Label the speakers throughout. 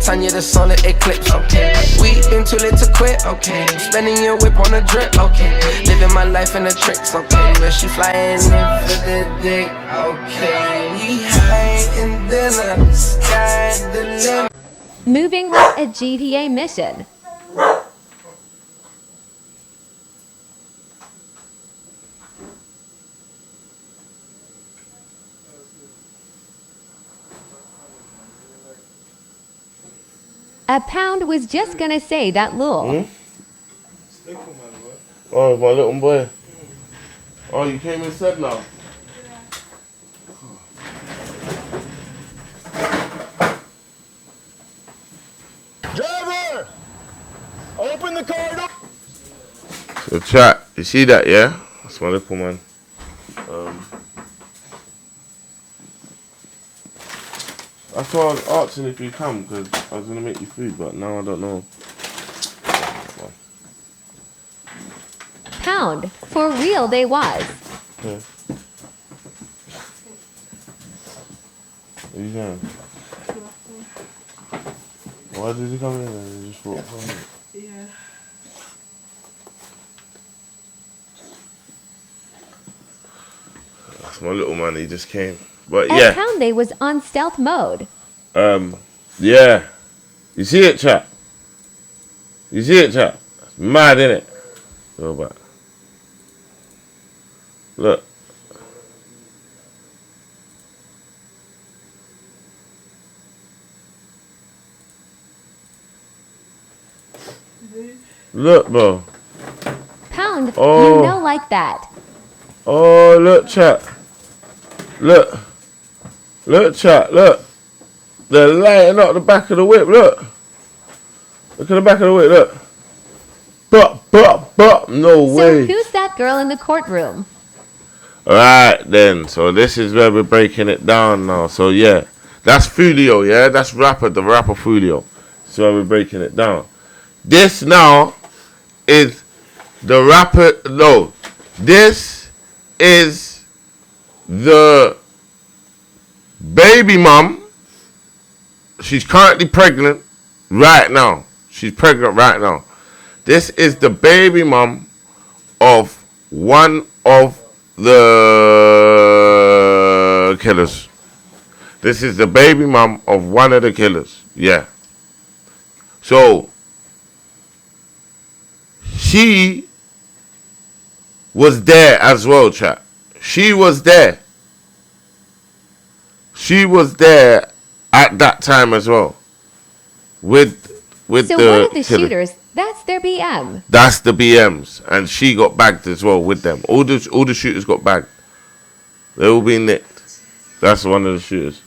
Speaker 1: time, you're the solar eclipse, okay. We been too late to quit, okay. Spending your whip on a drip, okay. Living my life in the tricks, okay. Where she flying in for the dick, okay. We high in the sky, the limit.
Speaker 2: Moving like a GTA mission. A pound was just gonna say that lul.
Speaker 3: Oh, my little boy. Oh, you came and said now?
Speaker 4: Driver! Open the car door!
Speaker 3: So chat, you see that, yeah? That's my little man. That's why I was asking if you come, because I was going to make you food, but now I don't know.
Speaker 2: Pound. For real they was.
Speaker 3: Yeah. What are you saying? Why did he come in and he just walked from it?
Speaker 5: Yeah.
Speaker 3: That's my little man, he just came. But
Speaker 2: At
Speaker 3: yeah.
Speaker 2: Pound they was on stealth mode.
Speaker 3: Yeah. You see it, chat? You see it, chat? It's mad, innit? Go back. Look. Look, bro.
Speaker 2: Pound,
Speaker 3: Oh.
Speaker 2: you know like that.
Speaker 3: Oh, look, chat. Look. Look, chat. Look. They're lighting up the back of the whip. Look. Look at the back of the whip. Look. But. No way.
Speaker 2: So who's that girl in the courtroom?
Speaker 3: Alright then, so this is where we're breaking it down now. So yeah, that's Fooolio, yeah? That's the rapper Fooolio. So we're breaking it down. This now is the rapper, no, this is the baby mum. She's currently pregnant right now. She's pregnant right now. This is the baby mum of one of the killers. This is the baby mum of one of the killers. Yeah. So she was there as well, chat. She was there. She was there at that time as well. With
Speaker 2: So
Speaker 3: the
Speaker 2: one of the
Speaker 3: killer.
Speaker 2: shooters, that's their BM.
Speaker 3: That's the BMs, and she got bagged as well with them. All the shooters got bagged. They all been nicked. That's one of the shooters.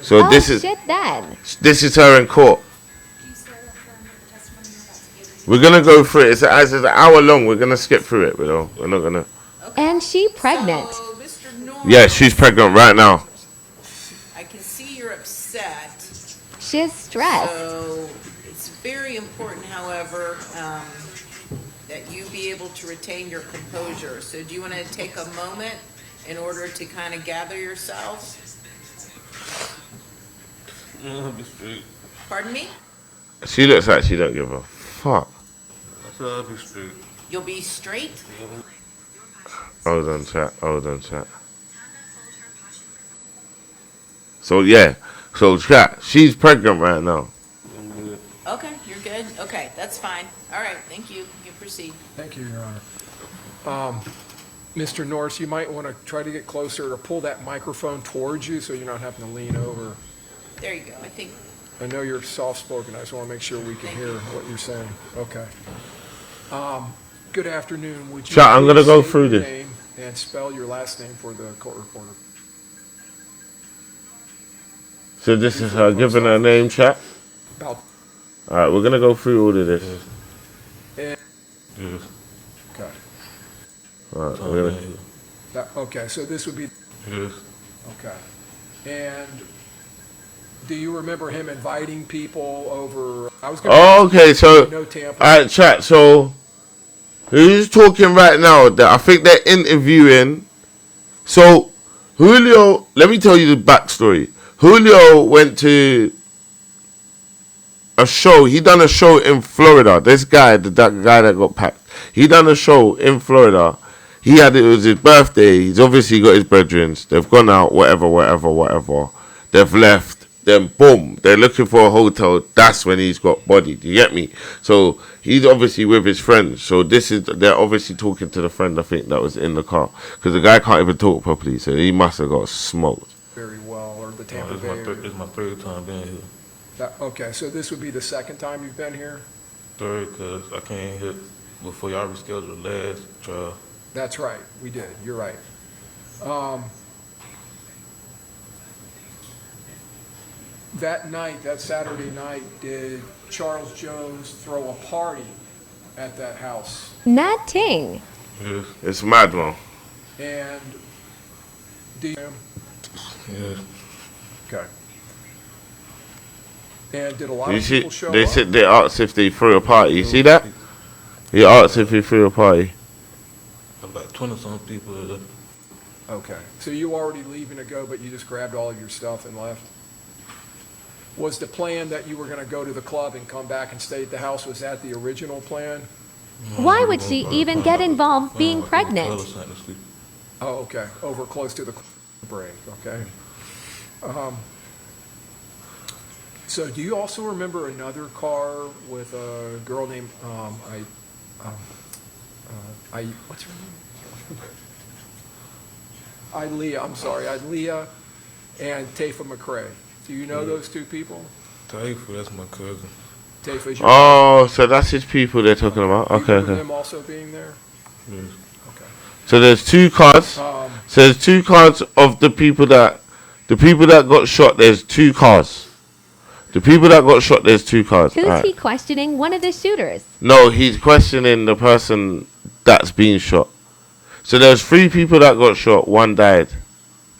Speaker 3: So
Speaker 2: Oh
Speaker 3: this is
Speaker 2: shit then.
Speaker 3: her in court. We're gonna go through it. It's an hour long. We're gonna skip through it. We're not gonna.
Speaker 2: And she pregnant.
Speaker 5: So, Mr. Norris,
Speaker 3: Yeah, she's pregnant right now.
Speaker 5: I can see you're upset.
Speaker 2: She's stressed.
Speaker 5: So it's very important, however, that you be able to retain your composure. So do you want to take a moment in order to kind of gather yourself? Pardon me?
Speaker 3: She looks like she don't give a fuck.
Speaker 5: You'll be straight?
Speaker 3: Hold on, chat. So yeah, so chat. She's pregnant right now.
Speaker 5: Okay, you're good. Okay, that's fine. All right, thank you. You can proceed.
Speaker 6: Thank you, Your Honor. Mr. Norris, you might want to try to get closer or pull that microphone towards you so you're not having to lean over.
Speaker 5: There you go. I think.
Speaker 6: I know you're soft-spoken. I just want to make sure we can hear what you're saying. Okay. Good afternoon. Would you
Speaker 3: Chat, I'm gonna
Speaker 6: please
Speaker 3: go
Speaker 6: state
Speaker 3: through
Speaker 6: your
Speaker 3: this.
Speaker 6: name and spell your last name for the court reporter?
Speaker 3: So this is her giving her name, chat.
Speaker 6: About.
Speaker 3: All right, we're gonna go through all of this.
Speaker 6: And, okay.
Speaker 3: All right, we're gonna.
Speaker 6: Okay, so this would be. Okay. And do you remember him inviting people over? I was going
Speaker 3: Oh, okay, so
Speaker 6: no tampering.
Speaker 3: all right, chat. So who's talking right now? That I think they're interviewing. So Julio, let me tell you the backstory. Julio went to a show. He done a show in Florida. This guy, that guy that got packed. He done a show in Florida. He had it was his birthday. He's obviously got his brethren. They've gone out, whatever. They've left. Then boom, they're looking for a hotel. That's when he's got bodied. You get me? So he's obviously with his friends. So they're obviously talking to the friend I think that was in the car because the guy can't even talk properly. So he must have got smoked.
Speaker 6: Very well, or the Tampa Bay.
Speaker 7: It's my third time being here.
Speaker 6: Okay, so this would be the second time you've been here?
Speaker 7: Third, because I came here before y'all rescheduled the last trial.
Speaker 6: That's right, we did, you're right. That night, that Saturday night, did Charles Jones throw a party at that house?
Speaker 2: Nat Ting.
Speaker 7: Yes,
Speaker 3: It's mad, man.
Speaker 6: And do you?
Speaker 7: yes.
Speaker 6: Okay. And did a lot
Speaker 3: You
Speaker 6: of
Speaker 3: see,
Speaker 6: people show
Speaker 3: they
Speaker 6: up?
Speaker 3: said they asked if they threw a party. You see that? He asked if he threw a party.
Speaker 7: About 20-some people.
Speaker 6: Okay, so you were already leaving to go, but you just grabbed all of your stuff and left? Was the plan that you were going to go to the club and come back and stay at the house, was that the original plan?
Speaker 2: Why would she even get involved being pregnant?
Speaker 6: Oh, okay, over close to the break, okay. So do you also remember another car with a girl named, what's her name? Ilea and Tafa McCrae. Do you know those two people?
Speaker 7: Taifa, that's my cousin.
Speaker 6: Tafa's your
Speaker 3: Oh, so that's his people they're talking about.
Speaker 6: Do you
Speaker 3: Okay,
Speaker 6: remember
Speaker 3: okay.
Speaker 6: them also being there?
Speaker 7: Yes.
Speaker 6: Okay.
Speaker 3: So there's two cards. So there's two cards of the people that got shot. There's two cars. The people that got shot. There's two cars.
Speaker 2: Who's
Speaker 3: Alright.
Speaker 2: he questioning? One of the shooters.
Speaker 3: No, he's questioning the person that's being shot. So there's three people that got shot. One died.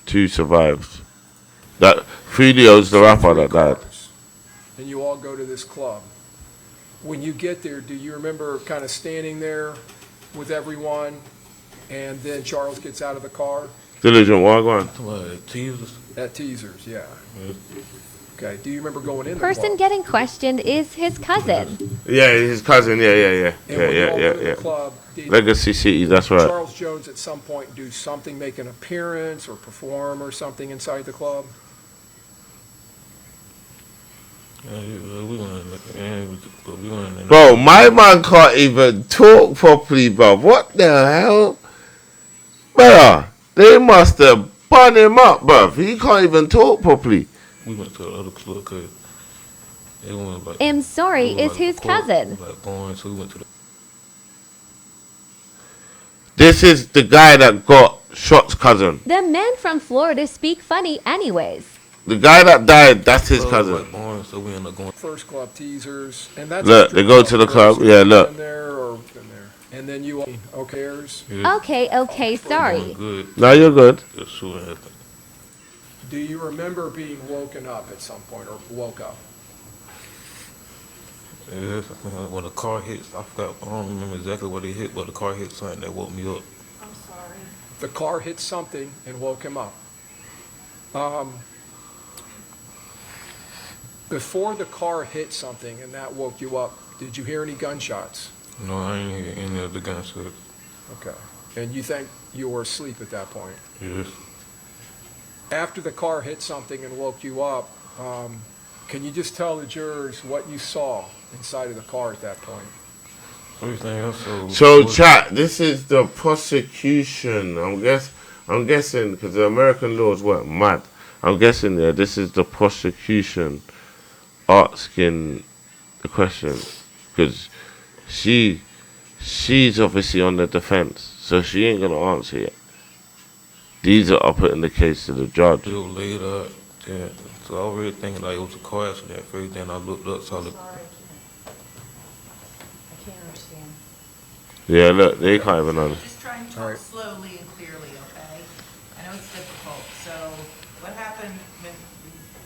Speaker 3: Two survived. That Fooolio's the rapper that died.
Speaker 6: Cars. And you all go to this club. When you get there, do you remember kind of standing there with everyone and then Charles gets out of the car?
Speaker 3: Diligent, what going?
Speaker 7: What, teasers?
Speaker 6: At Teasers, yeah.
Speaker 7: Yes.
Speaker 6: Okay, do you remember going in the
Speaker 2: Person
Speaker 6: club?
Speaker 2: getting questioned is his cousin.
Speaker 3: Yeah, his cousin. Yeah.
Speaker 6: And when you all go to the club, did
Speaker 3: Legacy City, that's right.
Speaker 6: Charles Jones at some point do something, make an appearance or perform or something inside the club?
Speaker 7: We went
Speaker 3: Bro, my man can't even talk properly, bro. What the hell? Bro, they must have bun him up, bro. He can't even talk properly.
Speaker 7: We went to the other club because they went like.
Speaker 2: I'm sorry,
Speaker 7: it was
Speaker 2: is
Speaker 7: like
Speaker 2: his
Speaker 7: a club,
Speaker 2: cousin.
Speaker 7: Like going, so we went to the.
Speaker 3: This is the guy that got shot's cousin.
Speaker 2: The men from Florida speak funny anyways.
Speaker 3: The guy that died, that's his
Speaker 7: club
Speaker 3: cousin.
Speaker 7: was like going, so we ended up going.
Speaker 6: First club, Teasers, and that's
Speaker 3: Look,
Speaker 6: after
Speaker 3: they go to the club.
Speaker 6: Been
Speaker 3: Yeah, look.
Speaker 6: there or been there, and then you okayers.
Speaker 2: Okay, sorry.
Speaker 7: Good.
Speaker 3: Now you're good.
Speaker 7: The shooting happened.
Speaker 6: Do you remember being woken up at some point or woke up?
Speaker 7: Yes, when the car hit, I forgot. I don't remember exactly what it hit, but the car hit something that woke me up.
Speaker 5: I'm sorry.
Speaker 6: The car hit something and woke him up. Before the car hit something and that woke you up, did you hear any gunshots?
Speaker 7: No, I ain't hear any of the gunshots.
Speaker 6: Okay. And you think you were asleep at that point?
Speaker 7: Yes.
Speaker 6: After the car hit something and woke you up, can you just tell the jurors what you saw inside of the car at that point?
Speaker 7: Everything else.
Speaker 3: So, chat, this is the prosecution. I'm guessing, because the American laws weren't mad. I'm guessing this is the prosecution asking the question. Because she's obviously on the defense, so she ain't going to answer yet. These are putting the case to the judge.
Speaker 7: It was laid up. Yeah. So I was really thinking like it was a car accident. Everything I looked up, saw the.
Speaker 5: Sorry. I can't understand.
Speaker 3: Yeah, look, they can't even understand.
Speaker 5: Just try and
Speaker 6: All
Speaker 5: talk
Speaker 6: right.
Speaker 5: slowly and clearly, okay? I know it's difficult. So what happened when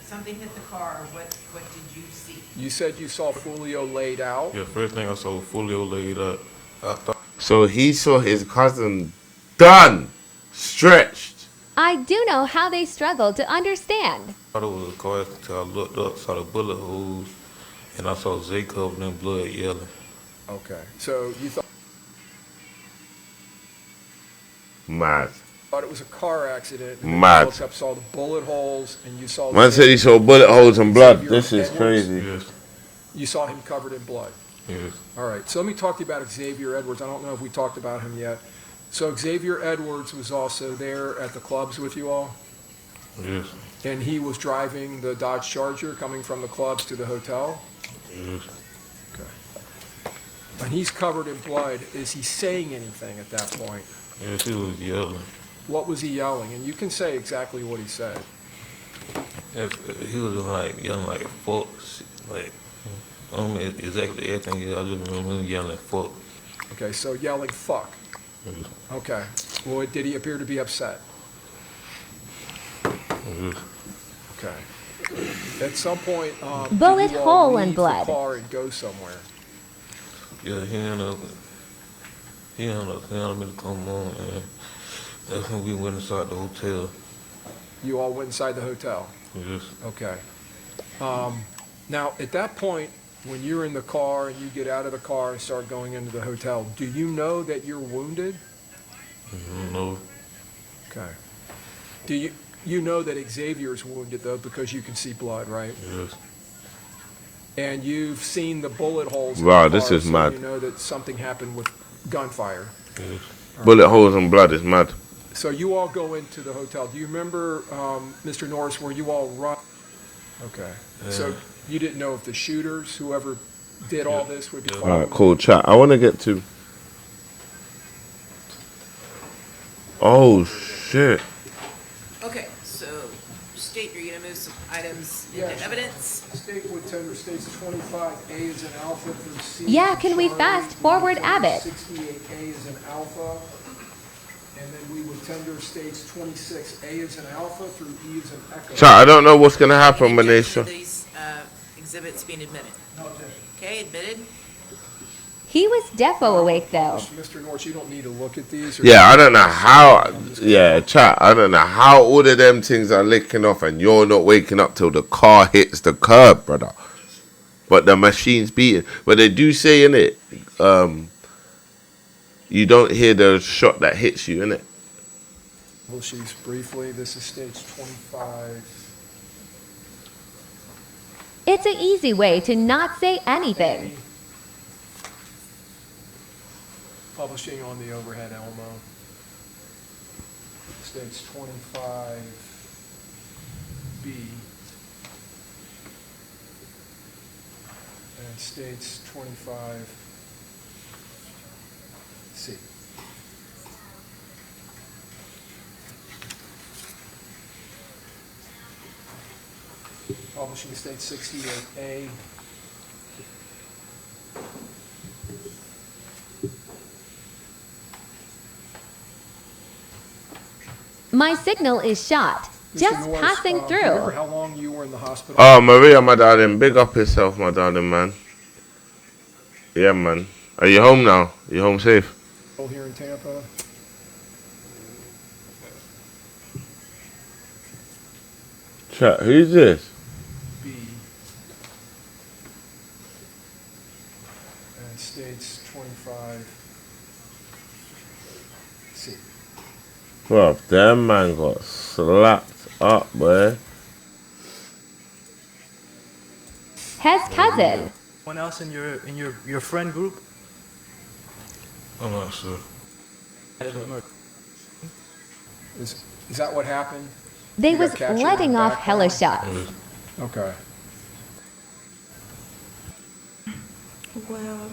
Speaker 5: something hit the car? What did you see?
Speaker 6: You said you saw Fooolio laid out.
Speaker 7: Yeah, first thing I saw was Fooolio laid up. I thought
Speaker 3: So he saw his cousin done, stretched.
Speaker 2: I do know how they struggle to understand.
Speaker 7: it was a car accident. I looked up, saw the bullet holes, And I saw Zay covered in blood yelling.
Speaker 6: Okay. So you thought
Speaker 3: Mad.
Speaker 6: it was a car accident, and then
Speaker 3: Mad.
Speaker 6: you looked up, saw the bullet holes, and you saw
Speaker 3: Man said he
Speaker 6: Xavier-
Speaker 3: saw bullet holes and blood.
Speaker 6: Xavier
Speaker 3: This is
Speaker 6: Edwards.
Speaker 3: crazy.
Speaker 7: Yes.
Speaker 6: You saw him covered in blood.
Speaker 7: Yes.
Speaker 6: All right, so let me talk to you about Xavier Edwards. I don't know if we talked about him yet. So Xavier Edwards was also there at the clubs with you all,
Speaker 7: Yes.
Speaker 6: and he was driving the Dodge Charger coming from the clubs to the hotel.
Speaker 7: Yes.
Speaker 6: And he's covered in blood. Is he saying anything at that point?
Speaker 7: Yes, he was yelling.
Speaker 6: What was he yelling? And you can say exactly what he said.
Speaker 7: Yes, he was like yelling like fuck, like I don't know exactly everything. I just remember him yelling fuck.
Speaker 6: Okay, so yelling fuck.
Speaker 7: Yes.
Speaker 6: Okay. Well, did he appear to be upset?
Speaker 7: Yes.
Speaker 6: Okay. At some point,
Speaker 2: Bullet
Speaker 6: did you all
Speaker 2: hole and
Speaker 6: leave
Speaker 2: blood.
Speaker 6: the car and go somewhere?
Speaker 7: Yeah, he ended up telling me to come on, and that's when we went inside the hotel.
Speaker 6: You all went inside the hotel.
Speaker 7: Yes.
Speaker 6: Okay. Now, at that point, when you're in the car and you get out of the car and start going into the hotel, do you know that you're wounded?
Speaker 7: No.
Speaker 6: Okay. Do you know that Xavier's wounded though because you can see blood, right?
Speaker 7: Yes.
Speaker 6: And you've seen the bullet holes.
Speaker 3: Wow,
Speaker 6: in the
Speaker 3: this
Speaker 6: car,
Speaker 3: is
Speaker 6: so
Speaker 3: mad.
Speaker 6: You know that something happened with gunfire.
Speaker 7: Yes.
Speaker 3: Bullet holes and blood is mad.
Speaker 6: So you all go into the hotel. Do you remember, Mr. Norris, where you all run? Okay. So you didn't know if the shooters, whoever did all this, would be
Speaker 7: Yeah.
Speaker 3: All right,
Speaker 6: following?
Speaker 3: cool. Chat. I want to get to. Oh shit.
Speaker 5: Okay, so State, you're gonna move some items
Speaker 6: Yeah.
Speaker 5: into evidence.
Speaker 6: State would tender states 25A is an alpha through C.
Speaker 2: Yeah,
Speaker 6: is
Speaker 2: can we
Speaker 6: Charlie.
Speaker 2: fast
Speaker 6: We
Speaker 2: forward
Speaker 6: would tender
Speaker 2: Abbott?
Speaker 6: 68A is an alpha. And then we would tender states 26A is an alpha through E is an echo.
Speaker 3: Chat. I don't know what's gonna happen when they
Speaker 5: Objection
Speaker 3: show.
Speaker 5: to these exhibits being admitted. Okay, admitted.
Speaker 2: He was defo awake though.
Speaker 6: Mr. Norris, you don't need to look at these. or-
Speaker 3: Yeah, I don't know how. Yeah, chat. I don't know how all of them things are licking off, and you're not waking up till the car hits the curb, brother. But the machine's beating. But they do say in it, you don't hear the shot that hits you, innit?
Speaker 6: Well, she's briefly, this is states 25.
Speaker 2: It's an easy way to not say anything.
Speaker 6: Publishing on the overhead Elmo. States 25B. And states 25C. Publishing states 68A.
Speaker 2: My signal is shot.
Speaker 6: Mr.
Speaker 2: Just
Speaker 6: Norris,
Speaker 2: passing
Speaker 6: do you remember
Speaker 2: through.
Speaker 6: how long you were in the hospital?
Speaker 3: Oh, Maria, my darling. Big up yourself, my darling, man. Yeah, man. Are you home now? You home safe?
Speaker 6: Here in Tampa?
Speaker 3: Chat. Who's this?
Speaker 6: B. And states 25C.
Speaker 3: Bro, them man got slapped up, boy.
Speaker 2: His cousin.
Speaker 8: Anyone else in your friend group?
Speaker 7: I'm not sure.
Speaker 6: Is that what happened?
Speaker 2: They
Speaker 6: You got
Speaker 2: was
Speaker 6: captured
Speaker 2: letting
Speaker 6: in the
Speaker 2: off hella
Speaker 6: background?
Speaker 2: shots.
Speaker 6: Okay.
Speaker 9: Well,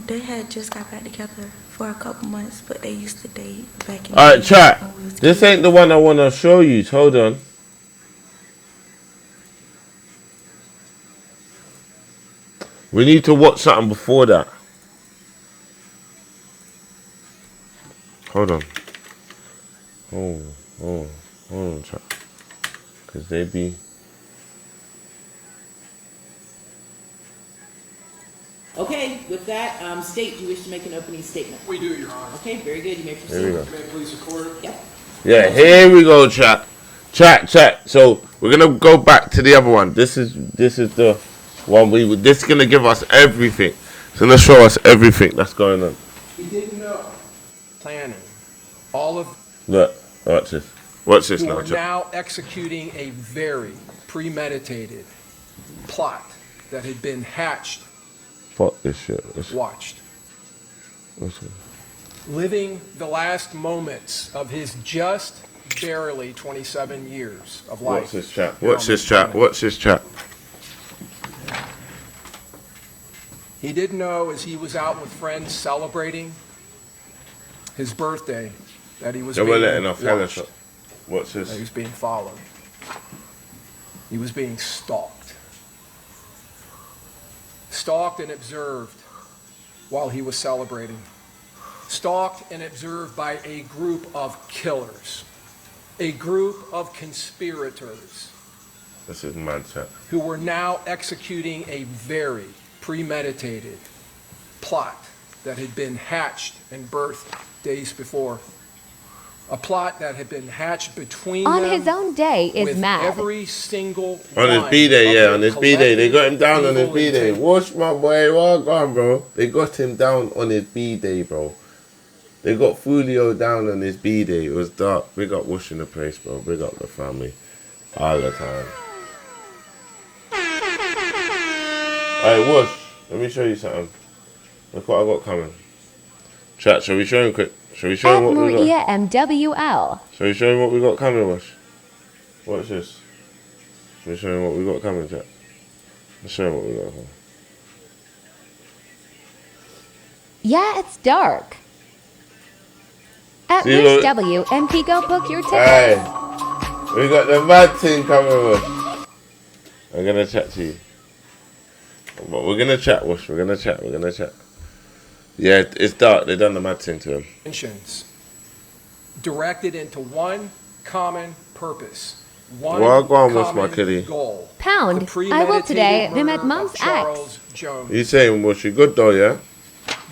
Speaker 9: they had just got back together for a couple months, but they used to date back in.
Speaker 3: Alright, chat.
Speaker 9: when we was
Speaker 3: This
Speaker 9: kids.
Speaker 3: ain't the one I want to show you. Hold on. We need to watch something before that. Hold on. Hold on, chat. Because they be...
Speaker 5: Okay, with that, State, do you wish to make an opening statement?
Speaker 6: We do, Your Honor.
Speaker 5: Okay, very good, you may
Speaker 3: Here we
Speaker 5: proceed.
Speaker 3: go.
Speaker 6: May it please the court?
Speaker 5: Yep.
Speaker 3: Yeah, here we go, chat. Chat. So we're gonna go back to the other one. This is the This is gonna give us everything. It's gonna show us everything that's going on.
Speaker 6: He didn't know. Planning. All of
Speaker 3: Look, watch this. Watch this
Speaker 6: who
Speaker 3: now.
Speaker 6: are now executing a very premeditated plot that had been hatched,
Speaker 3: Fuck this shit.
Speaker 6: watched.
Speaker 3: What's it?
Speaker 6: Living the last moments of his just barely 27 years of life.
Speaker 3: Watch this chat.
Speaker 6: here on
Speaker 3: Watch this
Speaker 6: planet.
Speaker 3: chat. Watch this chat.
Speaker 6: He didn't know as he was out with friends celebrating his birthday that he was
Speaker 3: They were
Speaker 6: being
Speaker 3: letting off hella
Speaker 6: watched,
Speaker 3: shot. Watch
Speaker 6: that he
Speaker 3: this.
Speaker 6: was being followed. He was being stalked. Stalked and observed while he was celebrating. Stalked and observed by a group of killers, a group of conspirators
Speaker 3: This is mad chat.
Speaker 6: who were now executing a very premeditated plot that had been hatched and birthed days before. A plot that had been hatched between
Speaker 2: On
Speaker 6: them
Speaker 2: his own day is
Speaker 6: with
Speaker 2: mad.
Speaker 6: every single
Speaker 3: On his
Speaker 6: one
Speaker 3: B-Day,
Speaker 6: of
Speaker 3: yeah,
Speaker 6: their
Speaker 3: on his B-Day. They got him down on his
Speaker 6: collective
Speaker 3: B-Day.
Speaker 6: evil
Speaker 3: Wash my boy, well gone, bro. They got him down on his B-Day, bro. They got Fooolio down on his B-Day. It was dark. Big up Whoosh in the place, bro. Big up the family. All the time. Hey, Whoosh, let me show you something. Look what I got coming. Chat, shall we show him quick? Shall we show
Speaker 2: At
Speaker 3: him what we got?
Speaker 2: Maria MWL.
Speaker 3: Shall we show him what we got coming, Whoosh? Watch this. Shall we show him what we got coming, chat? Let's show him what we got coming.
Speaker 2: Yeah, it's dark. At
Speaker 3: See
Speaker 2: Moose
Speaker 3: what-
Speaker 2: W, MP, go book your ticket.
Speaker 3: Hey, we got the mad thing coming, Whoosh. I'm gonna chat to you. But we're gonna chat, Whoosh. We're gonna chat. Yeah, it's dark. They done the mad thing to him.
Speaker 6: intentions directed into one common purpose, one
Speaker 3: Well, go on, Whoosh, my
Speaker 6: common
Speaker 3: kitty.
Speaker 6: goal.
Speaker 2: Pound,
Speaker 6: The
Speaker 2: I will today
Speaker 6: premeditated
Speaker 2: him
Speaker 6: murder
Speaker 2: at Mom's
Speaker 6: of
Speaker 2: ex.
Speaker 6: Charles Jones.
Speaker 3: You saying, Whoosh, you good though, yeah?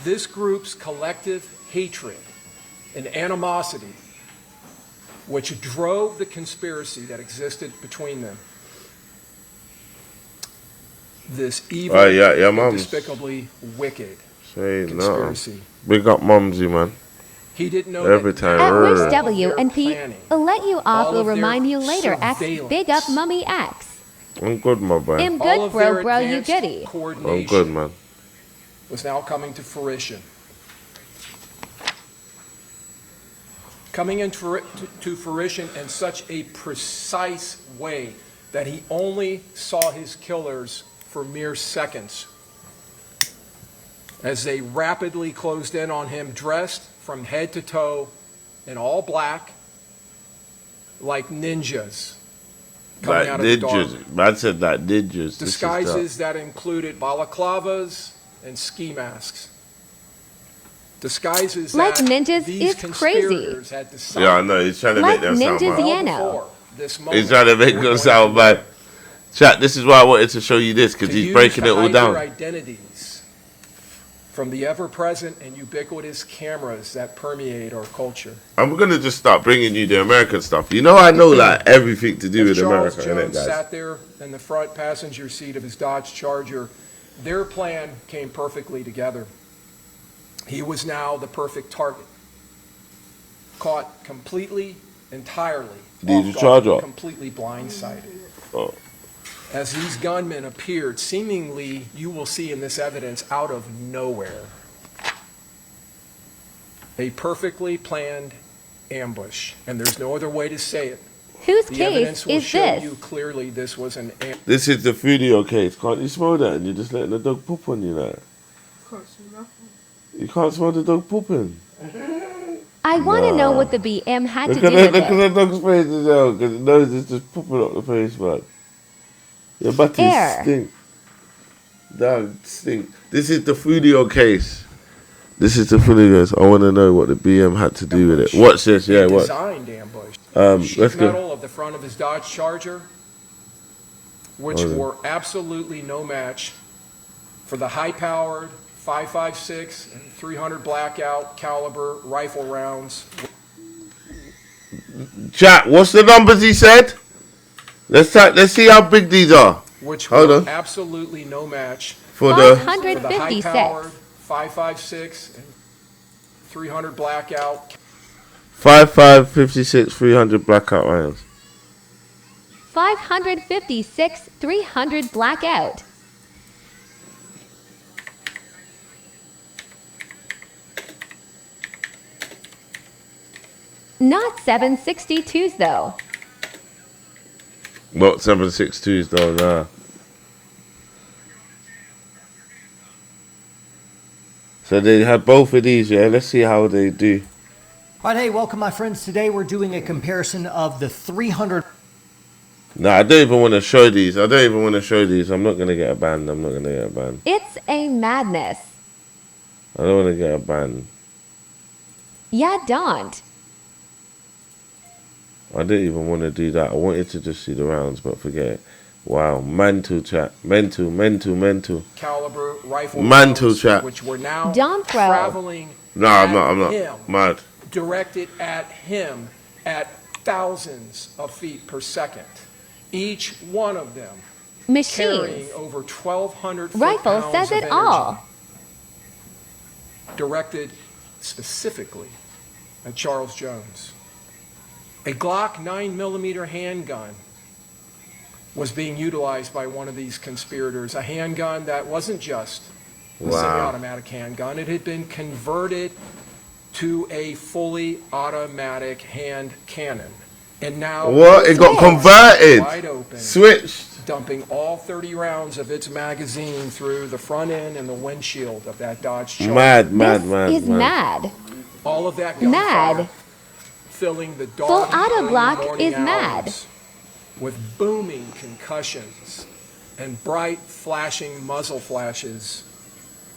Speaker 6: This group's collective hatred and animosity, which drove the conspiracy that existed between them. This evil,
Speaker 3: Right, yeah, mums.
Speaker 6: despicably wicked
Speaker 3: Say no.
Speaker 6: conspiracy.
Speaker 3: Big up Mumsy, man.
Speaker 6: He didn't know
Speaker 3: Every
Speaker 6: that
Speaker 3: time.
Speaker 2: At
Speaker 3: Rrr.
Speaker 2: Moose W,
Speaker 6: Their
Speaker 2: and Pete,
Speaker 6: planning,
Speaker 2: will let you off,
Speaker 6: all
Speaker 2: will
Speaker 6: of their
Speaker 2: remind you later, X,
Speaker 6: surveillance,
Speaker 2: big up Mummy X.
Speaker 3: I'm good, my boy.
Speaker 2: I'm
Speaker 6: all
Speaker 2: good,
Speaker 6: of their
Speaker 2: bro, you
Speaker 6: advanced
Speaker 2: goody.
Speaker 3: I'm
Speaker 6: coordination
Speaker 3: good, man.
Speaker 6: was now coming to fruition. Coming into to fruition in such a precise way that he only saw his killers for mere seconds as they rapidly closed in on him, dressed from head to toe in all black, like ninjas coming
Speaker 3: Like
Speaker 6: out of the dark.
Speaker 3: ninjas. Man said like ninjas. This is
Speaker 6: Disguises that included balaclavas and ski masks. Disguises
Speaker 2: Like
Speaker 6: that
Speaker 2: ninjas
Speaker 6: these
Speaker 2: is crazy.
Speaker 6: conspirators had decided
Speaker 3: Yeah, I know. He's trying to
Speaker 2: Like
Speaker 3: make them sound
Speaker 2: ninjas,
Speaker 3: bad.
Speaker 2: yeah.
Speaker 6: well
Speaker 2: know.
Speaker 6: before this moment.
Speaker 3: He's trying to make
Speaker 6: we're
Speaker 3: them
Speaker 6: going
Speaker 3: sound
Speaker 6: to
Speaker 3: bad. Chat, this is why I wanted to show you this, because
Speaker 6: to
Speaker 3: he's
Speaker 6: use
Speaker 3: breaking
Speaker 6: to
Speaker 3: it all
Speaker 6: hide their
Speaker 3: down.
Speaker 6: identities from the ever-present and ubiquitous cameras that permeate our culture.
Speaker 3: I'm going to just start bringing you the American stuff. You know, I know like everything to do
Speaker 6: As
Speaker 3: with
Speaker 6: Charles
Speaker 3: America, innit,
Speaker 6: Jones
Speaker 3: guys?
Speaker 6: sat there in the front passenger seat of his Dodge Charger, their plan came perfectly together. He was now the perfect target, caught completely, entirely
Speaker 3: Did you
Speaker 6: off
Speaker 3: charge
Speaker 6: guard,
Speaker 3: up?
Speaker 6: completely blindsided.
Speaker 3: Oh.
Speaker 6: As these gunmen appeared, seemingly, you will see in this evidence, out of nowhere. A perfectly planned ambush, and there's no other way to say it.
Speaker 2: Whose
Speaker 6: The
Speaker 2: case
Speaker 6: evidence will
Speaker 2: is
Speaker 6: show
Speaker 2: this?
Speaker 6: you clearly this was an ambush.
Speaker 3: This is the Fooolio case. Can't you smell that? And you're just letting the dog poop on you, like. You can't smell the dog pooping.
Speaker 2: I want to know what the BM had to
Speaker 3: Look
Speaker 2: do
Speaker 3: at
Speaker 2: with
Speaker 3: the, look at
Speaker 2: it.
Speaker 3: the dog's face as well, because the nose is just pooping up the face, man. Your butties
Speaker 2: Air.
Speaker 3: stink. Dog stink. This is the Fooolio case. This is the Fooolio case. I want to know what the BM had to do with it. Watch this, yeah, watch.
Speaker 6: Designed ambush.
Speaker 3: Let's
Speaker 6: Sheet
Speaker 3: go.
Speaker 6: metal of the front of his Dodge Charger, which
Speaker 3: Oh, yeah.
Speaker 6: were absolutely no match for the high-powered 5.56 and 300 blackout caliber rifle rounds.
Speaker 3: Chat, what's the numbers he said? Let's see how big these are.
Speaker 6: which
Speaker 3: Hold
Speaker 6: were
Speaker 3: on.
Speaker 6: absolutely no match
Speaker 3: For
Speaker 6: for
Speaker 3: the
Speaker 6: the
Speaker 2: 556.
Speaker 6: high-powered 5.56 and 300 blackout
Speaker 3: 55, 56, 300 blackout rounds.
Speaker 2: 556 300 blackout. Not 762s though.
Speaker 3: What 7.62s though? Nah. So they had both of these, yeah. Let's see how they do.
Speaker 10: All right, hey, welcome, my friends. Today we're doing a comparison of the 300.
Speaker 3: Nah, I don't even want to show these. I'm not gonna get a ban.
Speaker 2: It's a madness.
Speaker 3: I don't want to get a ban.
Speaker 2: Yeah, don't.
Speaker 3: I didn't even want to do that. I wanted to just see the rounds, but forget it. Wow, mental chat. Mental.
Speaker 6: caliber rifle
Speaker 3: Mantle
Speaker 6: rounds,
Speaker 3: chat.
Speaker 6: which were now
Speaker 2: Don't throw.
Speaker 6: traveling
Speaker 3: No,
Speaker 6: at
Speaker 3: I'm not.
Speaker 6: him,
Speaker 3: Mad.
Speaker 6: directed at him at thousands of feet per second. Each one of them
Speaker 2: Machines.
Speaker 6: carrying over 1,200
Speaker 2: Rifle
Speaker 6: foot-pounds
Speaker 2: says
Speaker 6: of
Speaker 2: it
Speaker 6: energy,
Speaker 2: all.
Speaker 6: directed specifically at Charles Jones. A Glock 9mm handgun was being utilized by one of these conspirators, a handgun that wasn't just a
Speaker 3: Wow.
Speaker 6: semi-automatic handgun. It had been converted to a fully automatic hand cannon. And now
Speaker 3: What? It got converted.
Speaker 6: wide open,
Speaker 3: Switched.
Speaker 6: dumping all 30 rounds of its magazine through the front end and the windshield of that Dodge Charger.
Speaker 3: Mad.
Speaker 2: This is mad.
Speaker 6: All of that
Speaker 2: Mad.
Speaker 6: gunfire filling the
Speaker 2: Full
Speaker 6: dark
Speaker 2: auto block
Speaker 6: morning
Speaker 2: is mad.
Speaker 6: hours with booming concussions and bright flashing muzzle flashes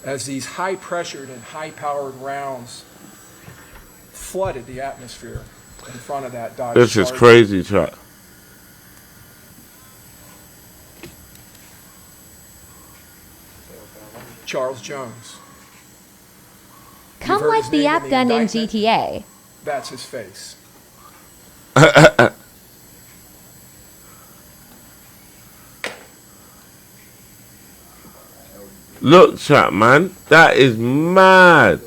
Speaker 6: as these high-pressured and high-powered rounds flooded the atmosphere in front of that Dodge
Speaker 3: This is
Speaker 6: Charger.
Speaker 3: crazy, chat.
Speaker 6: Charles Jones.
Speaker 2: Come
Speaker 6: heard
Speaker 2: like
Speaker 6: his
Speaker 2: the
Speaker 6: name in
Speaker 2: app
Speaker 6: the
Speaker 2: gun in
Speaker 6: indictment?
Speaker 2: GTA.
Speaker 6: That's his face.
Speaker 3: Look, chat, man. That is mad.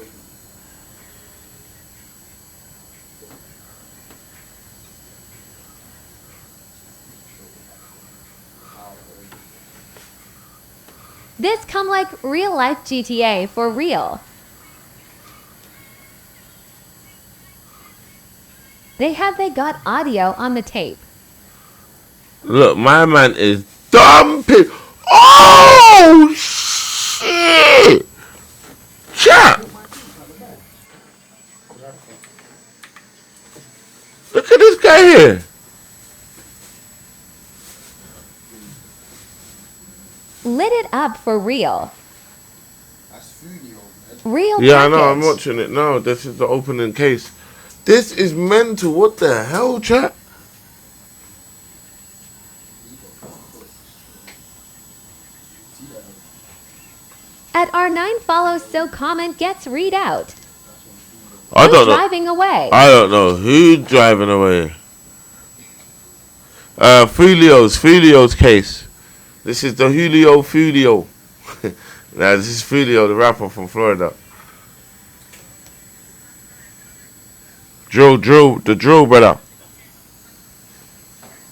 Speaker 2: This come like real life GTA for real. They got audio on the tape.
Speaker 3: Look, my man is dumping. Oh, shit. Chat. Look at this guy here.
Speaker 2: Lit it up for real. Real
Speaker 3: Yeah, I know. I'm
Speaker 2: package.
Speaker 3: watching it now. This is the opening case. This is mental. What the hell, chat?
Speaker 2: At R9 follows so comment gets read out.
Speaker 3: I
Speaker 2: Who's
Speaker 3: don't know.
Speaker 2: driving away?
Speaker 3: I don't know who's driving away. Fooolio's case. This is the fooolio. Now this is Fooolio, the rapper from Florida. The drill, brother.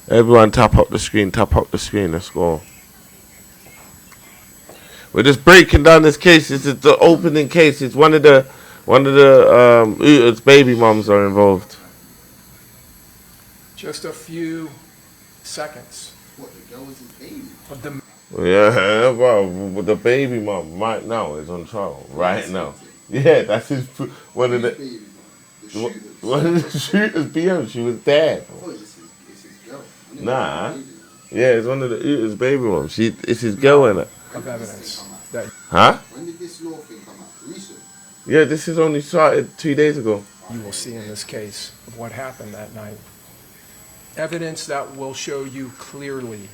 Speaker 3: Everyone tap up the screen, let's go. We're just breaking down this case. This is the opening case. It's one of the Uta's baby moms are involved.
Speaker 6: Just a few seconds of the
Speaker 3: Yeah, well, the baby mom right now is on trial. Right now. Yeah, that's his one of the shooters BM. She was dead. Nah. Yeah, it's one of the Uta's baby moms. It's his girl in it.
Speaker 6: of evidence that
Speaker 3: Huh? Yeah, this is only started 2 days ago.
Speaker 6: you will see in this case of what happened that night. Evidence that will show you clearly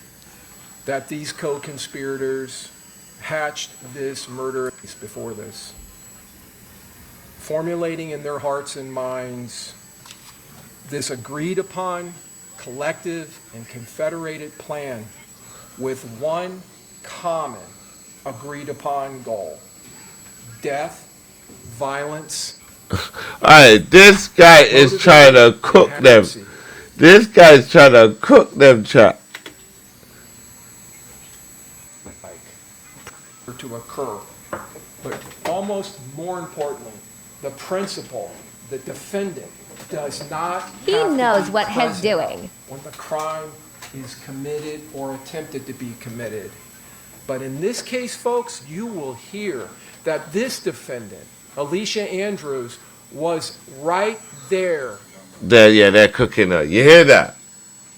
Speaker 6: that these co-conspirators hatched this murder before this, formulating in their hearts and minds this agreed upon, collective, and confederated plan with one common agreed upon goal: death, violence.
Speaker 3: Alright, this guy is trying to cook them. This guy's trying to cook them, chat.
Speaker 6: To occur, but almost more importantly, the principal, the defendant, does not.
Speaker 2: He
Speaker 6: have to
Speaker 2: knows
Speaker 6: be
Speaker 2: what he's
Speaker 6: present
Speaker 2: doing.
Speaker 6: when the crime is committed or attempted to be committed. But in this case, folks, you will hear that this defendant, Alicia Andrews, was right there.
Speaker 3: They're cooking her. You hear that?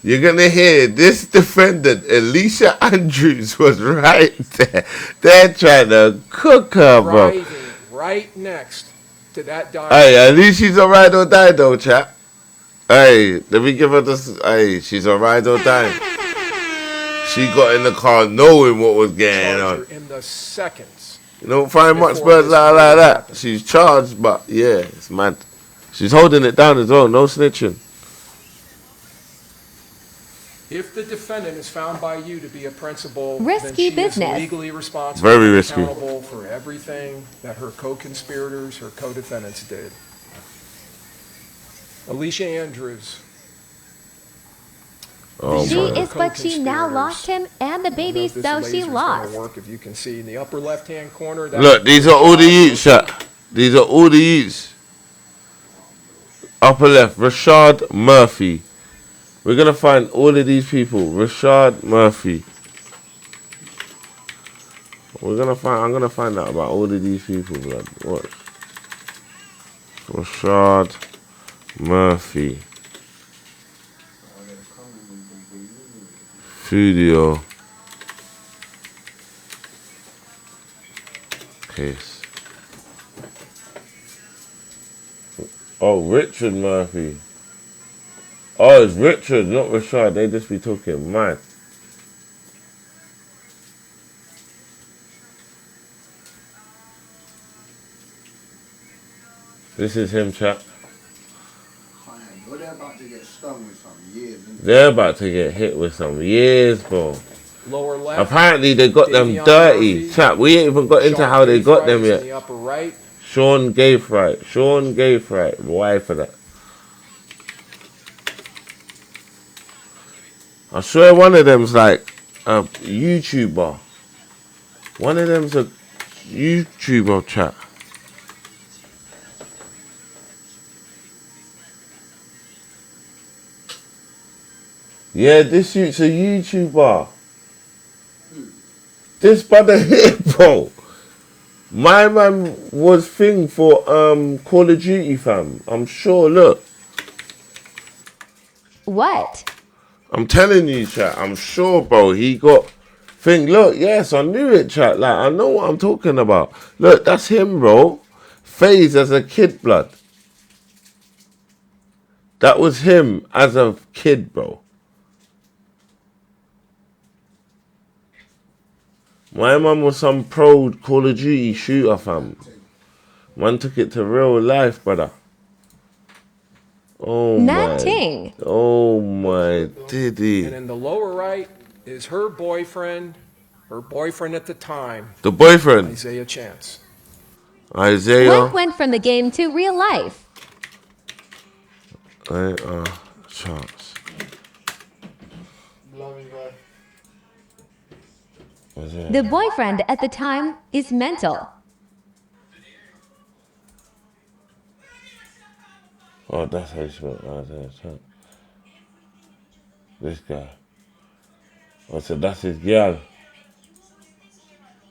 Speaker 3: You're gonna hear this defendant, Alicia Andrews, was right there. They're trying to cook her, bro.
Speaker 6: Driving right next to that dog.
Speaker 3: Hey, at least she's a ride or die, though, chap. Hey, let me give her this. Hey, she's a ride or die. She got in the car knowing what was going on.
Speaker 6: In the seconds.
Speaker 3: You don't find much birds like that. She's charged, but yeah, it's mad. She's holding it down as well. No snitching.
Speaker 6: If the defendant is found by you to be a principal,
Speaker 2: Risky
Speaker 6: then she
Speaker 2: business.
Speaker 6: is legally responsible,
Speaker 3: Very risky.
Speaker 6: accountable for everything that her co-conspirators, her co-defendants did. Alicia Andrews.
Speaker 3: Oh,
Speaker 2: She
Speaker 3: my.
Speaker 2: is, but she now lost him and the baby,
Speaker 6: This
Speaker 2: so she
Speaker 6: laser's gonna
Speaker 2: lost.
Speaker 6: work, if you can see in the upper left-hand corner.
Speaker 3: Look, these are all the youths, chat. These are all the youths. Upper left, Rashad Murphy. We're gonna find all of these people. Rashad Murphy. I'm gonna find out about all of these people, blood. Watch. Rashad Murphy. Fooolio. Case. Oh, Richard Murphy. Oh, it's Richard, not Rashad. They just be talking mad. This is him, chap.
Speaker 11: They're about to get stung with some years.
Speaker 3: They're about to get hit with some years, bro.
Speaker 6: Lower left.
Speaker 3: Apparently they got them
Speaker 6: Davion
Speaker 3: dirty.
Speaker 6: Murphy.
Speaker 3: Chap, we ain't even got into
Speaker 6: Sean
Speaker 3: how they got them
Speaker 6: Gayfright is in
Speaker 3: yet.
Speaker 6: the upper right.
Speaker 3: Sean Gayfright. Why for that? I swear one of them's like a YouTuber. One of them's a YouTuber, chat. Yeah, this youth's a YouTuber. This brother here, bro. My man was thing for Call of Duty, fam. I'm sure, look.
Speaker 2: What?
Speaker 3: I'm telling you, chat. I'm sure, bro. He got thing. Look, yes, I knew it, chat. Like, I know what I'm talking about. Look, that's him, bro. FaZe as a kid, blood. That was him as a kid, bro. My man was some pro Call of Duty shooter, fam. Man took it to real life, brother. Oh
Speaker 2: Matt
Speaker 3: my.
Speaker 2: Ting.
Speaker 3: Oh my, did he?
Speaker 6: And in the lower right is her boyfriend at the time,
Speaker 3: The boyfriend,
Speaker 6: Isaiah Chance.
Speaker 3: Isaiah.
Speaker 2: What went from the game to real life?
Speaker 3: Chance.
Speaker 2: The boyfriend at the time is mental.
Speaker 3: Oh, that's how you spell Isaiah Chance. This guy. I said, that's his gal.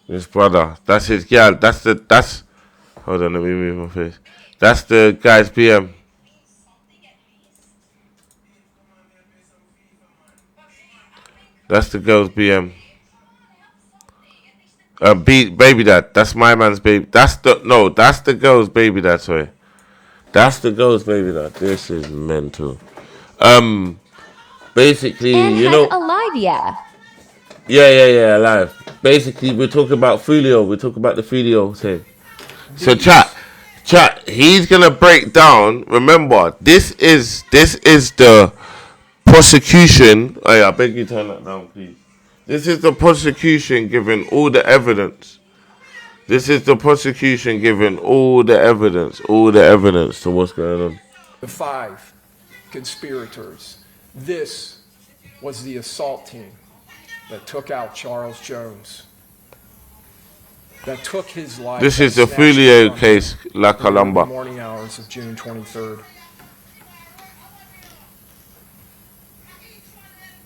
Speaker 3: This brother, that's his gal. That's. Hold on, let me move my face. That's the guy's PM. That's the girl's BM. Baby dad. That's my man's baby. That's the girl's baby dad, sorry. That's the girl's baby dad. This is mental. Basically,
Speaker 2: And
Speaker 3: you
Speaker 2: has
Speaker 3: know.
Speaker 2: alive, yeah.
Speaker 3: Yeah, alive. Basically, we're talking about fooolio. We're talking about the fooolio thing. So chat, he's gonna break down. Remember, this is the prosecution. Oh, yeah, I beg you turn that down, please. This is the prosecution giving all the evidence. This is the prosecution giving all the evidence to what's going on.
Speaker 6: The 5 conspirators. This was the assault team that took out Charles Jones, that took his life.
Speaker 3: This is the fooolio case, La
Speaker 6: in the
Speaker 3: Colomba.
Speaker 6: morning hours of June 23rd.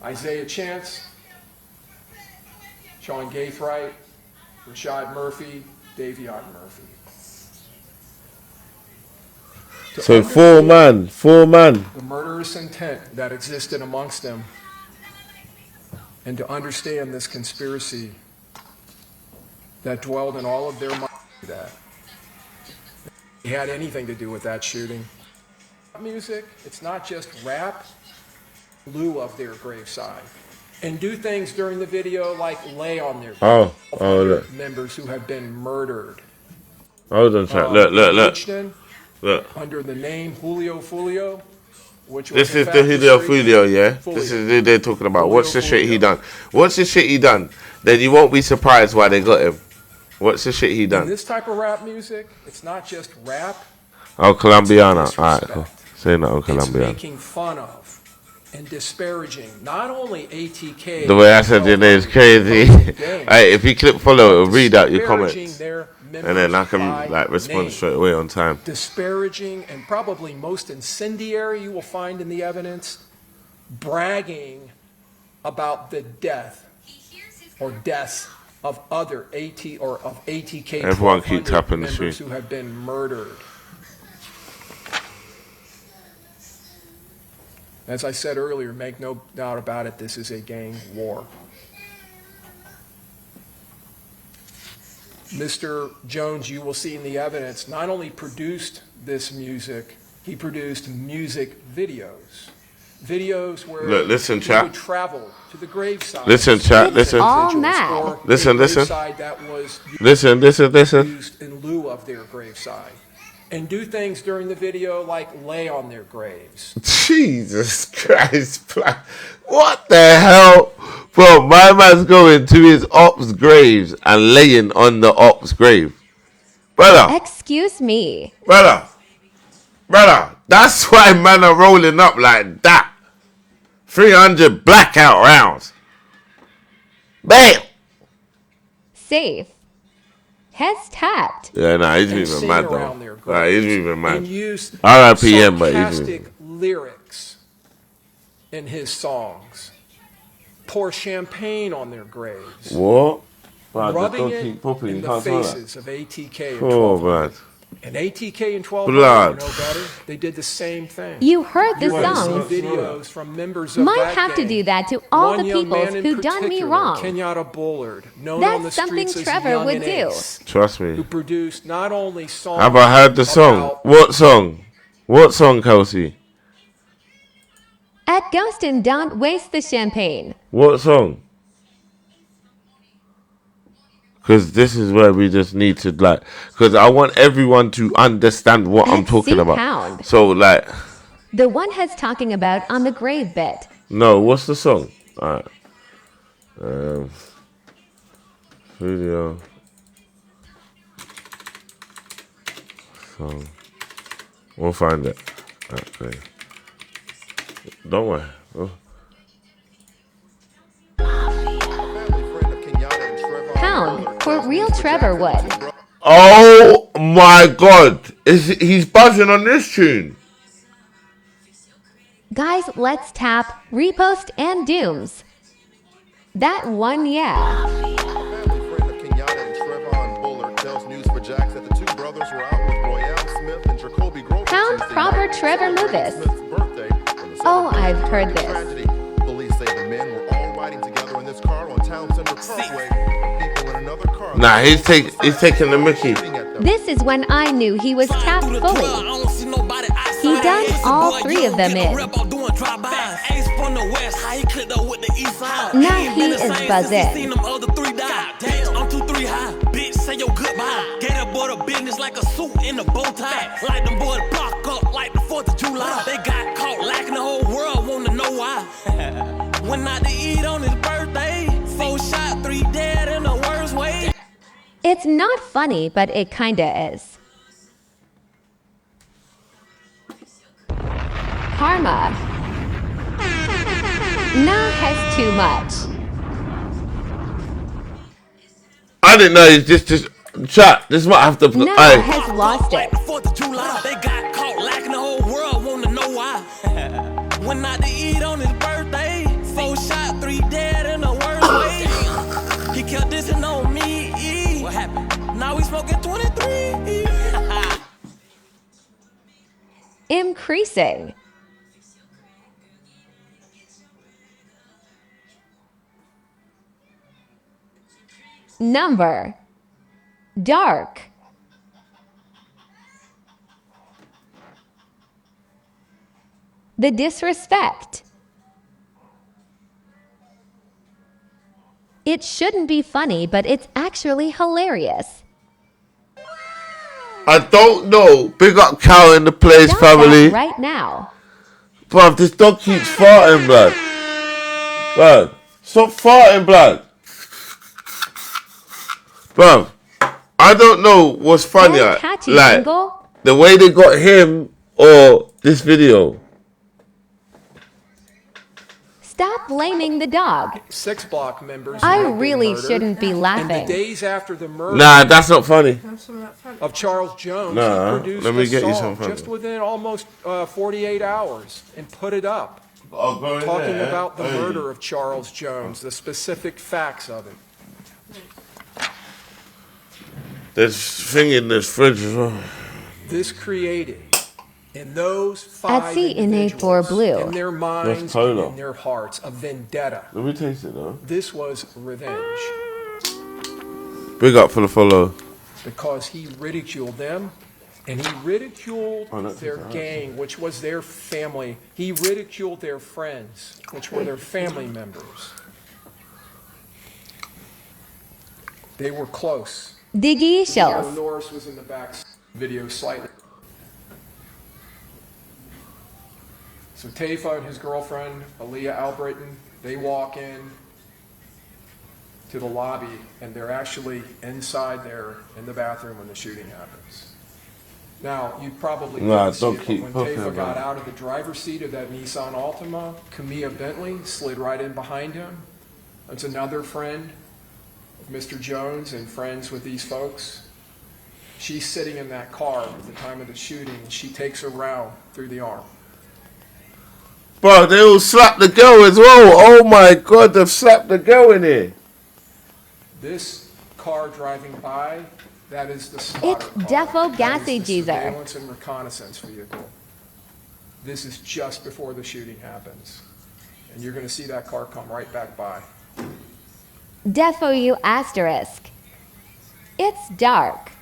Speaker 6: Isaiah Chance, Sean Gaithright, Rashad Murphy, Davion Murphy. To
Speaker 3: So 4 man.
Speaker 6: the murderous intent that existed amongst them, and to understand this conspiracy that dwelled in all of their minds, that he had anything to do with that shooting. Music, it's not just rap, in lieu of their graveside. And do things during the video like lay on their
Speaker 3: Oh, look.
Speaker 6: members who have been murdered.
Speaker 3: Hold on, chat. Look.
Speaker 6: Houston,
Speaker 3: Look.
Speaker 6: under the name Fooolio, which was
Speaker 3: This
Speaker 6: in
Speaker 3: is
Speaker 6: fact
Speaker 3: the Julio
Speaker 6: street
Speaker 3: Fooolio, yeah?
Speaker 6: Fooolio.
Speaker 3: This is who they're talking about. What's the shit he
Speaker 6: Fooolio.
Speaker 3: done? What's the shit he done? Then you won't be surprised why they got him. What's the shit he
Speaker 6: In
Speaker 3: done?
Speaker 6: this type of rap music, it's not just rap,
Speaker 3: Oh, Colombiana. Alright,
Speaker 6: disrespect.
Speaker 3: cool. Say that, oh,
Speaker 6: it's
Speaker 3: Colombiana.
Speaker 6: making fun of and disparaging not only ATK.
Speaker 3: The way I said your name is crazy. Hey, if you click follow, it'll read out your comments. And then I can like respond straight away on time.
Speaker 6: Disparaging and probably most incendiary you will find in the evidence, bragging about the death or deaths of other ATK.
Speaker 3: Everyone keep
Speaker 6: 1200
Speaker 3: tapping the
Speaker 6: members
Speaker 3: screen.
Speaker 6: who have been murdered. As I said earlier, make no doubt about it, this is a gang war. Mr. Jones, you will see in the evidence, not only produced this music, he produced music videos. Videos where
Speaker 3: Look, listen,
Speaker 6: he
Speaker 3: chat.
Speaker 6: would travel to the graveside.
Speaker 3: Listen, chat, listen.
Speaker 2: all mad.
Speaker 6: Or
Speaker 3: Listen,
Speaker 6: a
Speaker 3: listen.
Speaker 6: graveside that was
Speaker 3: Listen.
Speaker 6: used in lieu of their graveside. And do things during the video like lay on their graves.
Speaker 3: Jesus Christ, what the hell? Bro, my man's going to his ops graves and laying on the ops grave. Brother,
Speaker 2: Excuse me.
Speaker 3: brother, that's why man are rolling up like that. 300 blackout rounds. Bam!
Speaker 2: Safe. Heads tapped.
Speaker 3: Yeah, nah, he's
Speaker 6: And
Speaker 3: moving
Speaker 6: sing
Speaker 3: mad
Speaker 6: around
Speaker 3: though.
Speaker 6: their
Speaker 3: Nah, he's
Speaker 6: graves
Speaker 3: moving mad.
Speaker 6: and use
Speaker 3: R.I.P. him, but he's moving.
Speaker 6: sarcastic lyrics in his songs. Pour champagne on their graves.
Speaker 3: What? Bro,
Speaker 6: Rubbing
Speaker 3: don't
Speaker 6: it
Speaker 3: keep popping,
Speaker 6: in
Speaker 3: you
Speaker 6: the
Speaker 3: can't say that.
Speaker 6: faces of ATK and
Speaker 3: Oh,
Speaker 6: 1200.
Speaker 3: man.
Speaker 6: And ATK and 1200,
Speaker 3: Blood.
Speaker 6: you know better, they did the same thing.
Speaker 2: You heard the
Speaker 6: You will
Speaker 2: songs.
Speaker 6: see videos from members of
Speaker 2: Might
Speaker 6: that
Speaker 2: have to
Speaker 6: gang.
Speaker 2: do that to all
Speaker 6: One
Speaker 2: the
Speaker 6: young
Speaker 2: peoples
Speaker 6: man in
Speaker 2: who done me
Speaker 6: particular,
Speaker 2: wrong.
Speaker 6: Kenyatta Bullard, known
Speaker 2: That's
Speaker 6: on the
Speaker 2: something
Speaker 6: streets as
Speaker 2: Trevor
Speaker 6: Young
Speaker 2: would
Speaker 6: and
Speaker 2: do.
Speaker 6: Ace,
Speaker 3: Trust
Speaker 6: who
Speaker 3: me.
Speaker 6: produced not only songs
Speaker 3: Have I heard the song?
Speaker 6: about
Speaker 3: What song? What song, Kelsey?
Speaker 2: At Ghostin, don't waste the champagne.
Speaker 3: What song? Because this is where we just need to like. Because I want everyone to understand what I'm
Speaker 2: At
Speaker 3: talking
Speaker 2: Sea
Speaker 3: about.
Speaker 2: Pound.
Speaker 3: So like,
Speaker 2: The one he's talking about on the grave bit.
Speaker 3: no, what's the song? Alright. Video. Song. We'll find it. Okay. Don't worry. Oh.
Speaker 2: Pound for real Trevor would.
Speaker 3: Oh my God! He's buzzing on this tune?
Speaker 2: Guys, let's tap, repost, and dooms. That one, yeah. Pound proper Trevor Movis. Oh, I've heard this.
Speaker 12: Police say the men were all riding together in this car on Town Center Parkway. People in another car.
Speaker 3: Nah, he's taking the Mickey.
Speaker 2: This is when I knew he was tapped fully. He done all three of them in. Now he is buzzing.
Speaker 13: I'm 2-3 high, bitch, say your goodbye. Get aboard a business like a suit in a bow tie. Like them boys block up like the 4th of July. They got caught lacking, the whole world wanna know why. Went out to eat on his birthday. 4
Speaker 2: It's not funny, but it kinda is. Karma. Nah, has too much.
Speaker 3: I didn't know it's just chat. This might have to.
Speaker 2: Nah
Speaker 3: Aye.
Speaker 2: has lost it.
Speaker 13: 4th of July, they got caught lacking, the whole world wanna know why. Went out to eat on his birthday, 4 shot, 3 dead in the worst way. He kept dissing on me. What happened? Now we smoking 23.
Speaker 2: Increasing. Number. Dark. The disrespect. It shouldn't be funny, but it's actually hilarious.
Speaker 3: I don't know. Big up Cal in the place,
Speaker 2: Stop
Speaker 3: family.
Speaker 2: that right now.
Speaker 3: Bruv, this dog keeps farting, blood. Blood, stop farting, blood. Bruv, I don't know what's funnier.
Speaker 2: Catchy
Speaker 3: Like,
Speaker 2: jingle.
Speaker 3: the way they got him or this video.
Speaker 2: Stop blaming the dog.
Speaker 6: 6 Block members.
Speaker 2: I
Speaker 6: have been
Speaker 2: really
Speaker 6: murdered.
Speaker 2: shouldn't be
Speaker 6: And
Speaker 2: laughing.
Speaker 6: the days after the murder
Speaker 3: Nah, that's not funny.
Speaker 6: of Charles Jones,
Speaker 3: Nah,
Speaker 6: he produced
Speaker 3: let me
Speaker 6: a
Speaker 3: get you
Speaker 6: song
Speaker 3: some
Speaker 6: just
Speaker 3: funny.
Speaker 6: within almost 48 hours and put it up.
Speaker 3: I'll go in
Speaker 6: Talking
Speaker 3: there.
Speaker 6: about the
Speaker 3: Hey.
Speaker 6: murder of Charles Jones, the specific facts of it.
Speaker 3: There's thing in this fridge as well.
Speaker 6: This created in those 5
Speaker 2: At C-NA4 Blue.
Speaker 6: in their minds and
Speaker 3: Polo.
Speaker 6: in their hearts, a vendetta.
Speaker 3: Let me taste it though.
Speaker 6: This was revenge
Speaker 3: Big up for the follow.
Speaker 6: because he ridiculed them and he ridiculed
Speaker 3: Oh, that's
Speaker 6: their
Speaker 3: nice.
Speaker 6: gang, which was their family. He ridiculed their friends, which were their family members. They were close.
Speaker 2: Diggy
Speaker 6: Joe
Speaker 2: shells.
Speaker 6: Norris was in the back video slightly. So Tafa and his girlfriend, Aaliyah Albritton, they walk in to the lobby and they're actually inside there in the bathroom when the shooting happens. Now, you probably
Speaker 3: Nah,
Speaker 6: didn't see
Speaker 3: don't
Speaker 6: it, but
Speaker 3: keep
Speaker 6: when
Speaker 3: poking
Speaker 6: Tafa got
Speaker 3: about it.
Speaker 6: out of the driver's seat of that Nissan Altima, Camilla Bentley slid right in behind him. That's another friend of Mr. Jones and friends with these folks. She's sitting in that car at the time of the shooting, and she takes a round through the arm.
Speaker 3: Bro, they all slapped the girl as well. Oh my god, they've slapped the girl in here.
Speaker 6: This car driving by, that is the spotter
Speaker 2: It's
Speaker 6: car.
Speaker 2: defo
Speaker 6: That
Speaker 2: gassy
Speaker 6: is the
Speaker 2: geezer.
Speaker 6: surveillance and reconnaissance vehicle. This is just before the shooting happens. And you're going to see that car come right back by.
Speaker 2: Defo you asterisk. It's dark.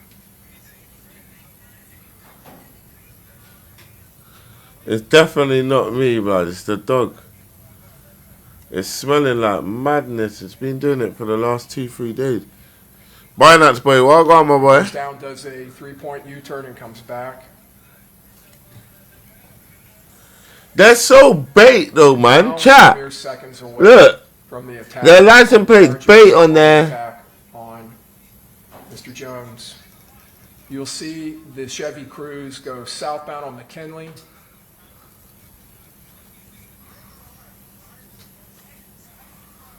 Speaker 3: It's definitely not me, blood. It's the dog. It's smelling like madness. It's been doing it for the last 2-3 days. Binance boy, well on, my boy.
Speaker 6: Goes down, does a 3-point U-turn and comes back.
Speaker 3: They're so bait though, man.
Speaker 6: Now,
Speaker 3: Chat.
Speaker 6: mere seconds away
Speaker 3: Look.
Speaker 6: from the attack.
Speaker 3: Their license plate's bait on there.
Speaker 6: Attack on Mr. Jones. You'll see the Chevy Cruze go southbound on McKinley.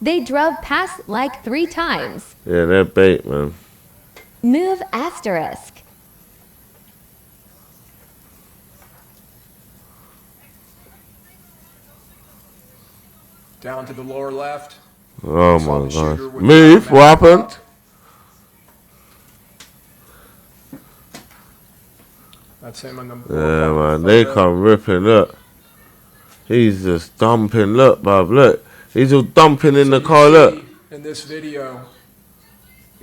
Speaker 2: They drove past like 3 times.
Speaker 3: Yeah, they're bait, man.
Speaker 2: Move asterisk.
Speaker 6: Down to the lower left.
Speaker 3: Oh
Speaker 6: Saw
Speaker 3: my
Speaker 6: the shooter
Speaker 3: god.
Speaker 6: with
Speaker 3: Move.
Speaker 6: the
Speaker 3: What happened?
Speaker 6: up. That's him in the
Speaker 3: Yeah, man. They come ripping. Look. He's just dumping. Look, bruv. Look. He's all dumping in the car. Look.
Speaker 6: In this video,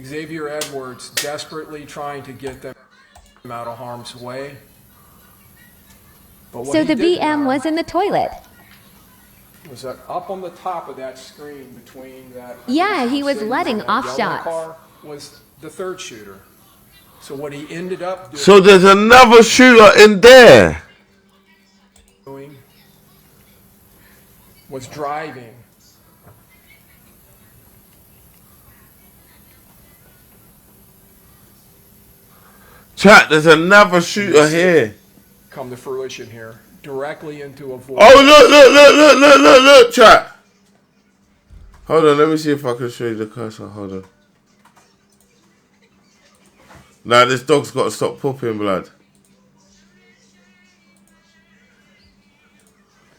Speaker 6: Xavier Edwards desperately trying to get them out of harm's way. But what
Speaker 2: So
Speaker 6: he
Speaker 2: the
Speaker 6: didn't
Speaker 2: BM
Speaker 6: know
Speaker 2: was in the toilet.
Speaker 6: was that up on the top of that screen between that.
Speaker 2: Yeah, he was
Speaker 6: Mercedes
Speaker 2: letting
Speaker 6: and that
Speaker 2: off
Speaker 6: yellow
Speaker 2: shots.
Speaker 6: car was the third shooter. So what he ended up doing.
Speaker 3: So there's another shooter in there.
Speaker 6: Was driving
Speaker 3: Chat, there's another shooter here.
Speaker 6: Come to fruition here, directly into a void.
Speaker 3: Oh, look, chat. Hold on, let me see if I can show you the cursor. Hold on. Nah, this dog's got to stop pooping blood.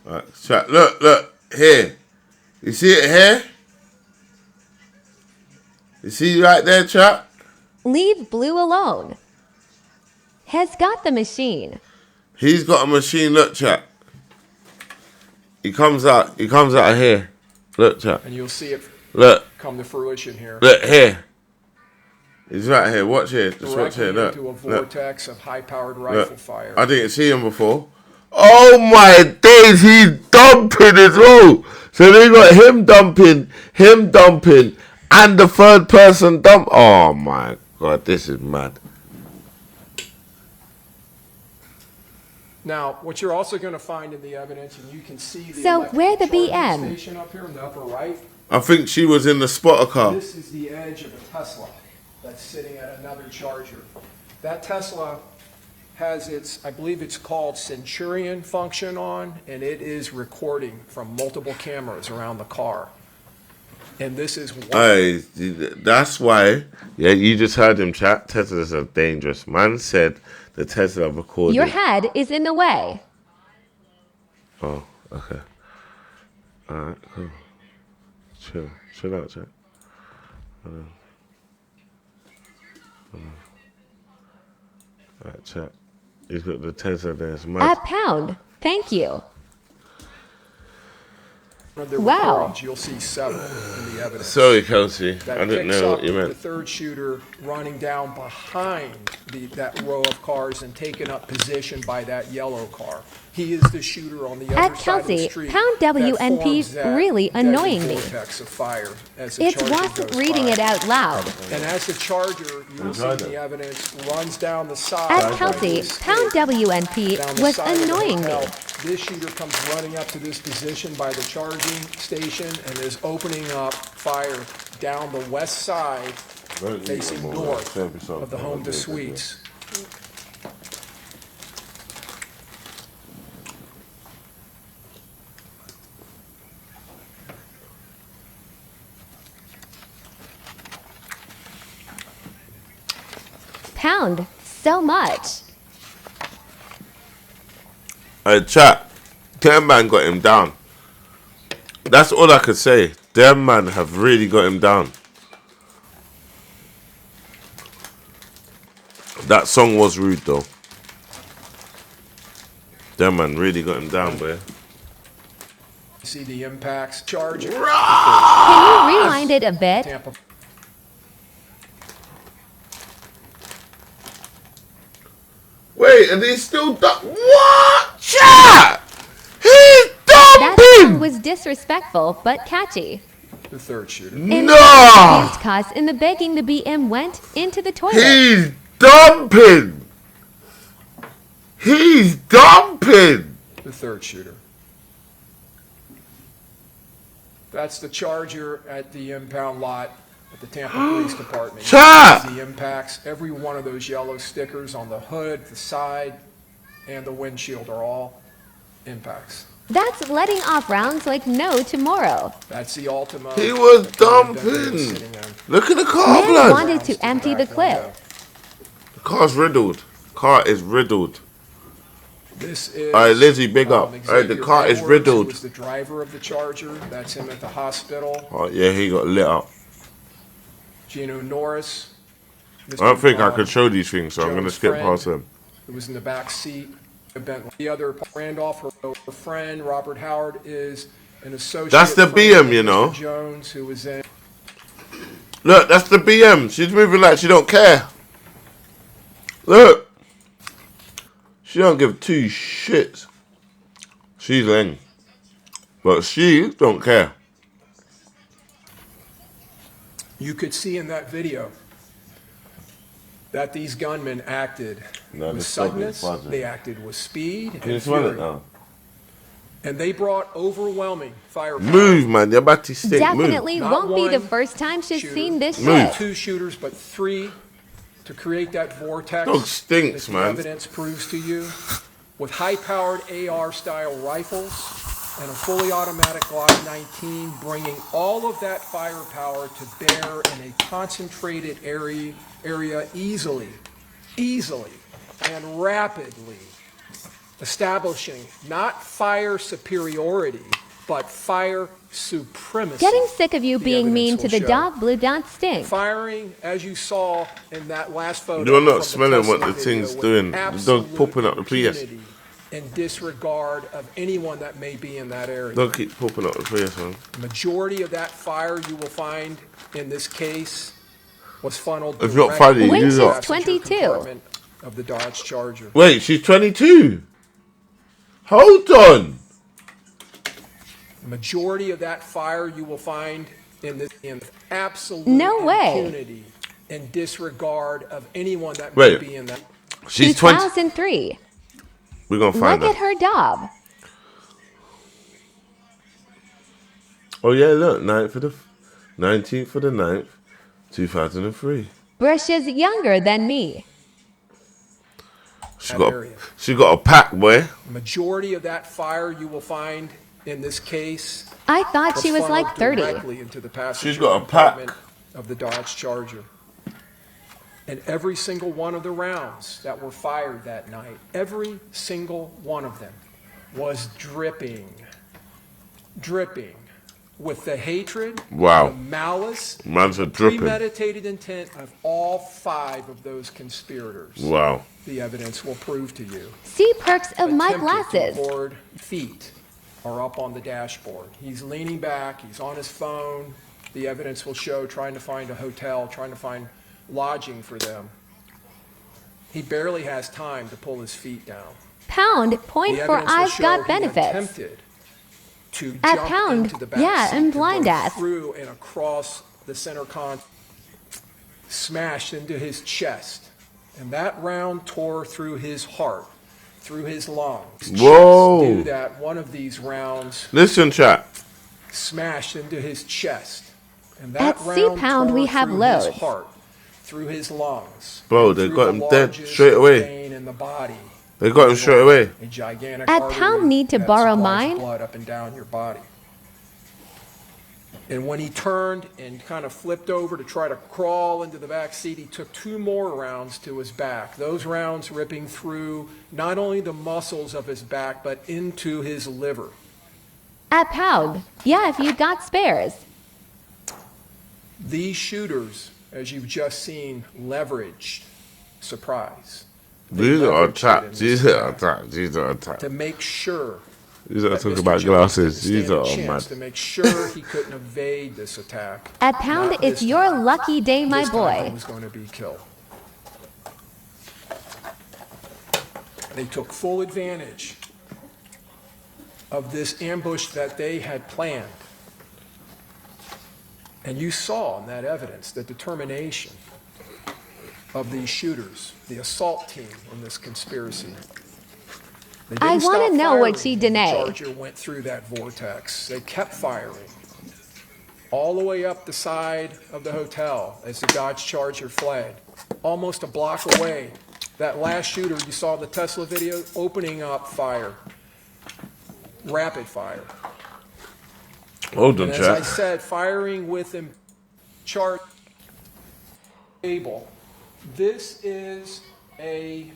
Speaker 3: Alright, chat. Look, here. You see it here? You see right there, chat?
Speaker 2: Leave Blue alone. Has got the machine.
Speaker 3: He's got a machine. Look, chat. He comes out of here. Look, chat.
Speaker 6: And you'll see it come to fruition here.
Speaker 3: Look here. He's right here. Watch here. Just watch here. Look.
Speaker 6: Into a vortex of high-powered rifle fire.
Speaker 3: I didn't see him before. Oh my days, he's dumping as well. So they got him dumping, and the third person dump. Oh my God, this is mad.
Speaker 6: Now, what you're also going to find in the evidence, and you can see the
Speaker 2: So where the
Speaker 6: charging
Speaker 2: BM?
Speaker 6: station up here in the upper right.
Speaker 3: I think she was in the spotter car.
Speaker 6: This is the edge of a Tesla that's sitting at another charger. That Tesla has its, I believe it's called Centurion function on, and it is recording from multiple cameras around the car. And this is one.
Speaker 3: Hey, that's why. Yeah, you just heard him, chat. Teslas are dangerous. Man said the Tesla recorded.
Speaker 2: Your head is in the way.
Speaker 3: Oh, okay. All right, cool. Chill out, chat. Hold on. All right, chat. He's got the Tesla there. It's mad.
Speaker 2: A pound. Thank you.
Speaker 6: Their
Speaker 2: Wow.
Speaker 6: recordings, you'll see several in the evidence.
Speaker 3: Sorry, Kelsey.
Speaker 6: That
Speaker 3: I didn't
Speaker 6: picks
Speaker 3: know
Speaker 6: up
Speaker 3: what you
Speaker 6: The
Speaker 3: meant.
Speaker 6: third shooter running down behind that row of cars and taking up position by that yellow car. He is the shooter on the other
Speaker 2: At
Speaker 6: side of the
Speaker 2: Kelsey,
Speaker 6: street.
Speaker 2: pound
Speaker 6: that
Speaker 2: WNP's
Speaker 6: forms that
Speaker 2: really
Speaker 6: deadly
Speaker 2: annoying me.
Speaker 6: vortex of fire as the
Speaker 2: It's
Speaker 6: charger
Speaker 2: wasn't
Speaker 6: goes
Speaker 2: reading
Speaker 6: by.
Speaker 2: it out loud.
Speaker 6: And as the charger, you'll see in the evidence, runs down the side.
Speaker 2: At
Speaker 6: of
Speaker 2: Kelsey,
Speaker 6: this
Speaker 2: pound WNP
Speaker 6: down the
Speaker 2: was
Speaker 6: side of the
Speaker 2: annoying me.
Speaker 6: hotel. This shooter comes running up to this position by the charging station and is opening up fire down the west side facing north of the Home to Suites.
Speaker 2: Pound so much.
Speaker 3: Hey, chat. Them man got him down. That's all I could say. Them man have really got him down. That song was rude though. Them man really got him down, boy.
Speaker 6: See the impacts. Charger.
Speaker 2: Can you rewind it a bit?
Speaker 6: Tampa.
Speaker 3: Wait, and he's still what? Chat! He's
Speaker 2: That song
Speaker 3: dumping!
Speaker 2: was disrespectful but catchy.
Speaker 6: The third shooter.
Speaker 2: In
Speaker 3: No!
Speaker 2: Used cause in the begging, the BM went into the toilet.
Speaker 3: He's dumping! He's dumping!
Speaker 6: The third shooter. That's the charger at the impound lot at the Tampa Police Department.
Speaker 3: Chat!
Speaker 6: The impacts, every one of those yellow stickers on the hood, the side, and the windshield are all impacts.
Speaker 2: That's letting off rounds like no tomorrow.
Speaker 6: That's the Altima.
Speaker 3: He was
Speaker 6: that was
Speaker 3: dumping!
Speaker 6: sitting in.
Speaker 3: Look at the car,
Speaker 2: Man
Speaker 3: blood!
Speaker 2: wanted to empty the clip.
Speaker 3: The car's riddled. Car is riddled.
Speaker 6: This is
Speaker 3: Alright, Lizzie, big up. Alright, the
Speaker 6: Xavier
Speaker 3: car is
Speaker 6: Edwards,
Speaker 3: riddled.
Speaker 6: who was the driver of the Charger. That's him at the hospital.
Speaker 3: Oh, yeah, he got lit up.
Speaker 6: Gino Norris.
Speaker 3: I don't think I could show these things, so I'm going to
Speaker 6: Jones'
Speaker 3: skip
Speaker 6: friend,
Speaker 3: past them.
Speaker 6: Who was in the back seat. The other Randolph, her friend, Robert Howard, is an associate.
Speaker 3: That's the
Speaker 6: friend
Speaker 3: BM,
Speaker 6: of
Speaker 3: you
Speaker 6: Mr.
Speaker 3: know.
Speaker 6: Jones, who was in.
Speaker 3: Look, that's the BM. She's moving like she don't care. Look. She don't give two shits. She's lame. But she don't care.
Speaker 6: You could see in that video that these gunmen acted with suddenness, they acted with speed
Speaker 3: Can you
Speaker 6: and
Speaker 3: smell it
Speaker 6: fury.
Speaker 3: now?
Speaker 6: And they brought overwhelming firepower.
Speaker 3: Move, man. You're about to stink.
Speaker 2: Definitely
Speaker 6: Not
Speaker 2: won't be the
Speaker 6: one
Speaker 2: first time she's
Speaker 6: shooter,
Speaker 2: seen this
Speaker 3: Move.
Speaker 2: shit.
Speaker 6: 2 shooters, but 3 to create that vortex
Speaker 3: Dog stinks,
Speaker 6: that the
Speaker 3: man.
Speaker 6: evidence proves to you, with high-powered AR-style rifles and a fully automatic Glock 19, bringing all of that firepower to bear in a concentrated area easily and rapidly, establishing not fire superiority, but fire supremacy.
Speaker 2: Getting sick of you
Speaker 6: The
Speaker 2: being mean
Speaker 6: evidence
Speaker 2: to
Speaker 6: will
Speaker 2: the
Speaker 6: show.
Speaker 2: dog, blue don't stink.
Speaker 6: Firing, as you saw in that last photo.
Speaker 3: You're
Speaker 6: from
Speaker 3: not
Speaker 6: the
Speaker 3: smelling what
Speaker 6: Tesla
Speaker 3: the thing's
Speaker 6: video,
Speaker 3: doing.
Speaker 6: with
Speaker 3: The
Speaker 6: absolute
Speaker 3: dog popping up the PS.
Speaker 6: impunity and disregard of anyone that may be in that area.
Speaker 3: Don't keep popping up the PS, man.
Speaker 6: The majority of that fire you will find in this case was funneled
Speaker 3: It's not
Speaker 6: directly
Speaker 3: funny,
Speaker 6: into
Speaker 3: you
Speaker 6: the
Speaker 3: lot.
Speaker 6: passenger
Speaker 2: 22.
Speaker 6: compartment of the Dodge Charger.
Speaker 3: Wait, she's 22. Hold on.
Speaker 6: The majority of that fire you will find in this in absolute
Speaker 2: No way.
Speaker 6: impunity and disregard of anyone that may
Speaker 3: Wait.
Speaker 6: be in that.
Speaker 3: She's 20.
Speaker 2: 2003.
Speaker 3: We're going to find
Speaker 2: Look at
Speaker 3: her.
Speaker 2: her daub.
Speaker 3: Oh, yeah, look. 19th for the 9th, 2003.
Speaker 2: Brush is younger than me.
Speaker 3: She got a pack, boy.
Speaker 6: The majority of that fire you will find in this case
Speaker 2: I thought she was
Speaker 6: funneled
Speaker 2: like 30.
Speaker 6: directly into the passenger
Speaker 3: She's got a pack.
Speaker 6: compartment of the Dodge Charger. And every single one of the rounds that were fired that night, every single one of them was dripping with the hatred,
Speaker 3: Wow.
Speaker 6: the malice,
Speaker 3: Man's a dripping.
Speaker 6: premeditated intent of all 5 of those conspirators.
Speaker 3: Wow.
Speaker 6: The evidence will prove to you.
Speaker 2: See perks of my
Speaker 6: Attempted
Speaker 2: glasses.
Speaker 6: to record feet are up on the dashboard. He's leaning back, he's on his phone. The evidence will show trying to find a hotel, trying to find lodging for them. He barely has time to pull his feet down.
Speaker 2: Pound, point
Speaker 6: The
Speaker 2: for
Speaker 6: evidence will
Speaker 2: I've
Speaker 6: show
Speaker 2: got
Speaker 6: he
Speaker 2: benefits.
Speaker 6: attempted to
Speaker 2: At
Speaker 6: jump
Speaker 2: Pound,
Speaker 6: into the back
Speaker 2: yeah,
Speaker 6: seat
Speaker 2: and
Speaker 6: and
Speaker 2: blind
Speaker 6: go
Speaker 2: ass.
Speaker 6: through and across the center smashed into his chest. And that round tore through his heart, through his lungs.
Speaker 3: Whoa.
Speaker 6: Just do that. One of these rounds
Speaker 3: Listen, chat.
Speaker 6: smashed into his chest. And that
Speaker 2: At
Speaker 6: round
Speaker 2: C-Pound,
Speaker 6: tore
Speaker 2: we have
Speaker 6: through
Speaker 2: loads.
Speaker 6: his heart, through his lungs.
Speaker 3: Bro,
Speaker 6: and
Speaker 3: they
Speaker 6: through
Speaker 3: got
Speaker 6: the
Speaker 3: him dead
Speaker 6: largest
Speaker 3: straight away.
Speaker 6: vein in the body.
Speaker 3: They got him straight away.
Speaker 6: A gigantic
Speaker 2: At
Speaker 6: artery
Speaker 2: Pound need to
Speaker 6: that
Speaker 2: borrow
Speaker 6: supplies
Speaker 2: mine?
Speaker 6: blood up and down your body. And when he turned and kind of flipped over to try to crawl into the back seat, he took 2 more rounds to his back. Those rounds ripping through not only the muscles of his back, but into his liver.
Speaker 2: At Pound, yeah, if you got spares.
Speaker 6: These shooters, as you've just seen, leveraged surprise.
Speaker 3: These are
Speaker 6: leveraged it
Speaker 3: trapped.
Speaker 6: in this
Speaker 3: These are
Speaker 6: attack
Speaker 3: trapped. These are trapped.
Speaker 6: to make sure
Speaker 3: These are
Speaker 6: that
Speaker 3: talking
Speaker 6: Mr.
Speaker 3: about
Speaker 6: Jones
Speaker 3: glasses.
Speaker 6: didn't
Speaker 3: These
Speaker 6: stand a
Speaker 3: are
Speaker 6: chance
Speaker 3: mad.
Speaker 6: to make sure he couldn't evade this attack.
Speaker 2: At Pound,
Speaker 6: Not
Speaker 2: it's
Speaker 6: this
Speaker 2: your
Speaker 6: time.
Speaker 2: lucky day, my
Speaker 6: This time he
Speaker 2: boy.
Speaker 6: was going to be killed. They took full advantage of this ambush that they had planned. And you saw in that evidence the determination of these shooters, the assault team in this conspiracy. They
Speaker 2: I
Speaker 6: didn't
Speaker 2: wanna
Speaker 6: stop
Speaker 2: know what
Speaker 6: firing
Speaker 2: she
Speaker 6: when the
Speaker 2: denied.
Speaker 6: Charger went through that vortex. They kept firing all the way up the side of the hotel as the Dodge Charger fled, almost a block away. That last shooter you saw in the Tesla video opening up fire, rapid fire.
Speaker 3: Hold on,
Speaker 6: And as I
Speaker 3: chat.
Speaker 6: said, firing with him chart able. This is a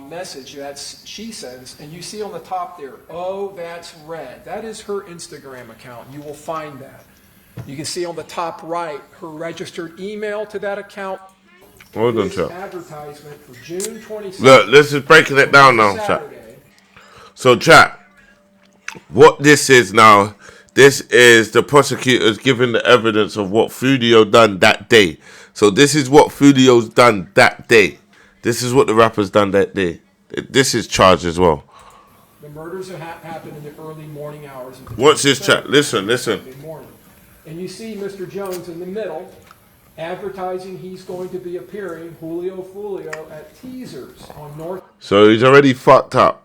Speaker 6: message that she sends, and you see on the top there, oh, that's red. That is her Instagram account. You will find that. You can see on the top right her registered email to that account.
Speaker 3: Hold on,
Speaker 6: This
Speaker 3: chat.
Speaker 6: advertisement for June 26th.
Speaker 3: Look, this is breaking it down now, chat.
Speaker 6: Saturday.
Speaker 3: So, chat, what this is now, this is the prosecutors giving the evidence of what fooolio done that day. So this is what fooolio's done that day. This is what the rapper's done that day. This is charged as well.
Speaker 6: The murders happened in the early morning hours of the
Speaker 3: What's this
Speaker 6: 23rd,
Speaker 3: chat? Listen, listen.
Speaker 6: Saturday morning. And you see Mr. Jones in the middle advertising he's going to be appearing, Fooolio, at Teasers on North.
Speaker 3: So he's already fucked up.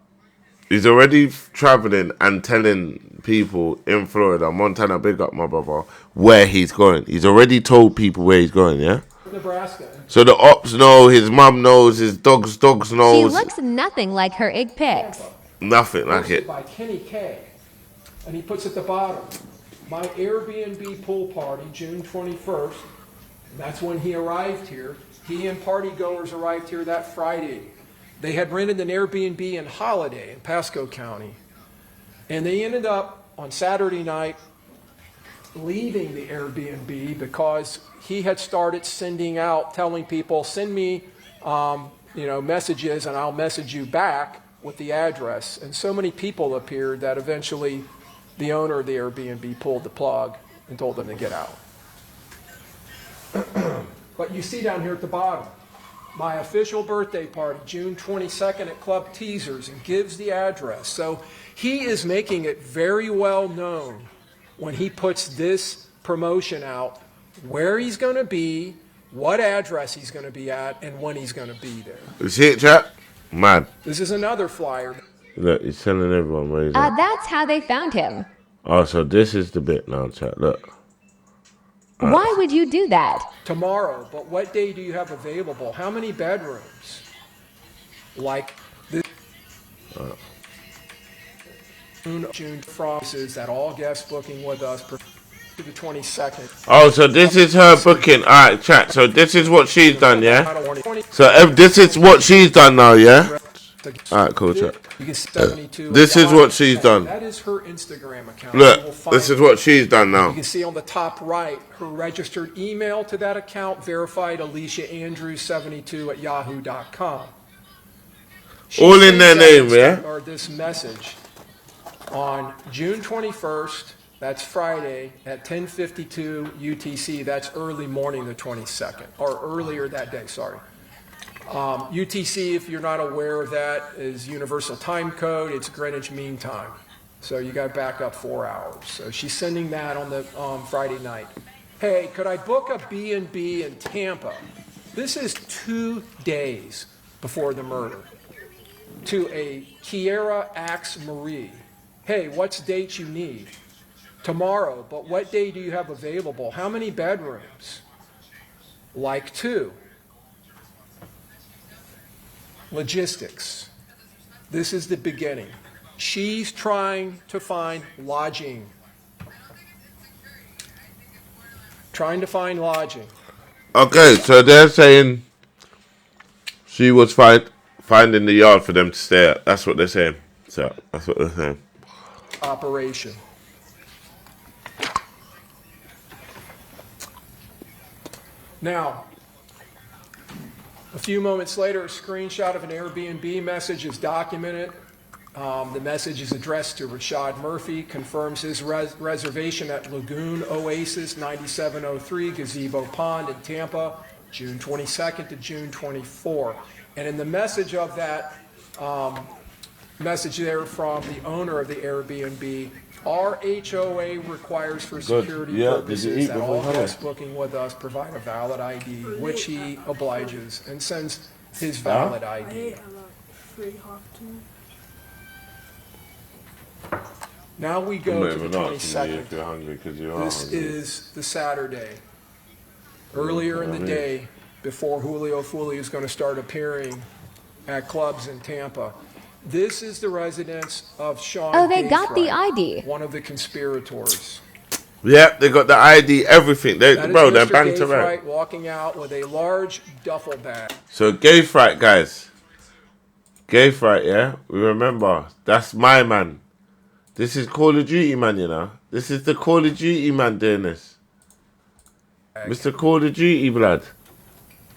Speaker 3: He's already traveling and telling people in Florida, Montana, big up my brother, where he's going. He's already told people where he's going, yeah?
Speaker 6: Nebraska.
Speaker 3: So the ops know, his mum knows, his dogs
Speaker 2: She
Speaker 3: knows.
Speaker 2: looks nothing like her egg pics.
Speaker 3: Nothing like
Speaker 6: Posted
Speaker 3: it.
Speaker 6: by Kenny K. And he puts at the bottom, my Airbnb pool party, June 21st. And that's when he arrived here. He and party goers arrived here that Friday. They had rented an Airbnb in Holiday in Pasco County. And they ended up on Saturday night leaving the Airbnb because he had started sending out, telling people, send me messages and I'll message you back with the address. And so many people appeared that eventually the owner of the Airbnb pulled the plug and told them to get out. But you see down here at the bottom, my official birthday party, June 22nd at Club Teasers, and gives the address. So he is making it very well known when he puts this promotion out, where he's going to be, what address he's going to be at, and when he's going to be there.
Speaker 3: You see it, chat? Man.
Speaker 6: This is another flyer.
Speaker 3: Look, he's telling everyone where he's at.
Speaker 2: That's how they found him.
Speaker 3: Oh, so this is the bit now, chat. Look.
Speaker 2: Why would you do that?
Speaker 6: Tomorrow, but what day do you have available? How many bedrooms? Like this. June Frost is that all guest booking with us to the 22nd.
Speaker 3: Oh, so this is her booking. Alright, chat. So this is what she's done, yeah? So if this is what she's done now, yeah? Alright, cool, chat. This is what she's done.
Speaker 6: That is her Instagram account.
Speaker 3: Look, this is what she's done now.
Speaker 6: You can see on the top right, her registered email to that account, verified AliciaAndrews72@yahoo.com.
Speaker 3: All in their name, yeah?
Speaker 6: Or this message on June 21st, that's Friday, at 10:52 UTC, that's early morning the 22nd, or earlier that day, sorry. UTC, if you're not aware of that, is Universal Time Code. It's Greenwich Mean Time. So you got to back up 4 hours. So she's sending that on the Friday night. Hey, could I book a B&B in Tampa? This is 2 days before the murder. To a Kiera Axe Marie. Hey, what's dates you need? Tomorrow, but what day do you have available? How many bedrooms? Like 2. Logistics. This is the beginning. She's trying to find lodging. Trying to find lodging.
Speaker 3: Okay, so they're saying she was finding the yard for them to stay at. That's what they're saying. So that's what they're saying.
Speaker 6: Operation. Now, a few moments later, a screenshot of an Airbnb message is documented. The message is addressed to Rashad Murphy, confirms his reservation at Lagoon Oasis 9703 Gazebo Pond in Tampa, June 22nd to June 24. And in the message of that message there from the owner of the Airbnb, our HOA requires for security purposes that all guests booking with us provide a valid ID, which he obliges and sends his valid ID. Now we go to the 22nd. This is the Saturday. Earlier in the day, before Fooolio is going to start appearing at clubs in Tampa. This is the residence of Sean.
Speaker 2: Oh, they got the ID.
Speaker 6: One of the conspirators.
Speaker 3: Yeah, they got the ID, everything. They're
Speaker 6: Mr.
Speaker 3: banged around.
Speaker 6: Fright walking out with a large duffel bag.
Speaker 3: So Gay Fright, guys. Gay Fright, yeah? We remember. That's my man. This is Call of Duty man, you know. This is the Call of Duty man doing this. Mr. Call of Duty blood.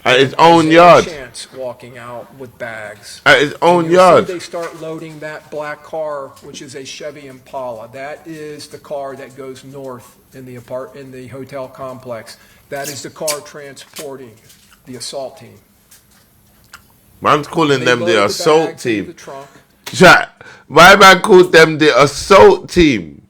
Speaker 3: At his own yard.
Speaker 6: Chance walking out with bags.
Speaker 3: At his own yard.
Speaker 6: They start loading that black car, which is a Chevy Impala. That is the car that goes north in the hotel complex. That is the car transporting the assault team.
Speaker 3: Man's calling them the assault team.
Speaker 6: The trunk.
Speaker 3: Chat. My man called them the assault team.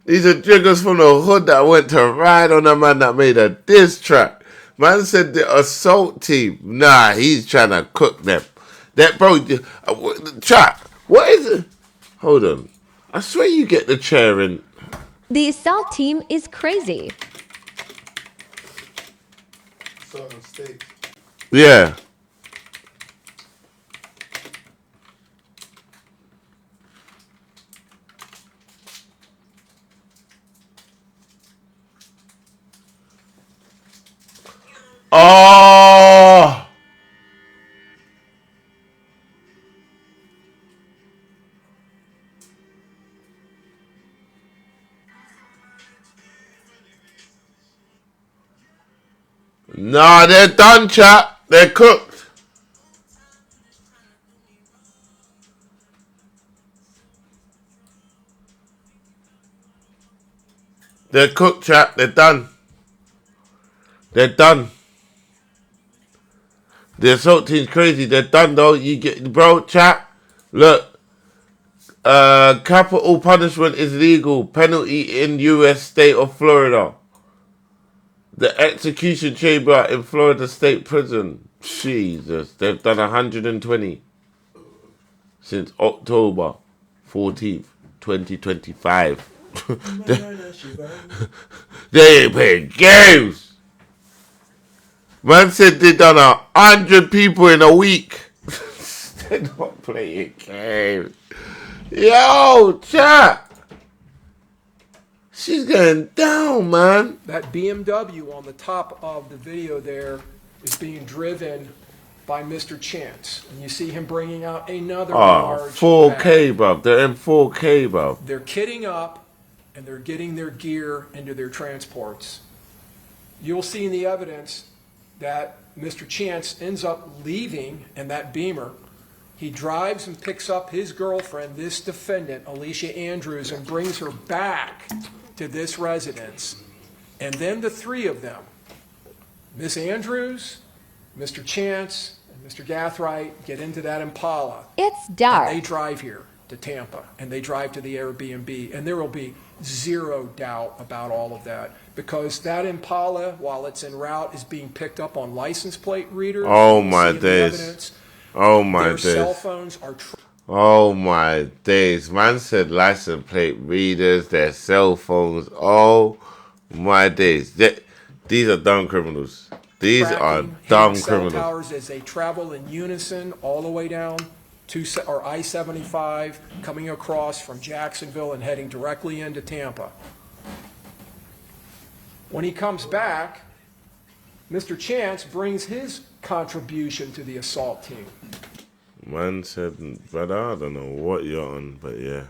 Speaker 3: These are jiggers from the hood that went to ride on a man that made a diss track. Man said the assault team. Nah, he's trying to cook them. That bro, chat. What is it? Hold on. I swear you get the chair in.
Speaker 2: The assault team is crazy.
Speaker 12: certain states.
Speaker 3: Yeah. Oh. Nah, they're done, chat. They're cooked. They're cooked, chat. They're done. They're done. The assault team's crazy. They're done, though. You get, bro, chat. Look. Capital punishment is legal. Penalty in U.S. state of Florida. The execution chamber in Florida State Prison. Jesus. They've done 120 since October 14th, 2025. They ain't playing games. Man said they done 100 people in a week. They're not playing games. Yo, chat. She's going down, man.
Speaker 6: That BMW on the top of the video there is being driven by Mr. Chance. And you see him bringing out another large
Speaker 3: 4K,
Speaker 6: bag.
Speaker 3: bro. They're in 4K, bro.
Speaker 6: They're kitting up, and they're getting their gear into their transports. You'll see in the evidence that Mr. Chance ends up leaving in that Beamer. He drives and picks up his girlfriend, this defendant, Alicia Andrews, and brings her back to this residence. And then the three of them, Miss Andrews, Mr. Chance, and Mr. Gathright, get into that Impala.
Speaker 2: It's dark.
Speaker 6: And they drive here to Tampa, and they drive to the Airbnb, and there will be zero doubt about all of that, because that Impala, while it's en route, is being picked up on license plate readers.
Speaker 3: Oh my days. Oh my days.
Speaker 6: Their cell phones are...
Speaker 3: Oh my days. Man said license plate readers, their cell phones. Oh my days. These are dumb criminals. These are dumb criminals.
Speaker 6: Cell towers as they travel in unison all the way down to I-75, coming across from Jacksonville and heading directly into Tampa. When he comes back, Mr. Chance brings his contribution to the assault team.
Speaker 3: Man said, brother, I don't know what you're on, but yeah.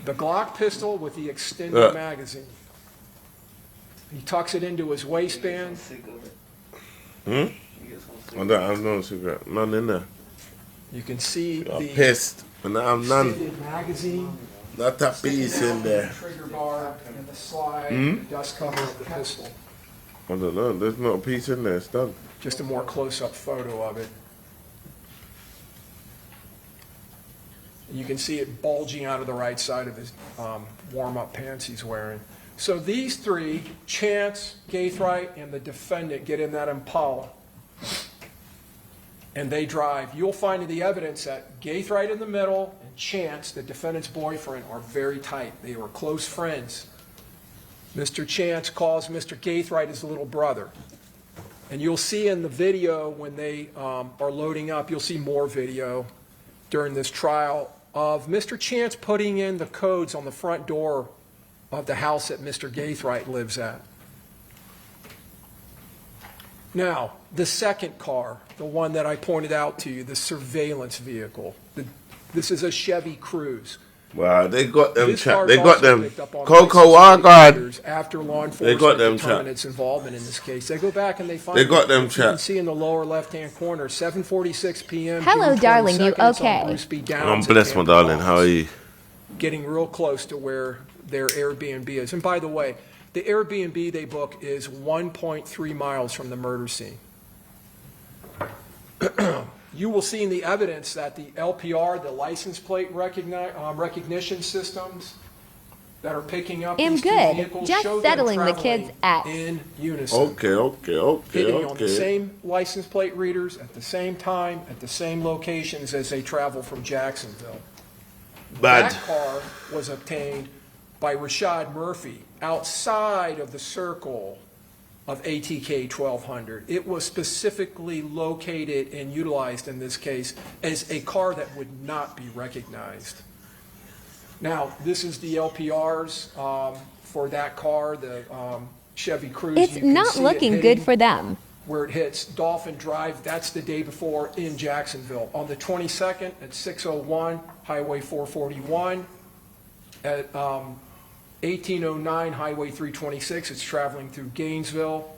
Speaker 6: The Glock pistol with the extended magazine. He tucks it into his waistband.
Speaker 3: I don't have no cigarette. None in there.
Speaker 6: You can see the
Speaker 3: pissed, but now I'm none.
Speaker 6: extended magazine.
Speaker 3: Not that piece in there.
Speaker 6: Trigger bar and the slide, the dust cover of the pistol.
Speaker 3: I don't know. There's not a piece in there. It's done.
Speaker 6: Just a more close-up photo of it. You can see it bulging out of the right side of his warm-up pants he's wearing. So these three, Chance, Gathright, and the defendant, get in that Impala. And they drive. You'll find in the evidence that Gathright in the middle and Chance, the defendant's boyfriend, are very tight. They were close friends. Mr. Chance calls Mr. Gathright his little brother. And you'll see in the video when they are loading up, you'll see more video during this trial of Mr. Chance putting in the codes on the front door of the house that Mr. Gathright lives at. Now, the second car, the one that I pointed out to you, the surveillance vehicle. This is a Chevy Cruze.
Speaker 3: Wow, they got them.
Speaker 6: They got them.
Speaker 3: Coco Wagard.
Speaker 6: After law enforcement
Speaker 3: They got them.
Speaker 6: determined its involvement in this case, they go back and they find.
Speaker 3: They got them.
Speaker 6: You can see in the lower left-hand corner, 7:46 p.m.
Speaker 2: Hello,
Speaker 6: June
Speaker 2: darling. You
Speaker 6: 22nd,
Speaker 2: okay?
Speaker 6: on Bruce B.
Speaker 3: I'm
Speaker 6: Downs at
Speaker 3: blessed, my
Speaker 6: Tampa
Speaker 3: darling.
Speaker 6: Falls,
Speaker 3: How are you?
Speaker 6: Getting real close to where their Airbnb is. And by the way, the Airbnb they book is 1.3 miles from the murder scene. You will see in the evidence that the LPR, the license plate recognition systems that are picking up these two vehicles,
Speaker 2: Just
Speaker 6: show
Speaker 2: settling
Speaker 6: them
Speaker 2: the kids' acts.
Speaker 6: in unison.
Speaker 3: Okay.
Speaker 6: Hitting on the same license plate readers at the same time, at the same locations as they travel from Jacksonville.
Speaker 3: Bad.
Speaker 6: That car was obtained by Rashad Murphy outside of the circle of ATK 1200. It was specifically located and utilized in this case as a car that would not be recognized. Now, this is the LPRs for that car, the Chevy Cruze.
Speaker 2: It's not looking good for them.
Speaker 6: Where it hits Dolphin Drive, that's the day before in Jacksonville. On the 22nd at 6:01, Highway 441. At 18:09, Highway 326, it's traveling through Gainesville.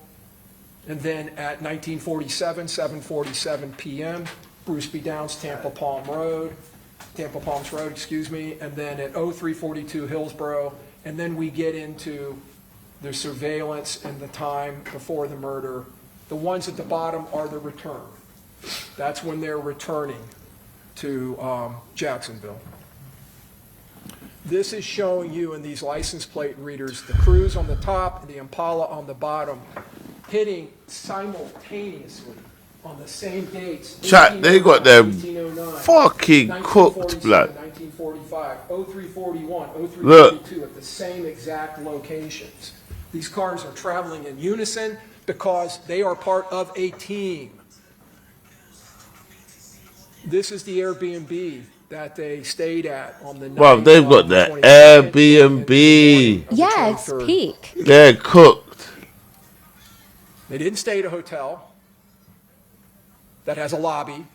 Speaker 6: And then at 1947, 7:47 p.m., Bruce B. Downs, Tampa Palms Road, and then at 0342 Hillsborough, and then we get into the surveillance and the time before the murder. The ones at the bottom are the return. That's when they're returning to Jacksonville. This is showing you in these license plate readers the Cruze on the top and the Impala on the bottom hitting simultaneously on the same dates.
Speaker 3: Chat, they got them fucking cooked, blood.
Speaker 6: 1945, 0341,
Speaker 3: Look.
Speaker 6: 0342 at the same exact locations. These cars are traveling in unison because they are part of a team. This is the Airbnb that they stayed at on the night.
Speaker 3: Well, they've got the Airbnb.
Speaker 2: Yeah, it's peak.
Speaker 3: They're cooked.
Speaker 6: They didn't stay at a hotel that has a lobby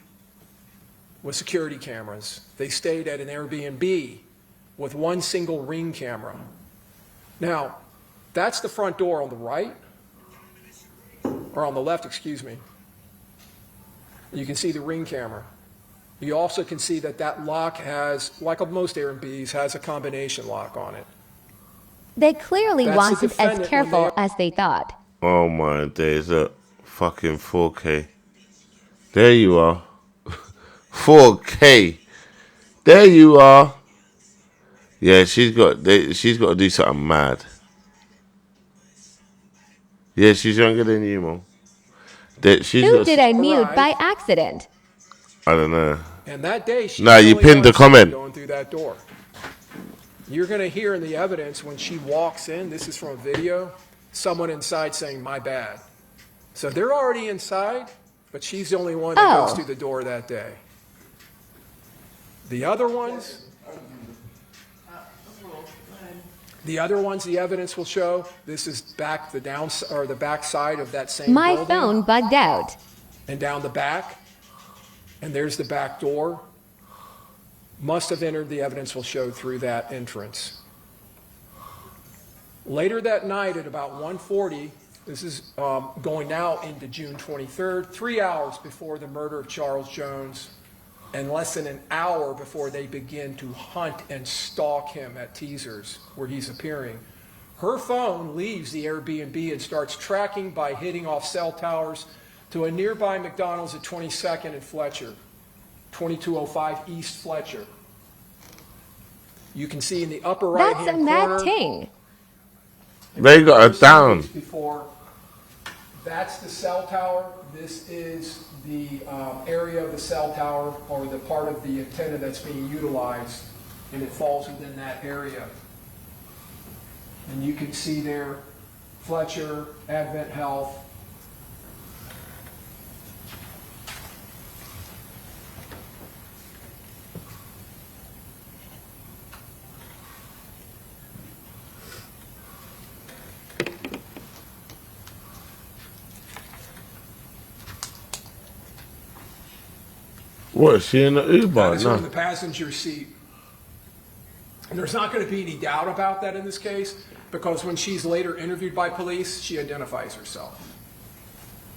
Speaker 6: with security cameras. They stayed at an Airbnb with one single Ring camera. Now, that's the front door on the right, or on the left, excuse me. You can see the Ring camera. You also can see that that lock has, like most Airbnbs, has a combination lock on it.
Speaker 2: They clearly
Speaker 6: That's
Speaker 2: wasn't
Speaker 6: the
Speaker 2: as
Speaker 6: defendant
Speaker 2: careful
Speaker 6: when
Speaker 2: as they thought.
Speaker 3: Oh my days, look. Fucking 4K. There you are. 4K. There you are. Yeah, she's got to do something mad. Yeah, she's younger than you, Mo.
Speaker 2: Who did I mute by accident?
Speaker 3: I don't know.
Speaker 6: And that day, she
Speaker 3: Nah, you pinned the comment.
Speaker 6: going through that door. You're going to hear in the evidence when she walks in, this is from a video, someone inside saying, "My bad." So they're already inside, but she's the only one that goes through the door that day. The other ones, the evidence will show, this is back the back side of that same
Speaker 2: My
Speaker 6: building.
Speaker 2: phone bugged out.
Speaker 6: And down the back, and there's the back door. Must have entered, the evidence will show, through that entrance. Later that night at about 1:40, this is going now into June 23rd, 3 hours before the murder of Charles Jones, and less than an hour before they begin to hunt and stalk him at Teasers, where he's appearing. Her phone leaves the Airbnb and starts tracking by hitting off cell towers to a nearby McDonald's at 22nd and Fletcher, 2205 East Fletcher. You can see in the upper right-hand corner.
Speaker 2: That's a mad ting.
Speaker 3: They got her down.
Speaker 6: Before, that's the cell tower. This is the area of the cell tower, or the part of the antenna that's being utilized, and it falls within that area. And you can see there, Fletcher, Advent Health.
Speaker 3: What, is she in the Uber?
Speaker 6: That is
Speaker 3: No.
Speaker 6: in the passenger seat. And there's not going to be any doubt about that in this case, because when she's later interviewed by police, she identifies herself.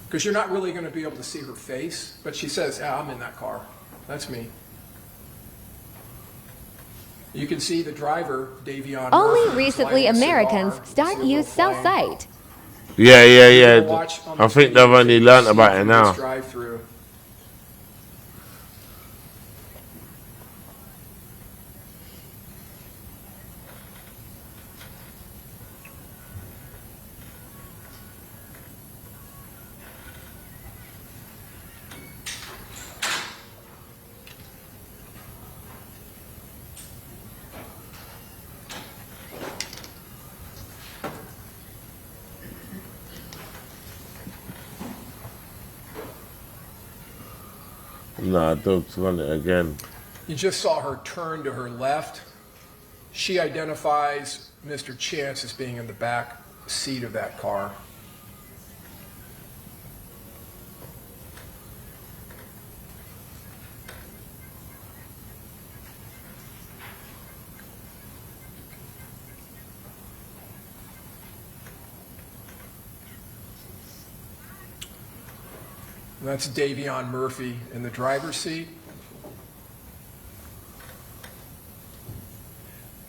Speaker 6: Because you're not really going to be able to see her face, but she says, "Yeah, I'm in that car. That's me." You can see the driver, Davion
Speaker 2: Only
Speaker 6: Murphy,
Speaker 2: recently
Speaker 6: lighting a
Speaker 2: Americans
Speaker 6: cigar,
Speaker 2: start
Speaker 6: zero
Speaker 2: use cell
Speaker 6: flame.
Speaker 2: site.
Speaker 3: Yeah.
Speaker 6: Watch on
Speaker 3: I
Speaker 6: the
Speaker 3: think
Speaker 6: video,
Speaker 3: they've only
Speaker 6: you
Speaker 3: learnt
Speaker 6: see
Speaker 3: about it
Speaker 6: through
Speaker 3: now.
Speaker 6: this drive-through.
Speaker 3: Nah, dog's run it again.
Speaker 6: You just saw her turn to her left. She identifies Mr. Chance as being in the back seat of that car. That's Davion Murphy in the driver's seat.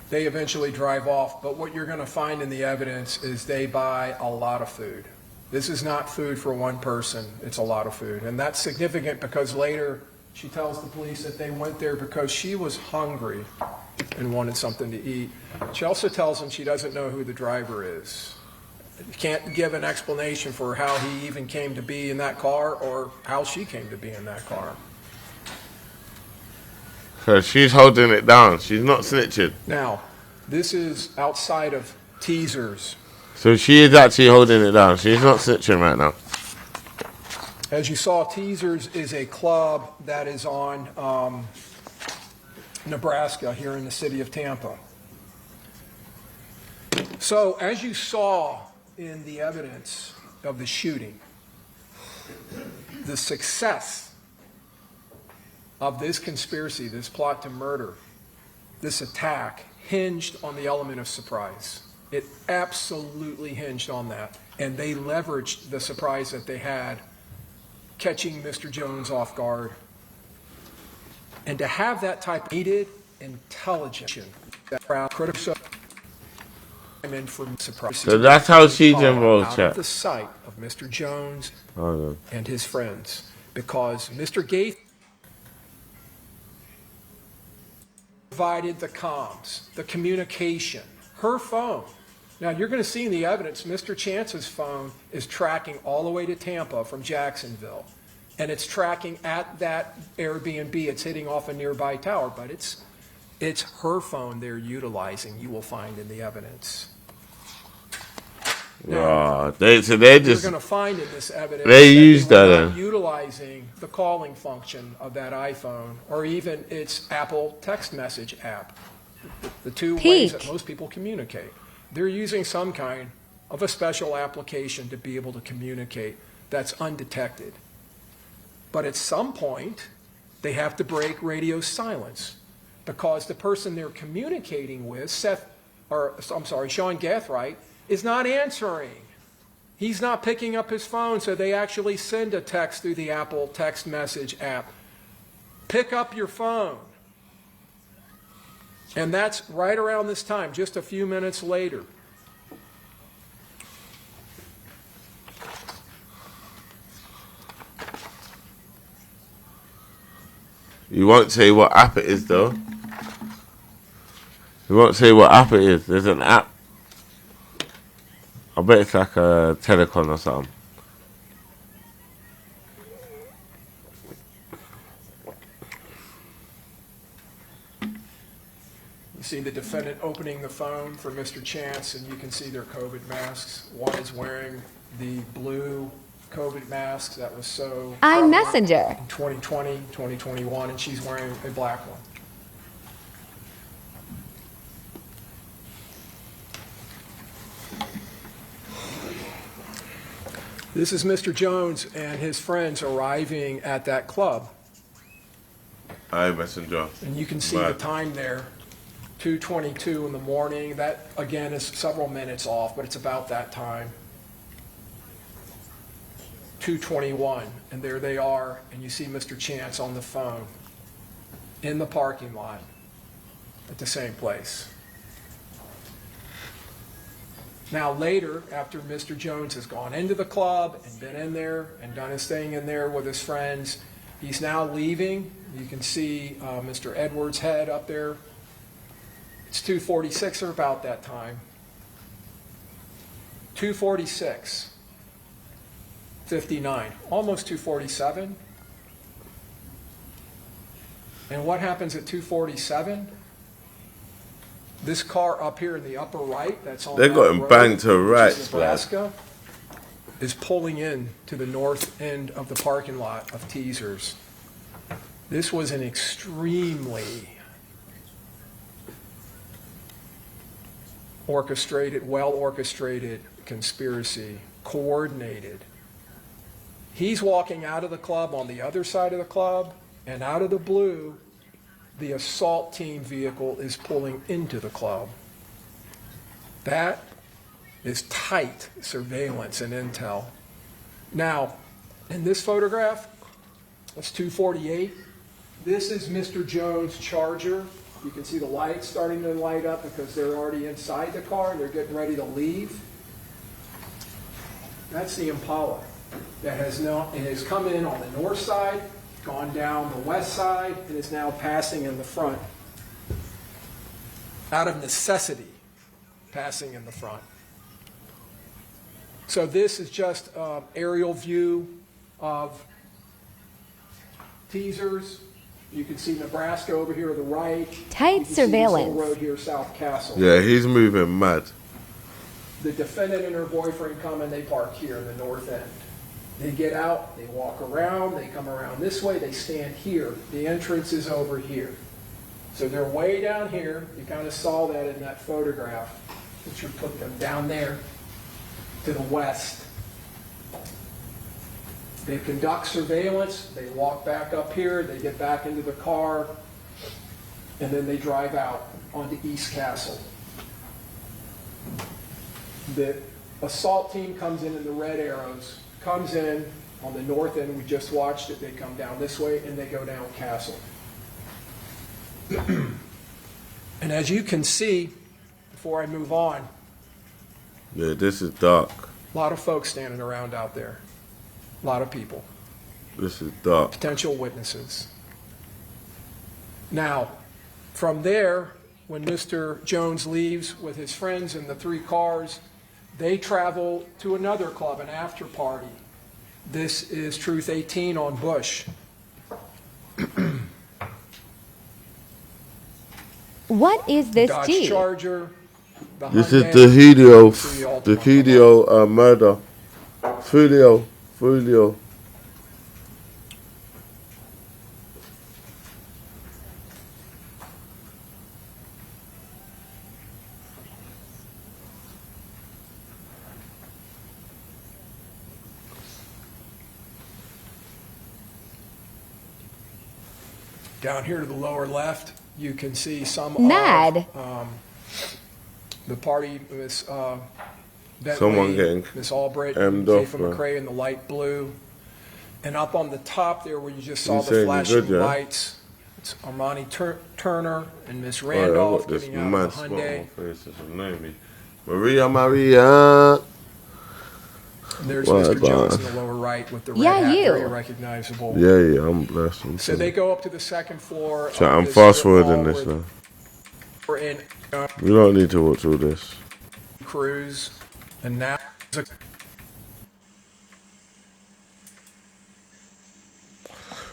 Speaker 6: They eventually drive off, but what you're going to find in the evidence is they buy a lot of food. This is not food for one person, it's a lot of food. And that's significant because later she tells the police that they went there because she was hungry and wanted something to eat. She also tells them she doesn't know who the driver is. Can't give an explanation for how he even came to be in that car or how she came to be in that car.
Speaker 3: So she's holding it down. She's not snitching.
Speaker 6: Now, this is outside of teasers.
Speaker 3: So she is actually holding it down. She's not snitching right now.
Speaker 6: As you saw, Teasers is a club that is on Nebraska here in the city of Tampa. So as you saw in the evidence of the shooting, the success of this conspiracy, this plot to murder, this attack hinged on the element of surprise. It absolutely hinged on that. And they leveraged the surprise that they had, catching Mr. Jones off guard. And to have that type of needed intelligence, that critical from surprise.
Speaker 3: So that's how she's involved,
Speaker 6: out
Speaker 3: chat.
Speaker 6: of the sight of Mr. Jones and his friends, because Mr. Gates provided the comms, the communication, her phone. Now you're going to see in the evidence, Mr. Chance's phone is tracking all the way to Tampa from Jacksonville, and it's tracking at that Airbnb. It's hitting off a nearby tower, but it's her phone they're utilizing. You will find in the evidence.
Speaker 3: Wow, they're just
Speaker 6: going to find in this evidence
Speaker 3: they used that
Speaker 6: not utilizing the calling function of that iPhone or even its Apple text message app, the two ways that most people communicate. They're using some kind of a special application to be able to communicate that's undetected. But at some point, they have to break radio silence because the person they're communicating with, Sean Gathright, is not answering. He's not picking up his phone, so they actually send a text through the Apple text message app. Pick up your phone. And that's right around this time, just a few minutes later.
Speaker 3: You won't say what app it is, though. You won't say what app it is. There's an app. I bet it's like a telecom or something.
Speaker 6: You see the defendant opening the phone for Mr. Chance, and you can see their COVID masks. One is wearing the blue COVID mask that was so
Speaker 2: iMessenger
Speaker 6: in 2020, 2021, and she's wearing a black one. This is Mr. Jones and his friends arriving at that club.
Speaker 3: iMessenger.
Speaker 6: And you can see the time there, 2:22 in the morning. That, again, is several minutes off, but it's about that time. 2:21, and there they are, and you see Mr. Chance on the phone in the parking lot at the same place. Now later, after Mr. Jones has gone into the club and been in there and done his thing in there with his friends, he's now leaving. You can see Mr. Edwards' head up there. It's 2:46 or about that time. 2:46. 59, almost 2:47. And what happens at 2:47? This car up here in the upper right, that's on
Speaker 3: They got him banged to rights,
Speaker 6: Nebraska, is pulling in to the north end of the parking lot of Teasers. This was an extremely orchestrated, well-orchestrated conspiracy, coordinated. He's walking out of the club on the other side of the club, and out of the blue, the assault team vehicle is pulling into the club. That is tight surveillance and intel. Now, in this photograph, that's 248. This is Mr. Jones' Charger. You can see the lights starting to light up because they're already inside the car. They're getting ready to leave. That's the Impala that has come in on the north side, gone down the west side, and is now passing in the front. Out of necessity, passing in the front. So this is just an aerial view of teasers. You can see Nebraska over here to the right.
Speaker 2: Tight surveillance.
Speaker 6: This road here, South Castle.
Speaker 3: Yeah, he's moving mad.
Speaker 6: The defendant and her boyfriend come and they park here in the north end. They get out, they walk around, they come around this way, they stand here. The entrance is over here. So they're way down here. You kind of saw that in that photograph, which would put them down there to the west. They conduct surveillance, they walk back up here, they get back into the car, and then they drive out onto East Castle. The assault team comes in the red arrows, comes in on the north end. We just watched it. They come down this way and they go down Castle. And as you can see, before I move on,
Speaker 3: Yeah, this is dark.
Speaker 6: a lot of folks standing around out there. A lot of people.
Speaker 3: This is dark.
Speaker 6: Potential witnesses. Now, from there, when Mr. Jones leaves with his friends in the 3 cars, they travel to another club, an after party. This is Truth 18 on Bush.
Speaker 2: What is this
Speaker 6: Dodge
Speaker 2: Jeep?
Speaker 6: Charger.
Speaker 3: This is the Hideo murder. Fooolio.
Speaker 6: Down here to the lower left, you can see some
Speaker 2: Mad.
Speaker 6: of the party, Miss
Speaker 3: Someone
Speaker 6: Bentley,
Speaker 3: getting
Speaker 6: Miss Albright,
Speaker 3: M'd off,
Speaker 6: Jafa
Speaker 3: bro.
Speaker 6: McCrae in the light blue. And up on the top there where you just saw
Speaker 3: He's
Speaker 6: the
Speaker 3: saying you're
Speaker 6: flashing
Speaker 3: good, yeah?
Speaker 6: lights, it's Armani Turner and Miss
Speaker 3: Alright, I
Speaker 6: Randolph
Speaker 3: got this
Speaker 6: getting out
Speaker 3: mad
Speaker 6: of the
Speaker 3: spot on my
Speaker 6: Hyundai.
Speaker 3: face. It's annoying me. Maria.
Speaker 6: And there's
Speaker 3: Why,
Speaker 6: Mr. Jones in
Speaker 3: man?
Speaker 6: the lower right with the red
Speaker 2: Yeah,
Speaker 6: hat,
Speaker 2: you.
Speaker 6: very recognizable.
Speaker 3: Yeah, I'm blessed.
Speaker 6: So they go up to the second floor.
Speaker 3: Chat,
Speaker 6: of
Speaker 3: I'm
Speaker 6: this
Speaker 3: fast
Speaker 6: strip
Speaker 3: forwarding
Speaker 6: mall
Speaker 3: this
Speaker 6: where
Speaker 3: now.
Speaker 6: We're in
Speaker 3: We don't need to watch all this.
Speaker 6: Cruise, and now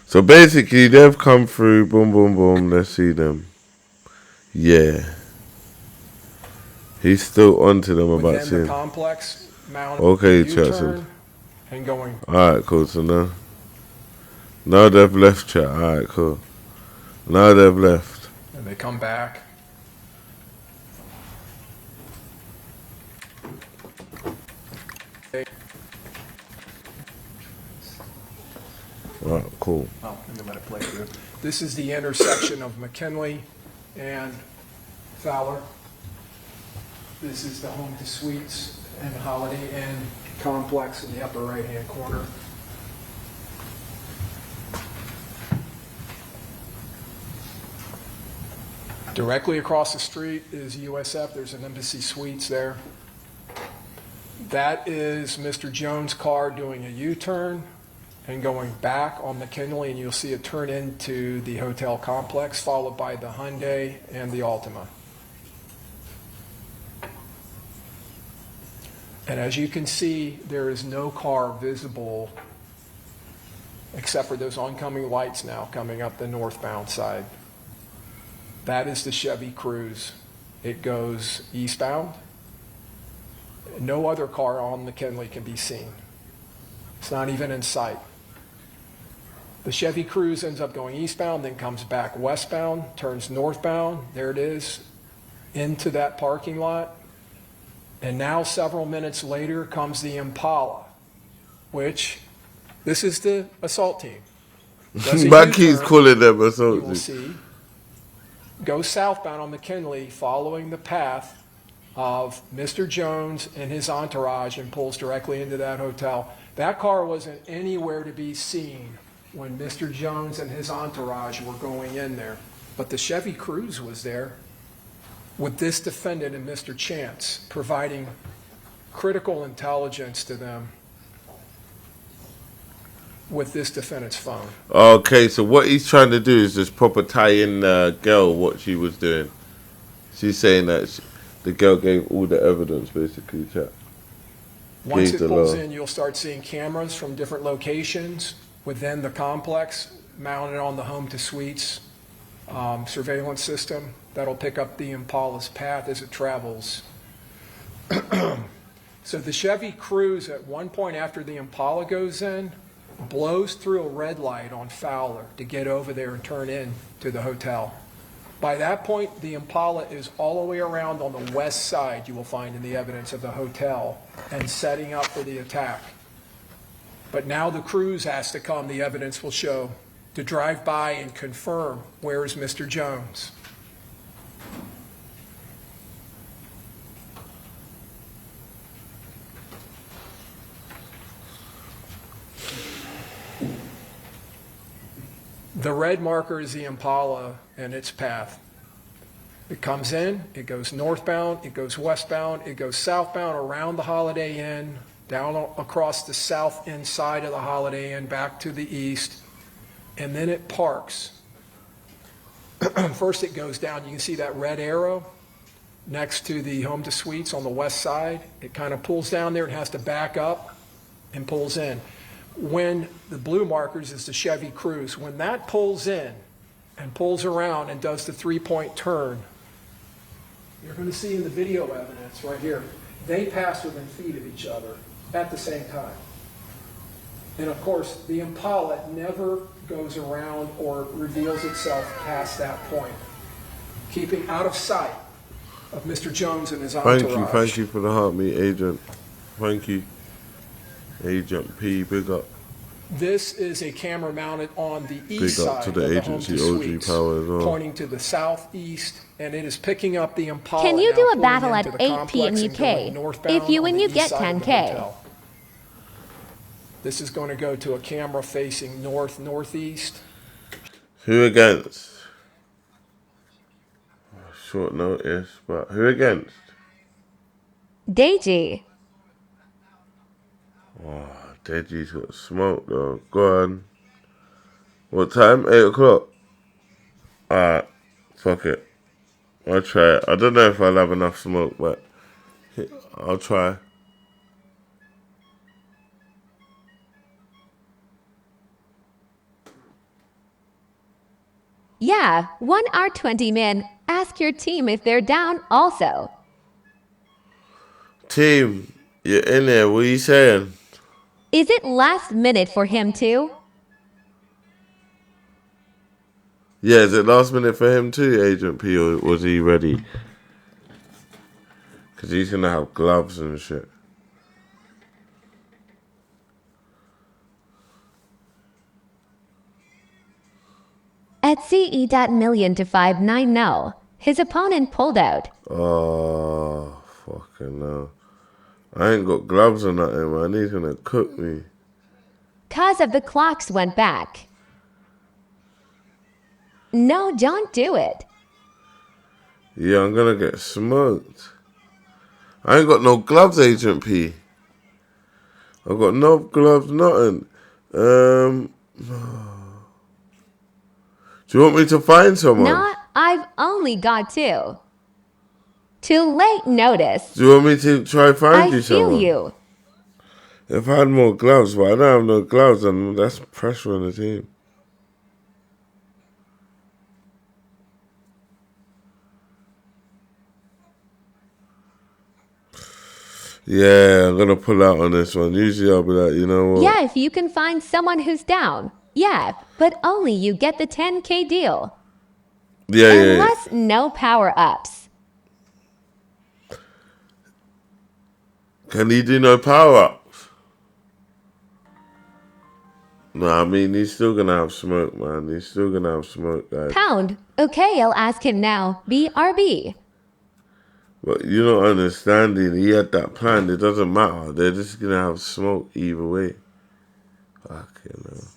Speaker 3: So basically, they've come through. Boom, boom, boom. Let's see them. Yeah. He's still onto them about
Speaker 6: within the
Speaker 3: seeing.
Speaker 6: complex, mounted
Speaker 3: Okay,
Speaker 6: U-turn
Speaker 3: Jackson.
Speaker 6: and going.
Speaker 3: Alright, cool. So now they've left, chat. Alright, cool. Now they've left.
Speaker 6: And they come back.
Speaker 3: Alright, cool.
Speaker 6: Oh, I'm gonna let it play through. This is the intersection of McKinley and Fowler. This is the Home to Suites and Holiday Inn complex in the upper right-hand corner. Directly across the street is USF. There's an Embassy Suites there. That is Mr. Jones' car doing a U-turn and going back on McKinley, and you'll see it turn into the hotel complex, followed by the Hyundai and the Altima. And as you can see, there is no car visible except for those oncoming lights now coming up the northbound side. That is the Chevy Cruze. It goes eastbound. No other car on McKinley can be seen. It's not even in sight. The Chevy Cruze ends up going eastbound, then comes back westbound, turns northbound. There it is, into that parking lot. And now, several minutes later, comes the Impala, which this is the assault team.
Speaker 3: Mackey's calling them assault
Speaker 6: You
Speaker 3: team.
Speaker 6: will see. Go southbound on McKinley, following the path of Mr. Jones and his entourage, and pulls directly into that hotel. That car wasn't anywhere to be seen when Mr. Jones and his entourage were going in there. But the Chevy Cruze was there with this defendant and Mr. Chance, providing critical intelligence to them with this defendant's phone.
Speaker 3: Okay, so what he's trying to do is just proper tie in the girl, what she was doing. She's saying that the girl gave all the evidence, basically, chat.
Speaker 6: Once it pulls in, you'll start seeing cameras from different locations within the complex mounted on the home to suites surveillance system that'll pick up the Impala's path as it travels. So the Chevy Cruze, at one point after the Impala goes in, blows through a red light on Fowler to get over there and turn in to the hotel. By that point, the Impala is all the way around on the west side, you will find in the evidence, of the hotel, and setting up for the attack. But now the Cruze has to come, the evidence will show, to drive by and confirm where is Mr. Jones. The red marker is the Impala and its path. It comes in, it goes northbound, it goes westbound, it goes southbound around the Holiday Inn, down across the south end side of the Holiday Inn, back to the east, and then it parks. First it goes down, you can see that red arrow next to the home to suites on the west side. It kind of pulls down there and has to back up and pulls in. When the blue markers is the Chevy Cruze, when that pulls in and pulls around and does the three-point turn, you're going to see in the video evidence right here, they pass within feet of each other at the same time. And of course, the Impala never goes around or reveals itself past that point, keeping out of sight of Mr. Jones and his entourage.
Speaker 3: Thank you for the heartbeat, Agent. Thank you. Agent P, big up.
Speaker 6: This is a camera mounted on the east
Speaker 3: Big up
Speaker 6: side
Speaker 3: to the
Speaker 6: of the
Speaker 3: agency,
Speaker 6: home to
Speaker 3: OG
Speaker 6: suites,
Speaker 3: Power as well.
Speaker 6: pointing to the southeast, and it is picking up the Impala.
Speaker 2: Can you
Speaker 6: now
Speaker 2: do a
Speaker 6: pulling
Speaker 2: battle
Speaker 6: into
Speaker 2: at
Speaker 6: the
Speaker 2: 8
Speaker 6: complex
Speaker 2: p.m.
Speaker 6: and going
Speaker 2: UK?
Speaker 6: northbound
Speaker 2: If you
Speaker 6: on
Speaker 2: win,
Speaker 6: the
Speaker 2: you
Speaker 6: east
Speaker 2: get
Speaker 6: side of the
Speaker 2: 10K.
Speaker 6: hotel. This is going to go to a camera facing north-northeast.
Speaker 3: Who against? Short notice, but who against?
Speaker 2: Deji.
Speaker 3: Oh, Deji's got smoke though. Go on. What time? 8 o'clock? Alright, fuck it. I'll try it. I don't know if I'll have enough smoke, but I'll try.
Speaker 2: Yeah, 1R20 min. Ask your team if they're down also.
Speaker 3: Team, you're in there. What are you saying?
Speaker 2: Is it last minute for him too?
Speaker 3: Yeah, is it last minute for him too, Agent P, or was he ready? Because he's going to have gloves and shit.
Speaker 2: At CE.million to 590, his opponent pulled out.
Speaker 3: Oh, fucking hell. I ain't got gloves or nothing, man. He's going to cook me.
Speaker 2: Cause of the clocks went back. No, don't do it.
Speaker 3: Yeah, I'm going to get smoked. I ain't got no gloves, Agent P. I've got no gloves, nothing. Do you want me to find someone?
Speaker 2: No, I've only got 2. Too late notice.
Speaker 3: Do you want me to try find you
Speaker 2: I feel
Speaker 3: someone?
Speaker 2: you.
Speaker 3: If I had more gloves, but I don't have no gloves, and that's pressure on the team. Yeah, I'm going to pull out on this one. Usually I'll be like, you know what?
Speaker 2: Yeah, if you can find someone who's down, Yeah, but only you get the 10K deal.
Speaker 3: Yeah, yeah, yeah.
Speaker 2: Unless no power-ups.
Speaker 3: Can he do no power-ups? No, I mean, he's still going to have smoke, man. He's still going to have smoke, guys.
Speaker 2: Pound. Okay, I'll ask him now. BRB.
Speaker 3: But you're not understanding. He had that plan. It doesn't matter. They're just going to have smoke either way. Fucking hell.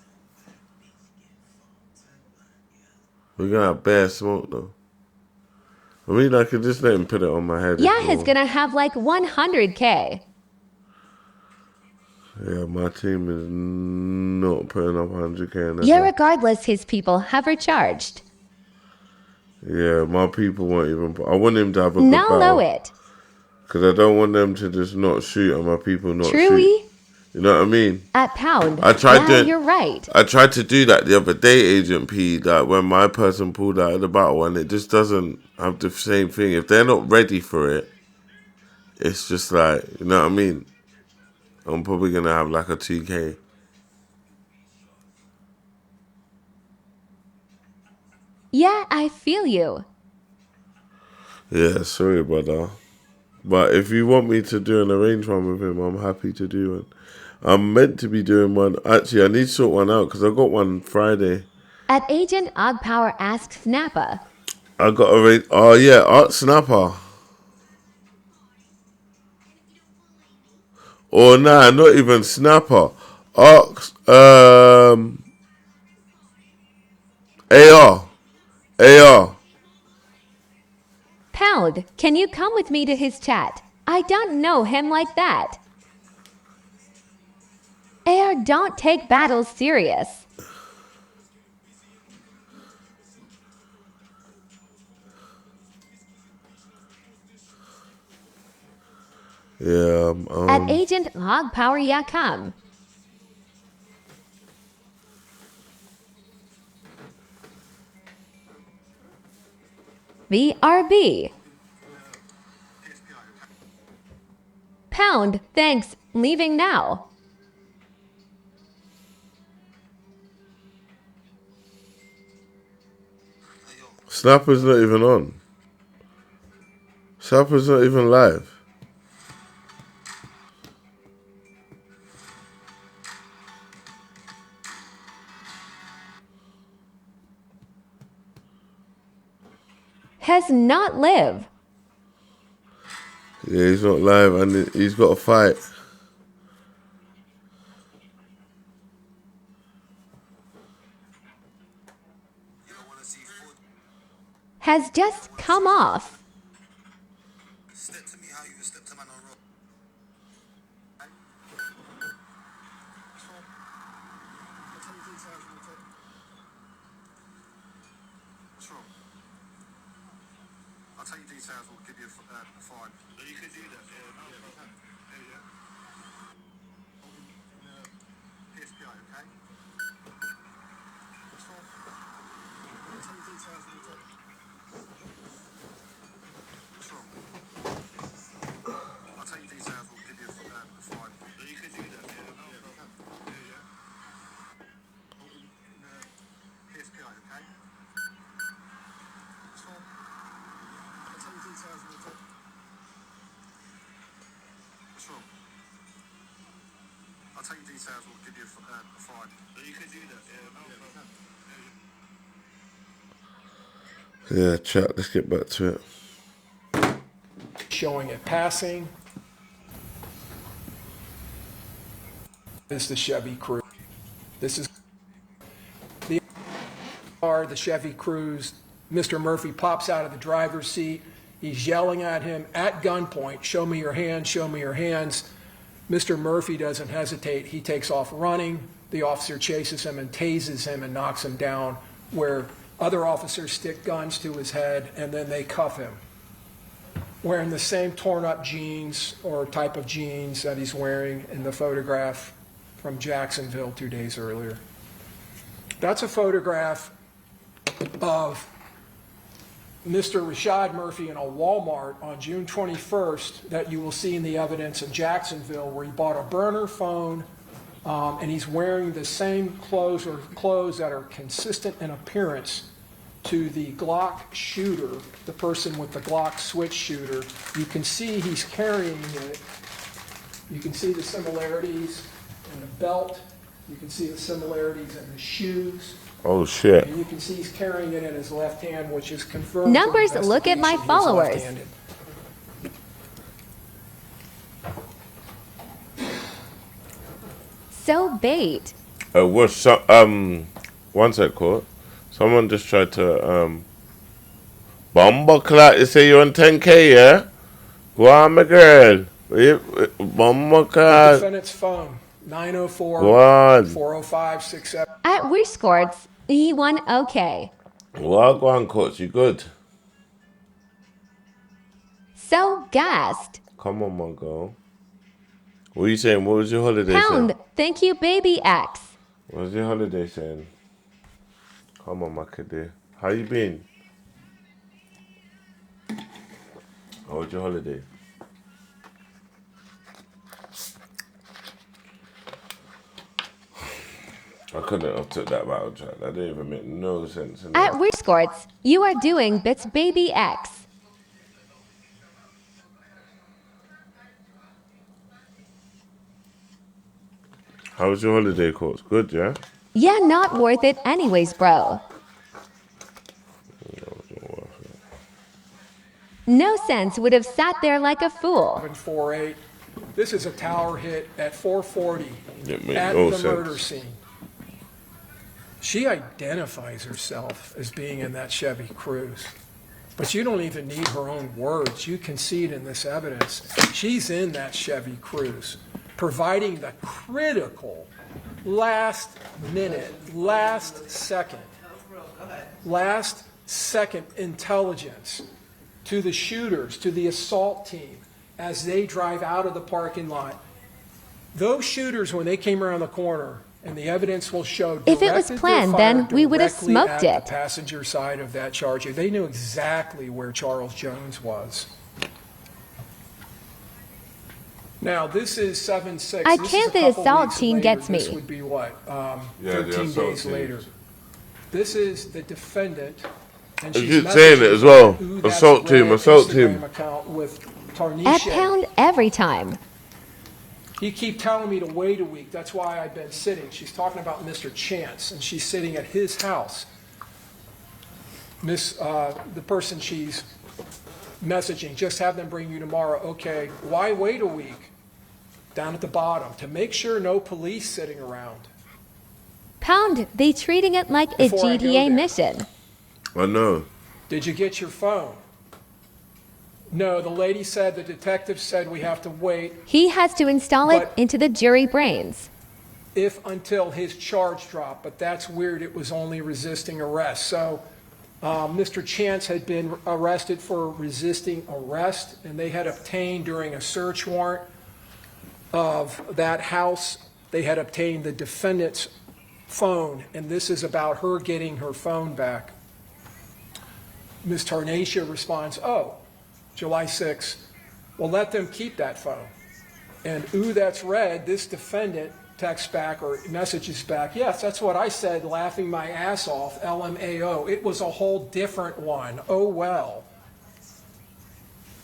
Speaker 3: We're going to have bare smoke, though. I mean, I could just let him put it on my head.
Speaker 2: Yeah, he's gonna have like 100K.
Speaker 3: Yeah, my team is not putting up 100K.
Speaker 2: Yeah, regardless, his people have recharged.
Speaker 3: Yeah, my people won't even. I want him to have a good
Speaker 2: Now
Speaker 3: battle.
Speaker 2: know it.
Speaker 3: Because I don't want them to just not shoot and my people not
Speaker 2: Truly?
Speaker 3: shoot. You know what I mean?
Speaker 2: At Pound.
Speaker 3: I tried
Speaker 2: yeah,
Speaker 3: to.
Speaker 2: You're right.
Speaker 3: I tried to do that the other day, Agent P. That when my person pulled out of the battle, and it just doesn't have the same thing. If they're not ready for it, it's just like, you know what I mean? I'm probably gonna have like a 2K.
Speaker 2: Yeah, I feel you.
Speaker 3: Yeah, sorry, brother. But if you want me to do an arranged one with him, I'm happy to do one. I'm meant to be doing one. Actually, I need to sort one out because I got one Friday.
Speaker 2: At Agent Ogpower asks Snappa.
Speaker 3: I got a rate. Oh yeah, Art Snapper. Or nah, not even Snapper. Arcs. AR.
Speaker 2: Pound, can you come with me to his chat? I don't know him like that. AR don't take battles serious.
Speaker 3: Yeah.
Speaker 2: At Agent Ogpower, yeah, come. BRB. Pound, thanks. Leaving now.
Speaker 3: Snapper's not even on. Snapper's not even live.
Speaker 2: Has not live.
Speaker 3: Yeah, he's not live and he's got a fight.
Speaker 2: Has just come off.
Speaker 12: I'll tell you details, we'll give you a fine. You could do that, PSPI, okay? That's fine. I'll tell you details, we'll take. What's wrong? I'll tell you details, we'll give you a fine. You could do that, PSPI, okay? That's fine. I'll tell you details, we'll take. What's wrong? I'll tell you details, we'll give you a fine. You could do that,
Speaker 3: Yeah, chat, let's get back to it.
Speaker 6: Showing it passing. This is the Chevy Cruze. This is the car, the Chevy Cruze. Mr. Murphy pops out of the driver's seat. He's yelling at him at gunpoint, show me your hands, show me your hands. Mr. Murphy doesn't hesitate. He takes off running. The officer chases him and tases him and knocks him down, where other officers stick guns to his head and then they cuff him. Wearing the same torn up jeans or type of jeans that he's wearing in the photograph from Jacksonville 2 days earlier. That's a photograph of Mr. Rashad Murphy in a Walmart on June 21st that you will see in the evidence in Jacksonville, where he bought a burner phone and he's wearing the same clothes or clothes that are consistent in appearance to the Glock shooter, the person with the Glock switch shooter. You can see he's carrying it. You can see the similarities in the belt. You can see the similarities in the shoes.
Speaker 3: Oh shit.
Speaker 6: And you can see he's carrying it in his left hand, which is confirmed.
Speaker 2: Numbers, look at my followers. So bait.
Speaker 3: What's so, one sec, court. Someone just tried to bomba clock. You say you're on 10K, yeah? Go on, my girl. Bomba clock.
Speaker 6: Defendant's phone 904-405-67.
Speaker 2: At Wiscords, he won okay.
Speaker 3: Well, go on, coach. You good?
Speaker 2: So gassed.
Speaker 3: Come on, my girl. What are you saying? What was your holiday
Speaker 2: Pound,
Speaker 3: saying?
Speaker 2: thank you, baby X.
Speaker 3: What was your holiday saying? Come on, my kid. How you been? How was your holiday? I couldn't have took that battle track. That didn't even make no sense.
Speaker 2: At Wiscords, you are doing bits, baby X.
Speaker 3: How was your holiday, coach? Good, yeah?
Speaker 2: Yeah, not worth it anyways, bro. No sense, would have sat there like a fool.
Speaker 6: 748. This is a tower hit at 440 at
Speaker 3: no
Speaker 6: the
Speaker 3: sense.
Speaker 6: murder scene. She identifies herself as being in that Chevy Cruze. But you don't even need her own words. You can see it in this evidence. She's in that Chevy Cruze, providing the critical last minute, last second intelligence to the shooters, to the assault team, as they drive out of the parking lot. Those shooters, when they came around the corner, and the evidence will show,
Speaker 2: if it was planned, then we would have smoked it.
Speaker 6: The passenger side of that Charger, they knew exactly where Charles Jones was. Now, this is 7-6.
Speaker 2: I can't the assault team gets me.
Speaker 6: This would be what? 13 days later. This is the defendant. And
Speaker 3: I keep saying it as well. Assault team, assault team.
Speaker 2: At Pound every time.
Speaker 6: You keep telling me to wait a week. That's why I've been sitting. She's talking about Mr. Chance, and she's sitting at his house. The person she's messaging, just have them bring you tomorrow. Okay, why wait a week? Down at the bottom, to make sure no police sitting around.
Speaker 2: Pound, they treating it like a GTA mission.
Speaker 3: I know.
Speaker 6: Did you get your phone? No, the lady said, the detective said we have to wait.
Speaker 2: He has to install it into the jury brains.
Speaker 6: Until his charge dropped, but that's weird. It was only resisting arrest. So Mr. Chance had been arrested for resisting arrest, and they had obtained during a search warrant of that house, they had obtained the defendant's phone, and this is about her getting her phone back. Ms. Tarnacia responds, oh, July 6th, well, let them keep that phone. And ooh, that's red, this defendant texts back or messages back, yes, that's what I said, laughing my ass off, LMAO. It was a whole different one. Oh, well.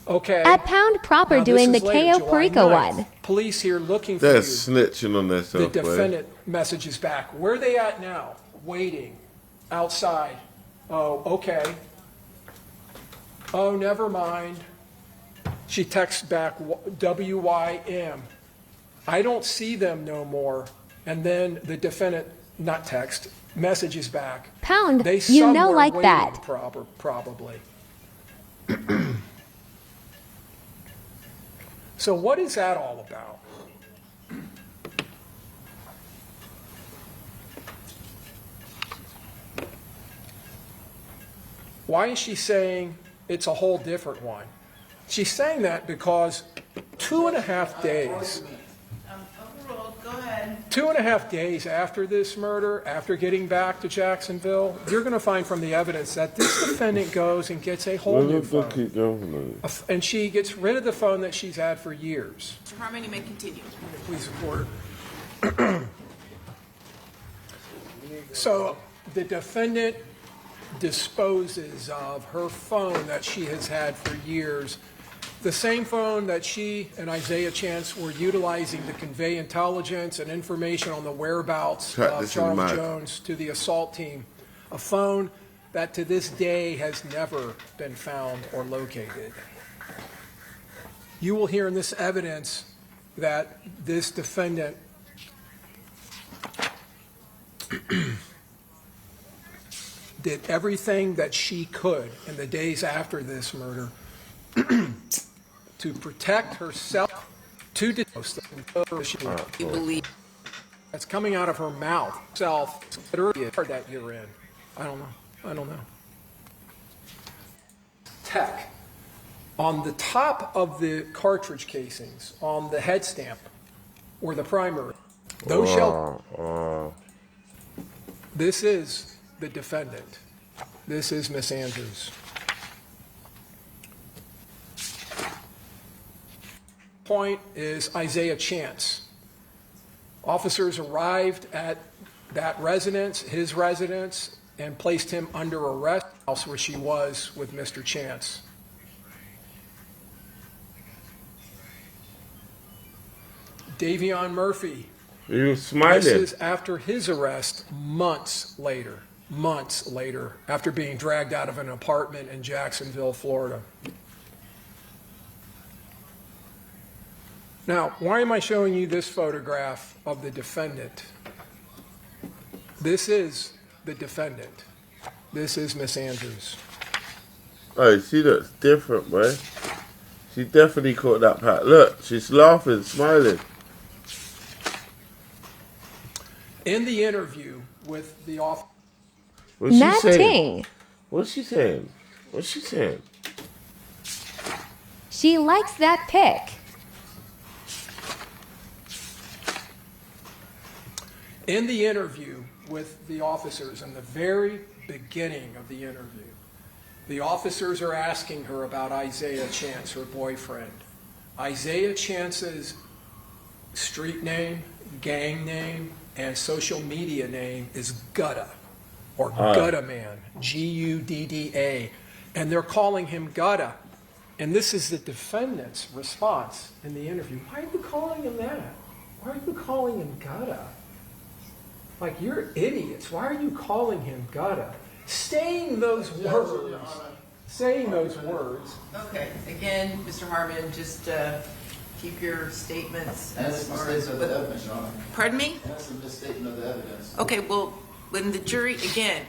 Speaker 6: Okay.
Speaker 2: At Pound Proper doing the KO Perico one.
Speaker 6: Police here looking for
Speaker 3: They're
Speaker 6: you.
Speaker 3: snitching on themselves.
Speaker 6: The defendant messages back. Where are they at now? Waiting. Outside. Oh, okay. Oh, never mind. She texts back, WYM. I don't see them no more. And then the defendant, not text, messages back.
Speaker 2: Pound, you know like that.
Speaker 6: Probably. So what is that all about? Why is she saying it's a whole different one? She's saying that because 2.5 days. 2.5 days after this murder, after getting back to Jacksonville, you're going to find from the evidence that this defendant goes and gets a whole new phone. And she gets rid of the phone that she's had for years.
Speaker 5: Mr. Harmon, you may continue.
Speaker 6: Please support. So the defendant disposes of her phone that she has had for years, the same phone that she and Isaiah Chance were utilizing to convey intelligence and information on the whereabouts of Charles Jones to the assault team, a phone that to this day has never been found or located. You will hear in this evidence that this defendant did everything that she could in the days after this murder to protect herself, to believe that's coming out of her mouth, self that you're in. I don't know. Tech on the top of the cartridge casings, on the head stamp or the primer. Those shell. This is the defendant. This is Miss Andrews. Point is Isaiah Chance. Officers arrived at that residence, his residence, and placed him under arrest, house where she was with Mr. Chance. Davion Murphy.
Speaker 3: He was smiling.
Speaker 6: This is after his arrest months later, after being dragged out of an apartment in Jacksonville, Florida. Now, why am I showing you this photograph of the defendant? This is the defendant. This is Miss Andrews.
Speaker 3: Oh, she looks different, boy. She definitely caught that pat. Look, she's laughing, smiling.
Speaker 6: In the interview with the officer.
Speaker 3: What's she saying? What's she saying? What's she saying?
Speaker 2: She likes that pic.
Speaker 6: In the interview with the officers, in the very beginning of the interview, the officers are asking her about Isaiah Chance, her boyfriend. Isaiah Chance's street name, gang name, and social media name is Gudda, or Gudda Man, Gudda. And they're calling him Gudda. And this is the defendant's response in the interview. Why are you calling him that? Why are you calling him Gudda? Like, you're idiots. Why are you calling him Gudda? Saying those words.
Speaker 5: Okay, again, Mr. Harmon, just keep your statements.
Speaker 11: That's a misstatement of the evidence, Your Honor.
Speaker 5: Pardon me?
Speaker 11: That's a misstatement of the evidence.
Speaker 5: Okay, well, when the jury, again,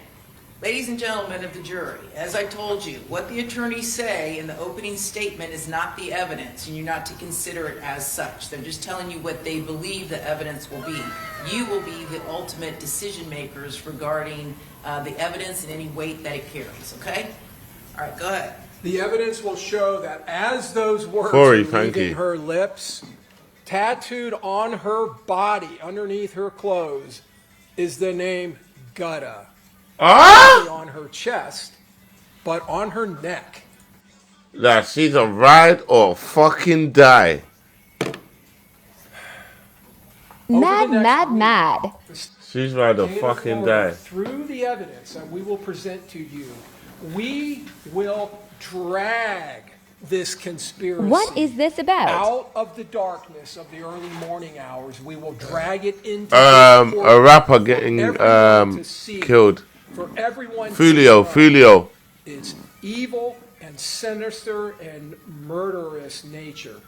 Speaker 5: ladies and gentlemen of the jury, as I told you, what the attorneys say in the opening statement is not the evidence, and you're not to consider it as such. They're just telling you what they believe the evidence will be. You will be the ultimate decision makers regarding the evidence and any weight that it carries, okay? All right, go ahead.
Speaker 6: The evidence will show that as those words are leaving her lips, tattooed on her body, underneath her clothes, is the name Gudda. Not only on her chest, but on her neck.
Speaker 3: That she's a ride or fucking die.
Speaker 2: Mad.
Speaker 3: She's ride or fucking die.
Speaker 6: Through the evidence that we will present to you, we will drag this conspiracy.
Speaker 2: What is this about?
Speaker 6: Out of the darkness of the early morning hours, we will drag it into
Speaker 3: a rapper getting killed.
Speaker 6: For everyone
Speaker 3: Fooolio.
Speaker 6: Its evil and sinister and murderous nature.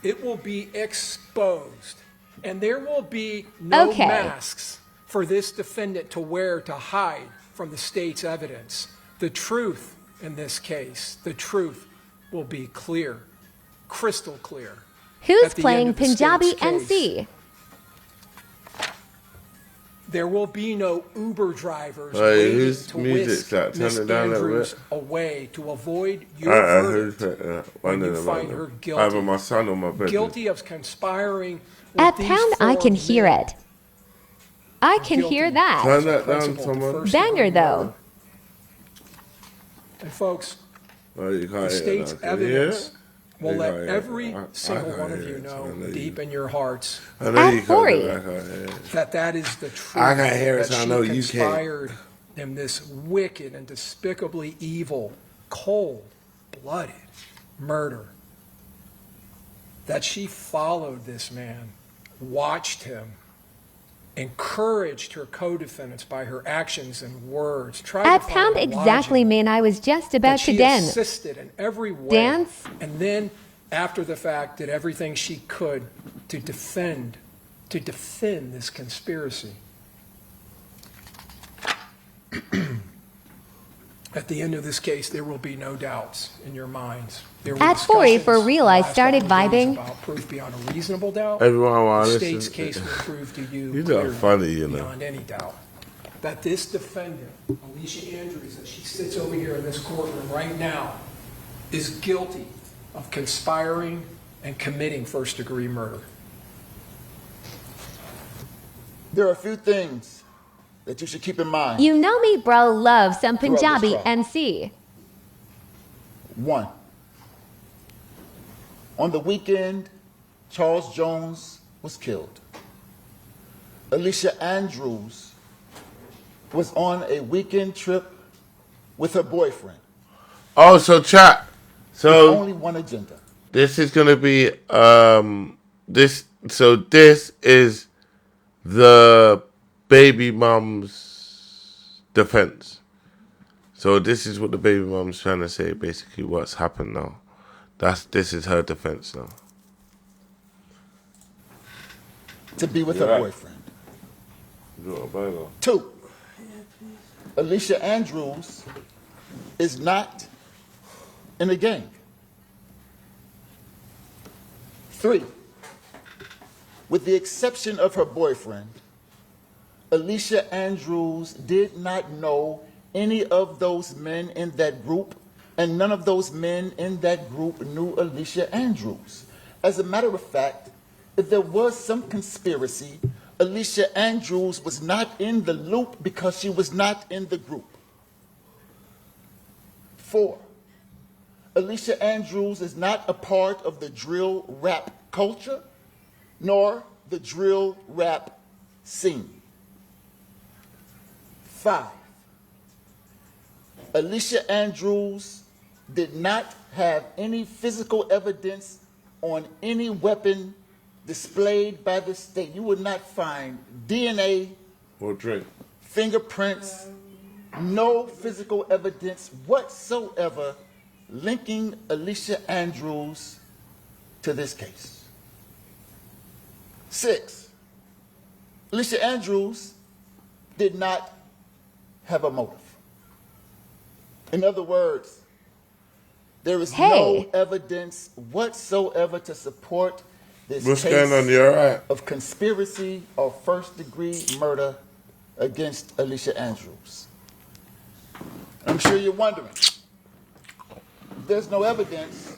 Speaker 6: It will be exposed. And there will be no masks for this defendant to wear to hide from the state's evidence. The truth in this case, the truth will be clear, crystal clear.
Speaker 2: Who's playing Punjabi NC?
Speaker 6: There will be no Uber drivers waiting to whisk Miss Andrews away to avoid your verdict when you find her guilty.
Speaker 3: Either my son or my brother.
Speaker 6: Guilty of conspiring with
Speaker 2: At
Speaker 6: these
Speaker 2: pound, I can
Speaker 6: four
Speaker 2: hear
Speaker 6: men.
Speaker 2: it. I can hear that.
Speaker 3: Turn that down, someone.
Speaker 2: Banger, though.
Speaker 6: And folks,
Speaker 3: you can't
Speaker 6: the state's evidence will
Speaker 3: You
Speaker 6: let
Speaker 3: got it.
Speaker 6: every
Speaker 3: I
Speaker 6: single
Speaker 3: got
Speaker 6: one of
Speaker 3: it.
Speaker 6: you
Speaker 3: I
Speaker 6: know
Speaker 3: know
Speaker 6: deep
Speaker 3: you-
Speaker 6: in your hearts
Speaker 3: I know you
Speaker 2: At
Speaker 3: can't
Speaker 2: 40.
Speaker 3: do it. I can't hear it.
Speaker 6: that is the truth.
Speaker 3: I can't hear it,
Speaker 6: that
Speaker 3: so I
Speaker 6: she
Speaker 3: know you can't.
Speaker 6: conspired in this wicked and despicably evil, cold-blooded murder. That she followed this man, watched him, encouraged her co-defendants by her actions and words. Tried
Speaker 2: At
Speaker 6: to find
Speaker 2: pound
Speaker 6: a
Speaker 2: exactly
Speaker 6: logic
Speaker 2: mean I was just
Speaker 6: that
Speaker 2: about to
Speaker 6: she
Speaker 2: dance.
Speaker 6: assisted in every way.
Speaker 2: Dance?
Speaker 6: And then, after the fact, did everything she could to defend this conspiracy. At the end of this case, there will be no doubts in your minds. There were
Speaker 2: At 40, for
Speaker 6: discussions
Speaker 2: real, I
Speaker 6: the last
Speaker 2: started
Speaker 6: couple of days
Speaker 2: vibing.
Speaker 6: about proof beyond a reasonable doubt.
Speaker 3: Everyone want
Speaker 6: The
Speaker 3: to
Speaker 6: state's
Speaker 3: listen.
Speaker 6: case will prove to you
Speaker 3: You're
Speaker 6: clearly,
Speaker 3: not funny, you know.
Speaker 6: beyond any doubt, that this defendant, Alicia Andrews, as she sits over here in this courtroom right now, is guilty of conspiring and committing first-degree murder.
Speaker 11: There are a few things that you should keep in mind.
Speaker 2: You know me, bro, love some
Speaker 11: Throughout this
Speaker 2: Punjabi
Speaker 11: trial.
Speaker 2: NC.
Speaker 11: 1. On the weekend, Charles Jones was killed. Alicia Andrews was on a weekend trip with her boyfriend.
Speaker 3: Oh, so chat.
Speaker 11: With
Speaker 3: So
Speaker 11: only one agenda.
Speaker 3: this is gonna be this. So this is the baby mom's defense. So this is what the baby mom's trying to say. Basically, what's happened now. This is her defense now.
Speaker 11: To be with
Speaker 3: You're
Speaker 11: her
Speaker 3: right.
Speaker 11: boyfriend.
Speaker 3: 2.
Speaker 11: 2. Alicia Andrews is not in a gang. 3. With the exception of her boyfriend, Alicia Andrews did not know any of those men in that group, and none of those men in that group knew Alicia Andrews. As a matter of fact, if there was some conspiracy, Alicia Andrews was not in the loop because she was not in the group. 4. Alicia Andrews is not a part of the drill rap culture, nor the drill rap scene. 5. Alicia Andrews did not have any physical evidence on any weapon displayed by the state. You would not find DNA,
Speaker 3: Or drink.
Speaker 11: fingerprints, no physical evidence whatsoever linking Alicia Andrews to this case. 6. Alicia Andrews did not have a motive. In other words, there is no evidence whatsoever to support this
Speaker 3: What's
Speaker 11: case
Speaker 3: going on? You alright?
Speaker 11: of conspiracy or first-degree murder against Alicia Andrews. I'm sure you're wondering, if there's no evidence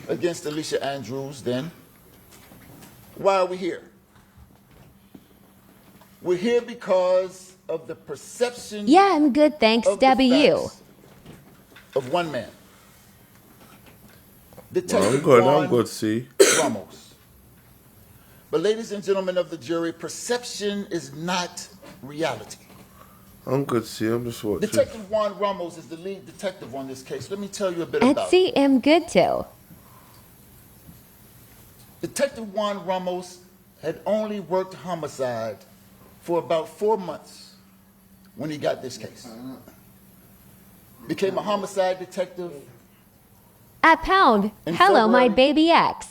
Speaker 11: against Alicia Andrews, then why are we here? We're here because of the perception
Speaker 2: Yeah, I'm good, thanks,
Speaker 11: of the
Speaker 2: W.
Speaker 11: facts of one man.
Speaker 3: Well,
Speaker 11: Detective
Speaker 3: I'm good.
Speaker 11: Juan
Speaker 3: I'm good. See.
Speaker 11: Ramos. But ladies and gentlemen of the jury, perception is not reality.
Speaker 3: I'm good. See. I'm just watching.
Speaker 11: Detective Juan Ramos is the lead detective on this case. Let me tell you a bit
Speaker 2: At
Speaker 11: about it.
Speaker 2: C, I'm good too.
Speaker 11: Detective Juan Ramos had only worked homicide for about 4 months when he got this case. Became a homicide detective.
Speaker 2: At pound,
Speaker 11: In
Speaker 2: hello, my
Speaker 11: February.
Speaker 2: baby X.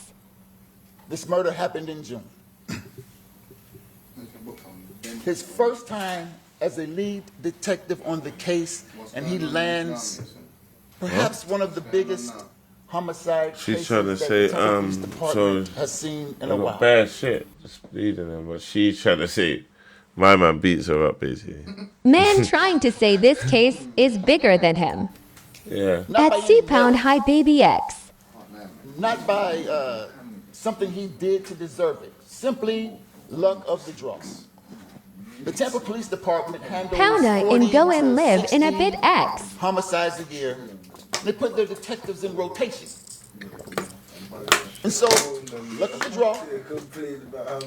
Speaker 11: This murder happened in June. His first time as a lead detective on the case, and he lands perhaps one of the biggest homicide
Speaker 3: She's
Speaker 11: cases
Speaker 3: trying to
Speaker 11: that
Speaker 3: say,
Speaker 11: the Tampa Police Department
Speaker 3: so
Speaker 11: has seen in
Speaker 3: I
Speaker 11: a
Speaker 3: got
Speaker 11: while.
Speaker 3: bad shit, just bleeding him, but she's trying to say, my man beats her up, basically.
Speaker 2: Man trying to say this case is bigger than him.
Speaker 3: Yeah.
Speaker 11: Not by
Speaker 2: At C
Speaker 11: any
Speaker 2: pound,
Speaker 11: merit,
Speaker 2: hi baby X.
Speaker 11: not by something he did to deserve it. Simply luck of the draw. The Tampa Police Department handles
Speaker 2: Pounda
Speaker 11: 40
Speaker 2: and go
Speaker 11: to
Speaker 2: and live in a
Speaker 11: 60
Speaker 2: bit X.
Speaker 11: homicides a year. They put their detectives in rotation. And so, luck of the draw,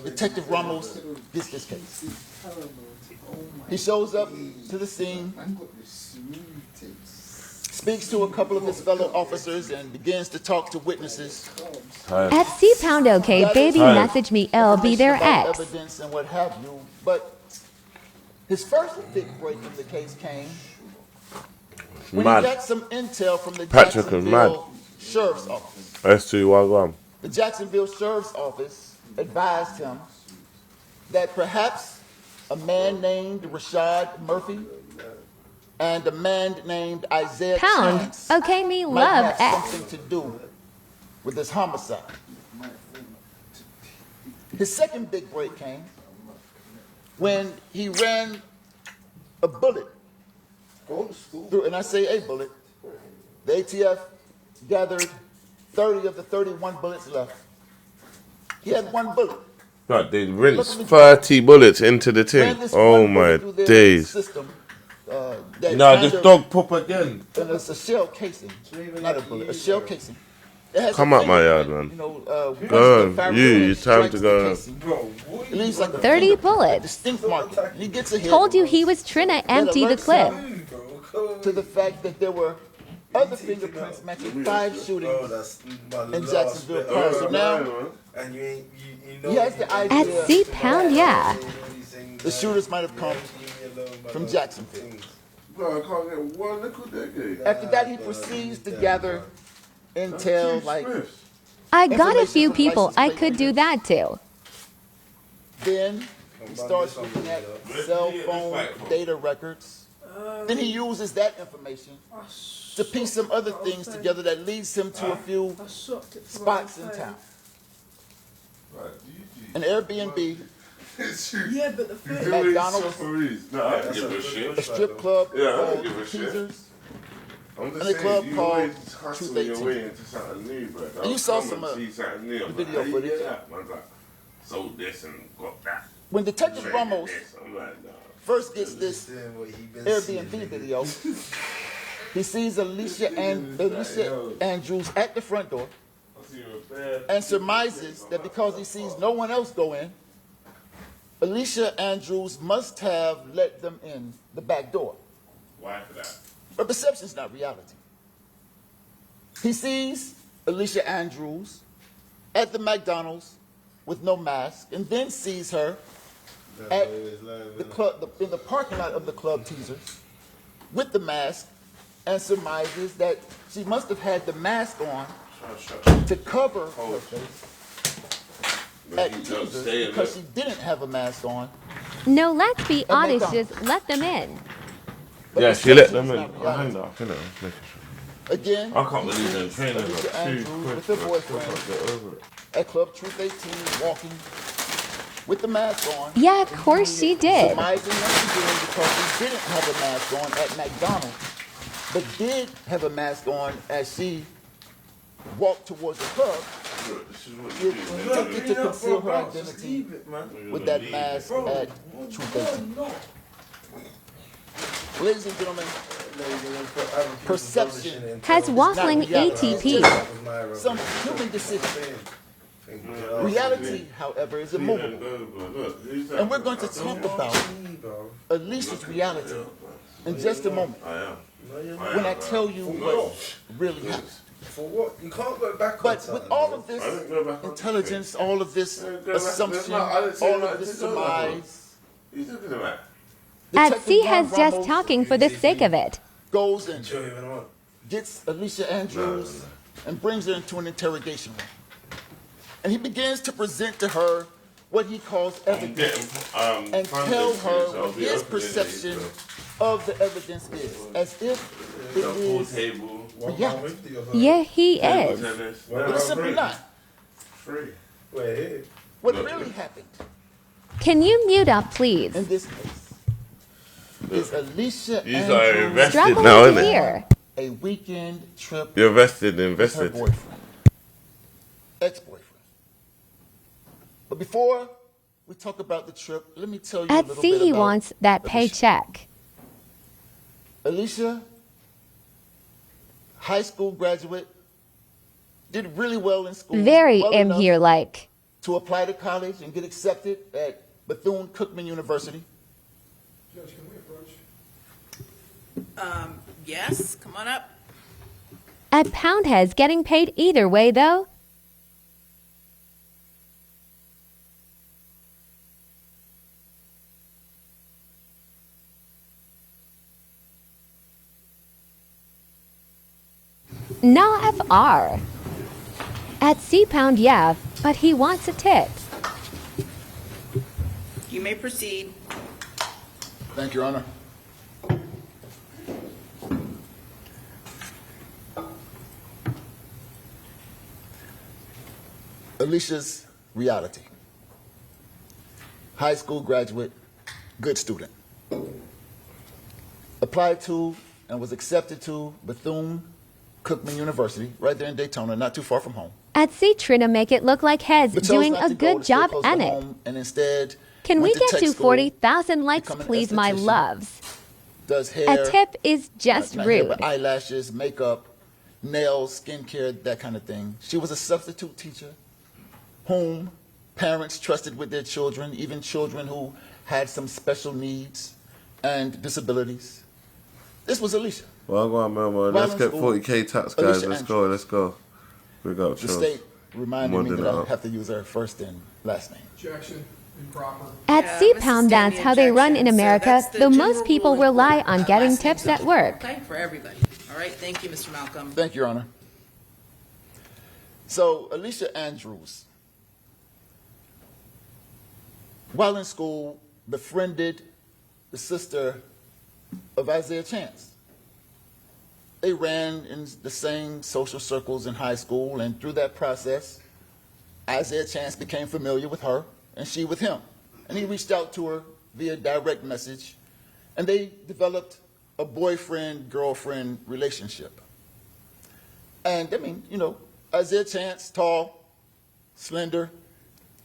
Speaker 11: Detective Ramos gets this case. He shows up to the scene, speaks to a couple of his fellow officers, and begins to talk to witnesses.
Speaker 2: FC Pound OK, baby, message me, I'll be their
Speaker 11: About
Speaker 2: ex.
Speaker 11: evidence and what have you. But his first big break in the case came when
Speaker 3: Mad.
Speaker 11: he got some intel from the
Speaker 3: Patrick is mad.
Speaker 11: Jacksonville Sheriff's Office.
Speaker 3: S2 Wagwan.
Speaker 11: The Jacksonville Sheriff's Office advised him that perhaps a man named Rashad Murphy and a man named Isaiah
Speaker 2: Pound,
Speaker 11: Chance
Speaker 2: okay, me
Speaker 11: might
Speaker 2: love
Speaker 11: have
Speaker 2: X.
Speaker 11: something to do with this homicide. His second big break came when he ran a bullet through, and I say a bullet, the ATF gathered 30 of the 31 bullets left. He had one bullet.
Speaker 3: God, they rinsed 30 bullets into the thing. Oh my days.
Speaker 11: System,
Speaker 3: No, this dog poop again.
Speaker 11: And it's a shell casing, not a bullet, a shell casing. It has
Speaker 3: Come
Speaker 11: a
Speaker 3: out my yard,
Speaker 11: finger,
Speaker 3: man.
Speaker 11: you know,
Speaker 3: Go
Speaker 11: once the
Speaker 3: on.
Speaker 11: fabric
Speaker 3: You time to
Speaker 11: strikes
Speaker 3: go
Speaker 11: the
Speaker 3: on.
Speaker 11: casing, it leaves like a
Speaker 2: 30
Speaker 11: finger, a
Speaker 2: bullets.
Speaker 11: distinct mark. He gets a hit.
Speaker 2: Told you he was trying to empty the clip.
Speaker 11: To the fact that there were other fingerprints matching 5 shootings in Jacksonville prior. So now he has the idea
Speaker 2: At C Pound, yeah.
Speaker 11: the shooters might have come from Jacksonville. After that, he proceeds to gather intel like
Speaker 2: I got a few people I could do that to.
Speaker 11: then he starts looking at cell phone data records. Then he uses that information to piece some other things together that leads him to a few spots in town. An Airbnb,
Speaker 4: Yeah, but the food.
Speaker 11: McDonald's,
Speaker 3: No, I don't give a shit.
Speaker 11: a strip club
Speaker 3: Yeah, I don't
Speaker 11: called
Speaker 3: give a shit.
Speaker 11: Teasers,
Speaker 3: I'm
Speaker 11: and
Speaker 3: just
Speaker 11: a club
Speaker 3: saying, you
Speaker 11: called
Speaker 3: always hustle
Speaker 11: Truth
Speaker 3: your
Speaker 11: 18.
Speaker 3: way into something new, bro.
Speaker 11: And you saw
Speaker 3: Come
Speaker 11: some
Speaker 3: and see something new.
Speaker 11: the
Speaker 3: I'm
Speaker 11: video
Speaker 3: like, how you
Speaker 11: footage.
Speaker 3: get that? Man's like, sold this and got that.
Speaker 11: When Detective
Speaker 3: Traded
Speaker 11: Ramos
Speaker 3: this. I'm like, nah.
Speaker 11: first gets this Airbnb video, he sees Alicia Andrews at the front door and surmises that because he sees no one else go in, Alicia Andrews must have let them in the back door.
Speaker 3: Why for that?
Speaker 11: But perception's not reality. He sees Alicia Andrews at the McDonald's with no mask, and then sees her at the club, in the parking lot of the club Teasers with the mask, and surmises that she must have had the mask on to cover her face at Teasers because she didn't have a mask on.
Speaker 2: No, let's be honest, just let them in.
Speaker 11: But
Speaker 3: Yeah, she let
Speaker 11: perception's
Speaker 3: them in.
Speaker 11: not
Speaker 3: I
Speaker 11: reality.
Speaker 3: hang up, you know. making sure.
Speaker 11: Again,
Speaker 3: I can't
Speaker 11: he
Speaker 3: believe them
Speaker 11: sees
Speaker 3: trainers
Speaker 11: Alicia
Speaker 3: are too
Speaker 11: Andrews
Speaker 3: quick
Speaker 11: with her
Speaker 3: for us to
Speaker 11: boyfriend
Speaker 3: get over it.
Speaker 11: at Club Truth 18 walking with the mask on.
Speaker 2: Yeah, of course she did.
Speaker 11: Surmising once again because he didn't have a mask on at McDonald's, but did have a mask on as she walked towards the club. She attempted to conceal her identity with that mask at Truth 18. Ladies and gentlemen, perception
Speaker 2: Has waffling
Speaker 11: is not reality.
Speaker 2: ATP.
Speaker 11: It's just some human decision. Reality, however, is immovable. And we're going to talk about Alicia's reality in just a moment when I tell you what really happened.
Speaker 4: For what? You can't go back on
Speaker 11: But
Speaker 4: something.
Speaker 11: with all of this intelligence, all of this assumption, all of this surmise,
Speaker 3: He's looking at that.
Speaker 2: At C has
Speaker 11: Detective
Speaker 2: just
Speaker 11: Ramos
Speaker 2: talking for the sake of it.
Speaker 11: goes and gets Alicia Andrews and brings her into an interrogation room. And he begins to present to her what he calls evidence and tell her what his perception of the evidence is, as if it is reality.
Speaker 2: Yeah, he is.
Speaker 11: But it's simply not. What really happened
Speaker 2: Can you mute up, please?
Speaker 11: in this case is Alicia
Speaker 3: These are
Speaker 11: Andrews
Speaker 3: invested
Speaker 2: Struggling
Speaker 3: now,
Speaker 2: to
Speaker 3: innit?
Speaker 2: hear.
Speaker 11: a weekend trip
Speaker 3: You're vested,
Speaker 11: with her
Speaker 3: invested.
Speaker 11: boyfriend, ex-boyfriend. But before we talk about the trip, let me tell you a
Speaker 2: At
Speaker 11: little
Speaker 2: C
Speaker 11: bit
Speaker 2: he
Speaker 11: about
Speaker 2: wants that
Speaker 11: Alicia.
Speaker 2: paycheck.
Speaker 11: Alicia, high school graduate, did really well in school.
Speaker 2: Very
Speaker 11: well
Speaker 2: am
Speaker 11: enough
Speaker 2: here like.
Speaker 11: to apply to college and get accepted at Bethune-Cookman University.
Speaker 6: Judge, can we approach?
Speaker 5: Yes, come on up.
Speaker 2: At Poundhead's getting paid either way, though. Nah, FR. At C-Pound, yeah, but he wants a tip.
Speaker 5: You may proceed.
Speaker 11: Thank you, Your Honor. Alicia's reality. High school graduate, good student. Applied to and was accepted to Bethune-Cookman University, right there in Daytona, not too far from home.
Speaker 2: At C-Trina make it look like Hez
Speaker 11: But chose
Speaker 2: doing
Speaker 11: not
Speaker 2: a
Speaker 11: to go
Speaker 2: good
Speaker 11: to stay
Speaker 2: job
Speaker 11: close to
Speaker 2: in it.
Speaker 11: home, and instead
Speaker 2: Can we
Speaker 11: went
Speaker 2: get
Speaker 11: tech
Speaker 2: to
Speaker 11: school,
Speaker 2: 40,000 likes,
Speaker 11: become an
Speaker 2: please, my
Speaker 11: esthetician,
Speaker 2: loves?
Speaker 11: Does hair,
Speaker 2: A tip is just
Speaker 11: not hair,
Speaker 2: rude.
Speaker 11: but eyelashes, makeup, nails, skincare, that kind of thing. She was a substitute teacher whom parents trusted with their children, even children who had some special needs and disabilities. This was Alicia.
Speaker 3: Well, go on, man. Well,
Speaker 11: While
Speaker 3: let's
Speaker 11: in
Speaker 3: get
Speaker 11: school,
Speaker 3: 40K tax, guys.
Speaker 11: Alicia
Speaker 3: Let's
Speaker 11: Andrews.
Speaker 3: go. Let's go. We go.
Speaker 11: The state reminded me that I have to use her first and last name.
Speaker 6: Objection. Improper.
Speaker 2: At C-Pound, that's how they run in America, though most people rely on getting tips at work.
Speaker 5: Okay, for everybody. All right, thank you, Mr. Malcolm.
Speaker 11: Thank you, Your Honor. So, Alicia Andrews, while in school, befriended the sister of Isaiah Chance. They ran in the same social circles in high school, and through that process, Isaiah Chance became familiar with her, and she with him. And he reached out to her via direct message, and they developed a boyfriend-girlfriend relationship. And, I mean, you know, Isaiah Chance, tall, slender,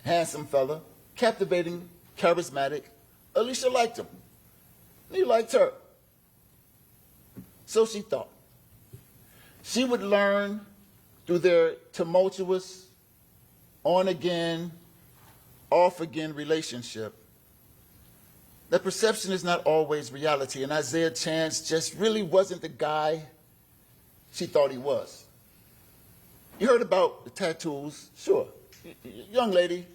Speaker 11: handsome fella, captivating, charismatic. Alicia liked him, and he liked her. So she thought. She would learn through their tumultuous, on-again, off-again relationship that perception is not always reality, and Isaiah Chance just really wasn't the guy she thought he was. You heard about the tattoos, sure. Young lady,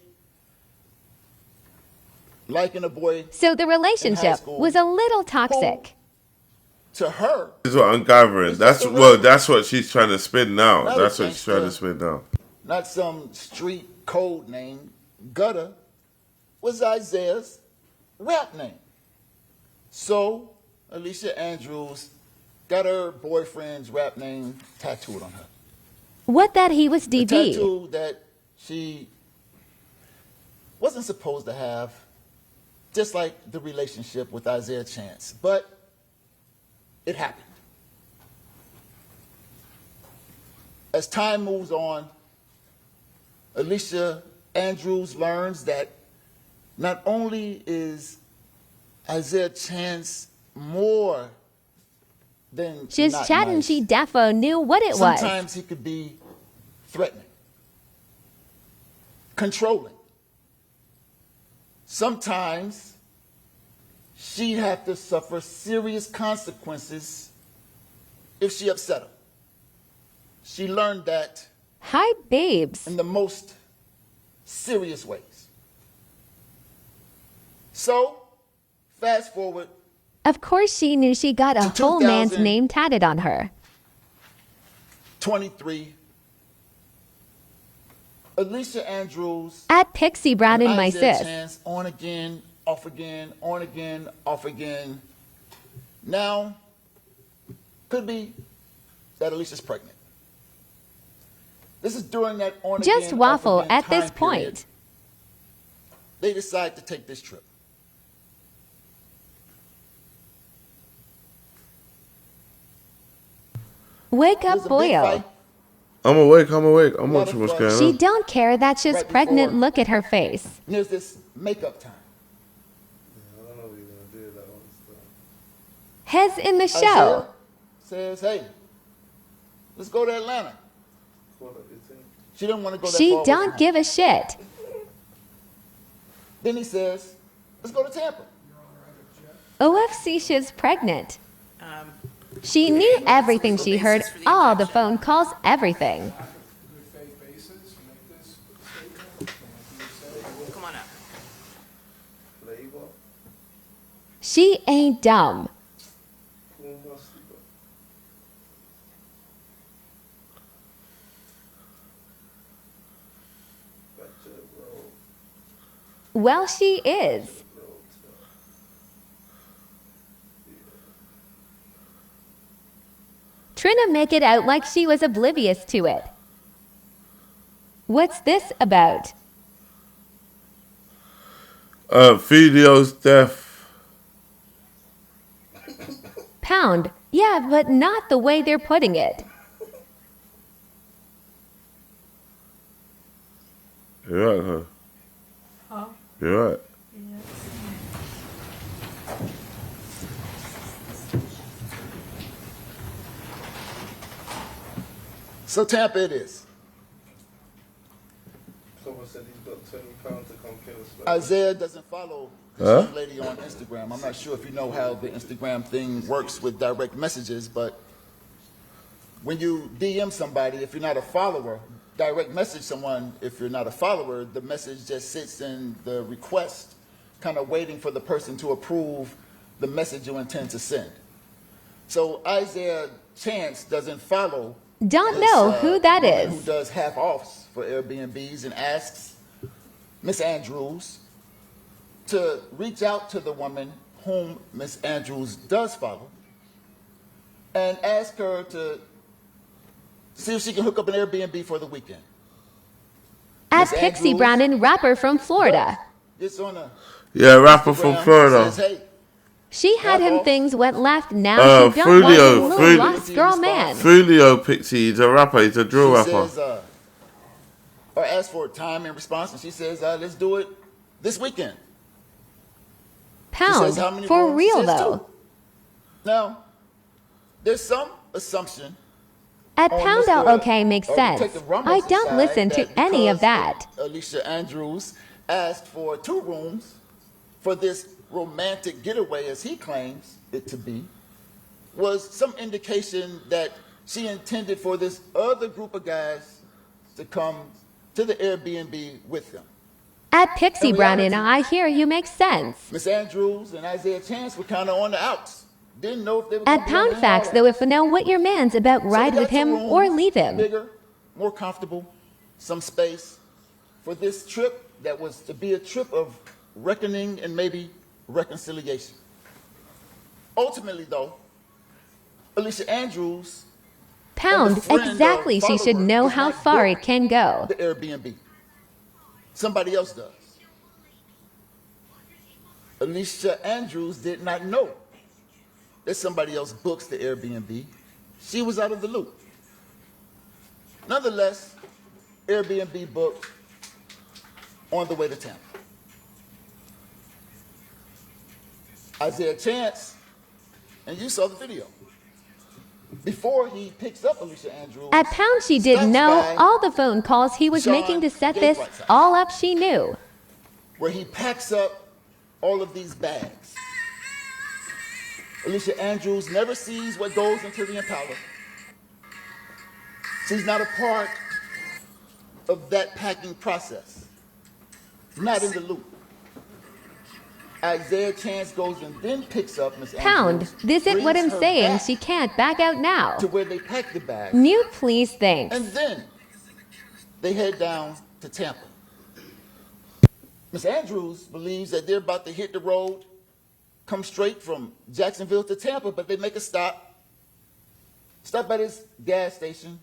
Speaker 11: liking a boy.
Speaker 2: So the relationship was a little toxic.
Speaker 11: To her,
Speaker 3: this is what I'm gathering. That's what she's trying to spin now.
Speaker 11: Not
Speaker 3: That's
Speaker 11: a
Speaker 3: what she's trying to
Speaker 11: gangster.
Speaker 3: spin now.
Speaker 11: Not some street code name. Gutter was Isaiah's rap name. So Alicia Andrews got her boyfriend's rap name tattooed on her.
Speaker 2: What that he was
Speaker 11: The
Speaker 2: DB.
Speaker 11: tattoo that she wasn't supposed to have, just like the relationship with Isaiah Chance. But it happened. As time moves on, Alicia Andrews learns that not only is Isaiah Chance more than
Speaker 2: Just
Speaker 11: not
Speaker 2: chatting,
Speaker 11: nice,
Speaker 2: she defo knew what it was.
Speaker 11: sometimes he could be threatening, controlling. Sometimes she'd have to suffer serious consequences if she upset him. She learned that
Speaker 2: Hi, babes.
Speaker 11: in the most serious ways. So, fast forward
Speaker 2: Of course she knew she got a
Speaker 11: To
Speaker 2: whole man's
Speaker 11: 2000.
Speaker 2: name tatted on her.
Speaker 11: 23. Alicia Andrews
Speaker 2: At Pixie Brown and my
Speaker 11: Isaiah
Speaker 2: sis.
Speaker 11: Chance, on again, off again, on again, off again. Now, could be that Alicia's pregnant. This is during that on again,
Speaker 2: Just waffle
Speaker 11: off again
Speaker 2: at this
Speaker 11: time period.
Speaker 2: point.
Speaker 11: They decide to take this trip.
Speaker 2: Wake up,
Speaker 11: There's a big
Speaker 2: boyo.
Speaker 11: fight.
Speaker 3: I'm awake. I'm
Speaker 11: Lot
Speaker 3: watching
Speaker 11: of
Speaker 3: what's
Speaker 11: fun.
Speaker 3: going
Speaker 2: She
Speaker 3: on.
Speaker 2: don't care that she's
Speaker 11: Right
Speaker 2: pregnant.
Speaker 11: before-
Speaker 2: Look at her face.
Speaker 11: And there's this makeup time.
Speaker 4: I don't know what you're gonna do that one.
Speaker 2: Hez in the
Speaker 11: Isaiah
Speaker 2: show.
Speaker 11: says, hey, let's go to Atlanta.
Speaker 4: Call up your team.
Speaker 11: She didn't want to go that
Speaker 2: She
Speaker 11: far away from
Speaker 2: don't
Speaker 11: home.
Speaker 2: give a shit.
Speaker 11: Then he says, let's go to Tampa.
Speaker 2: OFC she's pregnant. She knew everything she heard, all the phone calls, everything.
Speaker 5: Come on up.
Speaker 2: She ain't dumb. Well, she is. Trina make it out like she was oblivious to it. What's this about?
Speaker 3: Fooolio's death.
Speaker 2: Pound. Yeah, but not the way they're putting it.
Speaker 3: You're right, huh?
Speaker 9: Huh?
Speaker 3: You're right.
Speaker 11: So Tampa it is.
Speaker 4: Someone said he's got £20 to come kill us.
Speaker 11: Isaiah doesn't follow this
Speaker 3: Huh?
Speaker 11: young lady on Instagram. I'm not sure if you know how the Instagram thing works with direct messages, but when you DM somebody, if you're not a follower, direct message someone, if you're not a follower, the message just sits in the request, kind of waiting for the person to approve the message you intend to send. So Isaiah Chance doesn't follow.
Speaker 2: Don't know who that
Speaker 11: woman
Speaker 2: is.
Speaker 11: Who does half offs for Airbnbs and asks Miss Andrews to reach out to the woman whom Miss Andrews does follow and ask her to see if she can hook up an Airbnb for the weekend.
Speaker 2: At
Speaker 11: Miss
Speaker 2: Pixie
Speaker 11: Andrews
Speaker 2: Brandon, rapper from Florida.
Speaker 11: gets on a
Speaker 3: Yeah, rapper from
Speaker 11: Instagram,
Speaker 3: Florida.
Speaker 11: says, hey,
Speaker 2: She had him things went left, now she don't want a little lost girl man.
Speaker 3: Fooolio Pixie, he's a rapper, he's a drill
Speaker 11: she
Speaker 3: rapper.
Speaker 11: says, or asks for a time in response, and she says, let's do it this weekend.
Speaker 2: Pound.
Speaker 11: She says, how many
Speaker 2: For
Speaker 11: rooms?
Speaker 2: real
Speaker 11: She says,
Speaker 2: though.
Speaker 11: 2. Now, there's some assumption
Speaker 2: At
Speaker 11: on
Speaker 2: Pound
Speaker 11: Mr.
Speaker 2: OK makes sense.
Speaker 11: Detective Ramos'
Speaker 2: I don't
Speaker 11: side
Speaker 2: listen to
Speaker 11: that
Speaker 2: any of
Speaker 11: because
Speaker 2: that.
Speaker 11: Alicia Andrews asked for 2 rooms for this romantic getaway, as he claims it to be, was some indication that she intended for this other group of guys to come to the Airbnb with them.
Speaker 2: At Pixie
Speaker 11: In
Speaker 2: Brandon,
Speaker 11: reality,
Speaker 2: I hear you make sense.
Speaker 11: Miss Andrews and Isaiah Chance were kind of on the outs. Didn't know if they were going
Speaker 2: At
Speaker 11: to be on
Speaker 2: Pound
Speaker 11: the
Speaker 2: Facts,
Speaker 11: hard
Speaker 2: though, if you know what your man's about,
Speaker 11: So
Speaker 2: ride
Speaker 11: they
Speaker 2: with
Speaker 11: got 2
Speaker 2: him
Speaker 11: rooms,
Speaker 2: or leave him.
Speaker 11: Bigger, more comfortable, some space for this trip that was to be a trip of reckoning and maybe reconciliation. Ultimately, though, Alicia Andrews,
Speaker 2: Pound, exactly. She should know how far it can go.
Speaker 11: the Airbnb. Somebody else does. Alicia Andrews did not know that somebody else books the Airbnb. She was out of the loop. Nonetheless, Airbnb booked on the way to Tampa. Isaiah Chance, and you saw the video. Before he picks up Alicia Andrews,
Speaker 2: At Pound, she didn't know
Speaker 11: stops by
Speaker 2: all the phone calls he was
Speaker 11: Sean
Speaker 2: making to set this
Speaker 11: Gatebright's house,
Speaker 2: all up, she knew.
Speaker 11: where he packs up all of these bags. Alicia Andrews never sees what goes into the Impala. She's not a part of that packing process. Not in the loop. Isaiah Chance goes and then picks up Miss
Speaker 2: Pound,
Speaker 11: Andrews,
Speaker 2: this is what
Speaker 11: brings
Speaker 2: I'm
Speaker 11: her
Speaker 2: saying.
Speaker 11: back
Speaker 2: She can't back out now.
Speaker 11: to where they pack the bags.
Speaker 2: New please thanks.
Speaker 11: And then they head down to Tampa. Miss Andrews believes that they're about to hit the road, come straight from Jacksonville to Tampa, but they make a stop at this gas station.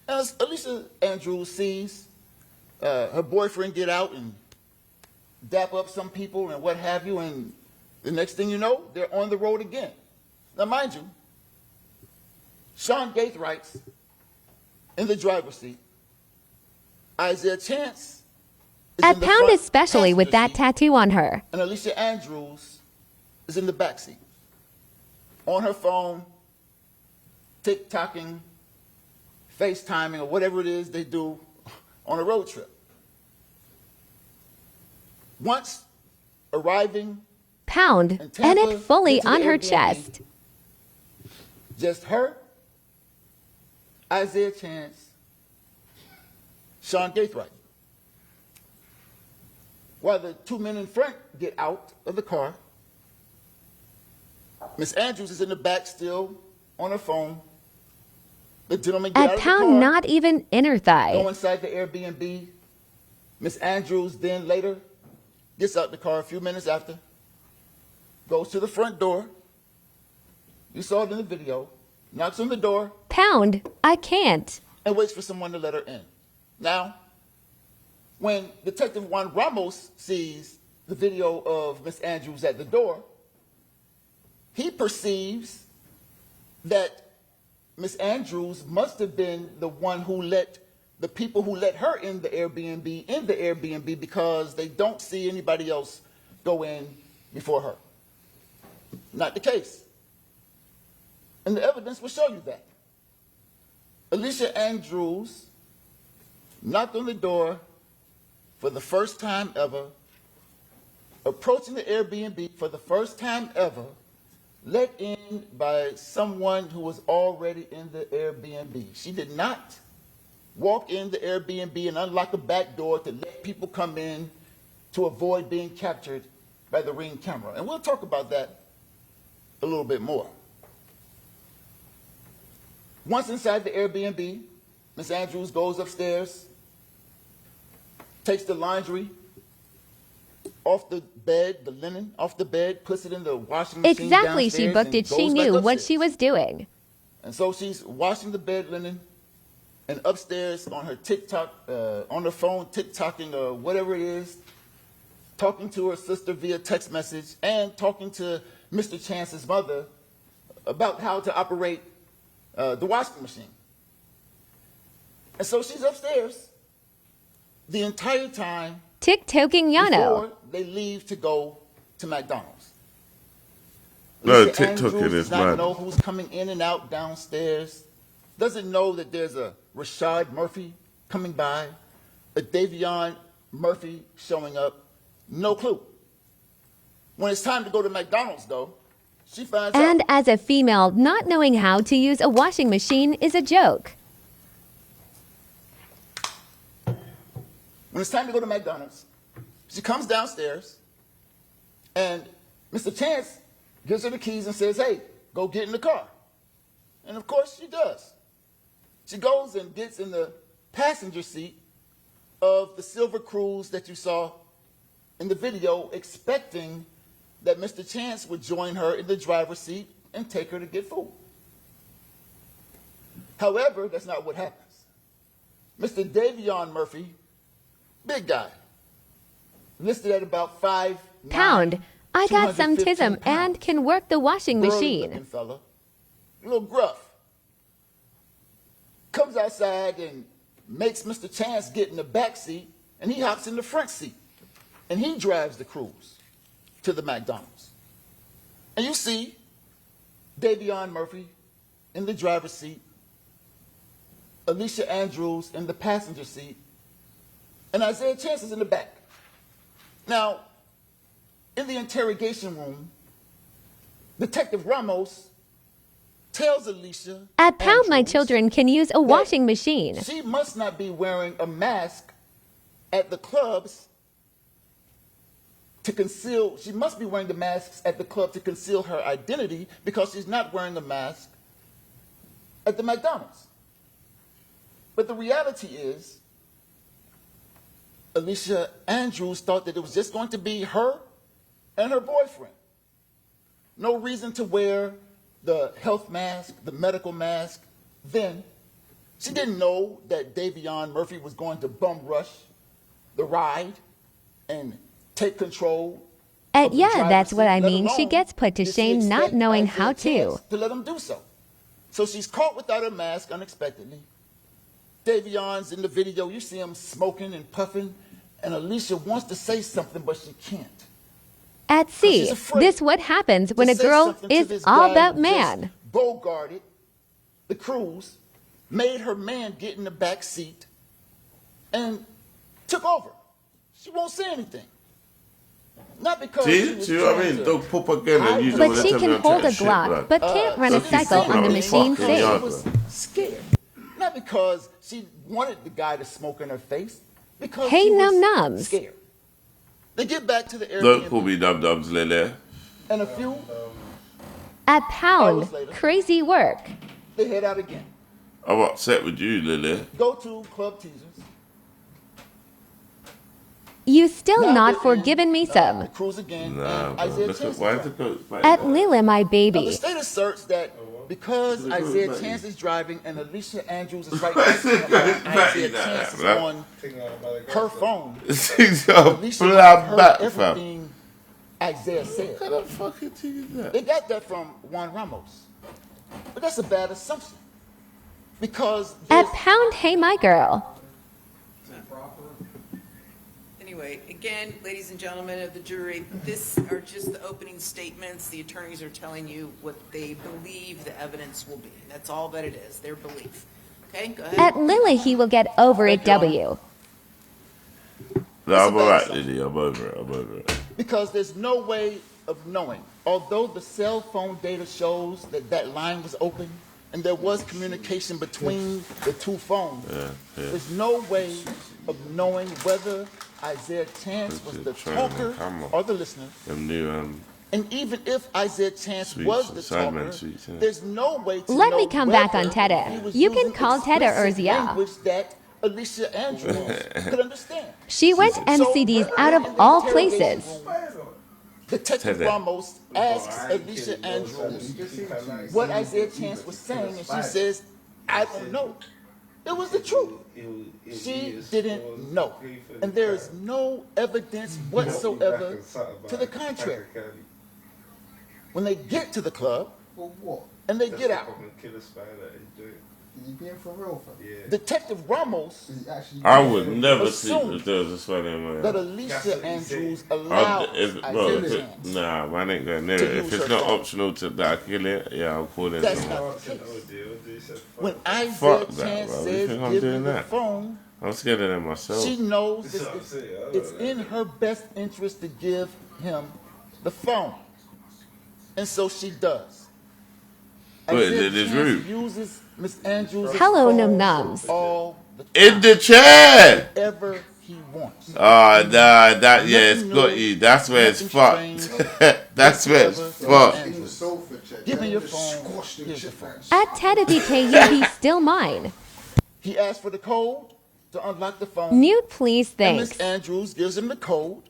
Speaker 11: And as Alicia Andrews sees her boyfriend get out and dap up some people and what have you, and the next thing you know, they're on the road again. Now, mind you, Sean Gatebright's in the driver's seat. Isaiah Chance is
Speaker 2: At
Speaker 11: in the
Speaker 2: Pound,
Speaker 11: front
Speaker 2: especially with that
Speaker 11: passenger seat,
Speaker 2: tattoo on her.
Speaker 11: and Alicia Andrews is in the back seat, on her phone, TikToking, FaceTiming, or whatever it is they do on a road trip. Once arriving
Speaker 2: Pound,
Speaker 11: in
Speaker 2: and
Speaker 11: Tampa,
Speaker 2: it fully
Speaker 11: into the
Speaker 2: on her
Speaker 11: Airbnb,
Speaker 2: chest.
Speaker 11: just her, Isaiah Chance, Sean Gaithright. While the two men in front get out of the car, Miss Andrews is in the back still on her phone. The gentleman get out
Speaker 2: At
Speaker 11: of the
Speaker 2: Pound,
Speaker 11: car,
Speaker 2: not even inner thigh.
Speaker 11: go inside the Airbnb. Miss Andrews then later gets out the car a few minutes after, goes to the front door. You saw it in the video. Knocks on the door
Speaker 2: Pound, I can't.
Speaker 11: and waits for someone to let her in. Now, when Detective Juan Ramos sees the video of Miss Andrews at the door, he perceives that Miss Andrews must have been the one who let the people who let her in the Airbnb because they don't see anybody else go in before her. Not the case. And the evidence will show you that. Alicia Andrews knocked on the door for the first time ever, approaching the Airbnb for the first time ever, let in by someone who was already in the Airbnb. She did not walk in the Airbnb and unlock a back door to let people come in to avoid being captured by the Ring camera. And we'll talk about that a little bit more. Once inside the Airbnb, Miss Andrews goes upstairs, takes the laundry off the bed, the linen off the bed, puts it in the washing machine
Speaker 2: Exactly, she
Speaker 11: downstairs,
Speaker 2: booked
Speaker 11: and
Speaker 2: it. She
Speaker 11: goes back
Speaker 2: knew what
Speaker 11: upstairs.
Speaker 2: she was doing.
Speaker 11: And so she's washing the bed linen and upstairs on her TikTok, on her phone, TikToking or whatever it is, talking to her sister via text message and talking to Mr. Chance's mother about how to operate the washing machine. And so she's upstairs the entire time
Speaker 2: TikToking Yano.
Speaker 11: before they leave to go to McDonald's.
Speaker 3: No,
Speaker 11: Alicia
Speaker 3: TikToking
Speaker 11: Andrews
Speaker 3: is
Speaker 11: does not
Speaker 3: mad.
Speaker 11: know who's coming in and out downstairs. Doesn't know that there's a Rashad Murphy coming by, a Davion Murphy showing up. No clue. When it's time to go to McDonald's, though, she finds
Speaker 2: And
Speaker 11: out.
Speaker 2: as a female, not knowing how to use a washing machine is a joke.
Speaker 11: When it's time to go to McDonald's, she comes downstairs, and Mr. Chance gives her the keys and says, hey, go get in the car. And of course she does. She goes and gets in the passenger seat of the silver Cruise that you saw in the video, expecting that Mr. Chance would join her in the driver's seat and take her to get food. However, that's not what happens. Mr. Davion Murphy, big guy, listed at about 5'9",
Speaker 2: Pound, I got some
Speaker 11: 215
Speaker 2: tism and can work the washing
Speaker 11: burly-looking
Speaker 2: machine.
Speaker 11: fella, a little gruff, comes outside and makes Mr. Chance get in the back seat, and he hops in the front seat, and he drives the Cruise to the McDonald's. And you see Davion Murphy in the driver's seat, Alicia Andrews in the passenger seat, and Isaiah Chance is in the back. Now, in the interrogation room, Detective Ramos tells Alicia
Speaker 2: At Pound, my
Speaker 11: Andrews
Speaker 2: children can use a
Speaker 11: that
Speaker 2: washing machine.
Speaker 11: she must not be wearing a mask at the clubs to conceal, she must be wearing the masks at the club to conceal her identity because she's not wearing a mask at the McDonald's. But the reality is, Alicia Andrews thought that it was just going to be her and her boyfriend. No reason to wear the health mask, the medical mask. Then, she didn't know that Davion Murphy was going to bum rush the ride and take control. of the
Speaker 2: Yeah,
Speaker 11: driver's
Speaker 2: that's what
Speaker 11: seat,
Speaker 2: I
Speaker 11: let
Speaker 2: mean. She
Speaker 11: alone
Speaker 2: gets put to
Speaker 11: did she
Speaker 2: shame not
Speaker 11: expect
Speaker 2: knowing
Speaker 11: Isaiah
Speaker 2: how
Speaker 11: Chance
Speaker 2: to.
Speaker 11: let him do so. So she's caught without her mask unexpectedly. Davion's in the video. You see him smoking and puffing, and Alicia wants to say something, but she can't.
Speaker 2: At
Speaker 11: she's
Speaker 2: sea,
Speaker 11: afraid
Speaker 2: this what happens when
Speaker 11: to
Speaker 2: a
Speaker 11: say
Speaker 2: girl
Speaker 11: something to
Speaker 2: is
Speaker 11: this
Speaker 2: all
Speaker 11: guy
Speaker 2: about
Speaker 11: who just
Speaker 2: man.
Speaker 11: bogarted the Cruise, made her man get in the back seat, and took over. She won't say anything. Not because she was
Speaker 3: See what I
Speaker 11: trying
Speaker 3: mean?
Speaker 11: to
Speaker 3: Don't pop again and use
Speaker 2: But she can hold a Glock, but can't run a cycle on the machine
Speaker 11: She
Speaker 2: safe.
Speaker 11: was scared. Not because she wanted the guy to smoke in her face. Because
Speaker 2: Hey,
Speaker 11: she was
Speaker 2: num-nums.
Speaker 11: scared. They get back to the
Speaker 3: Don't
Speaker 11: Airbnb,
Speaker 3: call me dum-dums, Lily.
Speaker 11: and a few
Speaker 2: At Pound,
Speaker 11: hours later,
Speaker 2: crazy work.
Speaker 11: they head out again.
Speaker 3: I'm upset with you, Lily.
Speaker 11: Go to Club Teasers.
Speaker 2: You still
Speaker 11: Now
Speaker 2: not
Speaker 11: they're
Speaker 2: forgiven me
Speaker 11: The
Speaker 2: some.
Speaker 11: cruise again.
Speaker 3: Nah,
Speaker 11: and
Speaker 3: bro.
Speaker 11: Isaiah
Speaker 3: Look at,
Speaker 11: Chance
Speaker 3: why
Speaker 11: is
Speaker 3: is it
Speaker 11: driving.
Speaker 3: go like
Speaker 2: At
Speaker 3: that?
Speaker 2: Lila, my
Speaker 11: Now, the
Speaker 2: baby.
Speaker 11: state asserts that because
Speaker 3: Look at
Speaker 11: Isaiah
Speaker 3: that.
Speaker 11: Chance is driving and Alicia Andrews is right next to him, while Isaiah Chance is on her phone,
Speaker 3: Things are
Speaker 11: Alicia
Speaker 3: blood
Speaker 11: heard
Speaker 3: back, fam.
Speaker 11: everything Isaiah said.
Speaker 3: What kind of fucking thing is that?
Speaker 11: They got that from Juan Ramos. But that's a bad assumption. Because
Speaker 2: At
Speaker 11: there's
Speaker 2: Pound, hey, my girl.
Speaker 5: Anyway, again, ladies and gentlemen of the jury, this are just the opening statements. The attorneys are telling you what they believe the evidence will be. That's all that it is, their belief. Okay, go ahead.
Speaker 2: At Lily, he will get over it, W.
Speaker 3: No, I'm alright, Lily. I'm over it. I'm over it.
Speaker 11: because there's no way of knowing. Although the cell phone data shows that that line was open and there was communication between the two phones, there's no way of knowing whether Isaiah Chance was the talker or the listener.
Speaker 3: Them new,
Speaker 11: And even if Isaiah Chance
Speaker 3: Sweets,
Speaker 11: was the
Speaker 3: Sidemen
Speaker 11: talker,
Speaker 3: sweets, yeah.
Speaker 11: there's no way to
Speaker 2: Let
Speaker 11: know
Speaker 2: me come back on
Speaker 11: whether
Speaker 2: Tedder.
Speaker 11: he was
Speaker 2: You can
Speaker 11: using
Speaker 2: call Tedder
Speaker 11: explicit
Speaker 2: Urzia.
Speaker 11: language that Alicia Andrews could understand.
Speaker 2: She went MCDs out of all places.
Speaker 11: Detective
Speaker 3: Tedder.
Speaker 11: Ramos asks Alicia Andrews what Isaiah Chance was saying, and she says, I don't know. It was the truth. She didn't know. And there is no evidence whatsoever to the contrary. When they get to the club, and they get out,
Speaker 14: You being for real, fam?
Speaker 11: Detective Ramos
Speaker 3: I would never sleep
Speaker 11: assumed
Speaker 3: if there was a sweater in my
Speaker 11: that
Speaker 3: house.
Speaker 11: Alicia Andrews allowed Isaiah Chance.
Speaker 3: Nah, man ain't going near
Speaker 11: to
Speaker 3: it. If
Speaker 11: use
Speaker 3: it's
Speaker 11: her
Speaker 3: not
Speaker 11: phone.
Speaker 3: optional to that kill it, yeah, I'll call in
Speaker 11: That's
Speaker 3: someone.
Speaker 11: not the case. When Isaiah
Speaker 3: Fuck that,
Speaker 11: Chance
Speaker 3: bro. You
Speaker 11: says,
Speaker 3: think I'm
Speaker 11: give me
Speaker 3: doing
Speaker 11: the
Speaker 3: that?
Speaker 11: phone,
Speaker 3: I'm scared of them myself.
Speaker 11: she knows that it's in her best interest to give him the phone. And so she does.
Speaker 3: What, is
Speaker 11: Isaiah
Speaker 3: it his
Speaker 11: Chance
Speaker 3: room?
Speaker 11: uses Miss Andrews'
Speaker 2: Hello,
Speaker 11: phone
Speaker 2: num-nums.
Speaker 11: all the
Speaker 3: In the chair!
Speaker 11: whenever he wants.
Speaker 3: Oh, nah, that, yeah, it's
Speaker 11: Nothing
Speaker 3: got
Speaker 11: new,
Speaker 3: you. That's where it's
Speaker 11: nothing
Speaker 3: fucked. That's where it's
Speaker 11: whatever
Speaker 3: fucked.
Speaker 11: Andrews. Give me your phone. Here's the phone.
Speaker 2: At Teddy BK, you be still mine.
Speaker 11: He asks for the code to unlock the phone.
Speaker 2: Mute, please,
Speaker 11: And Miss
Speaker 2: thanks.
Speaker 11: Andrews gives him the code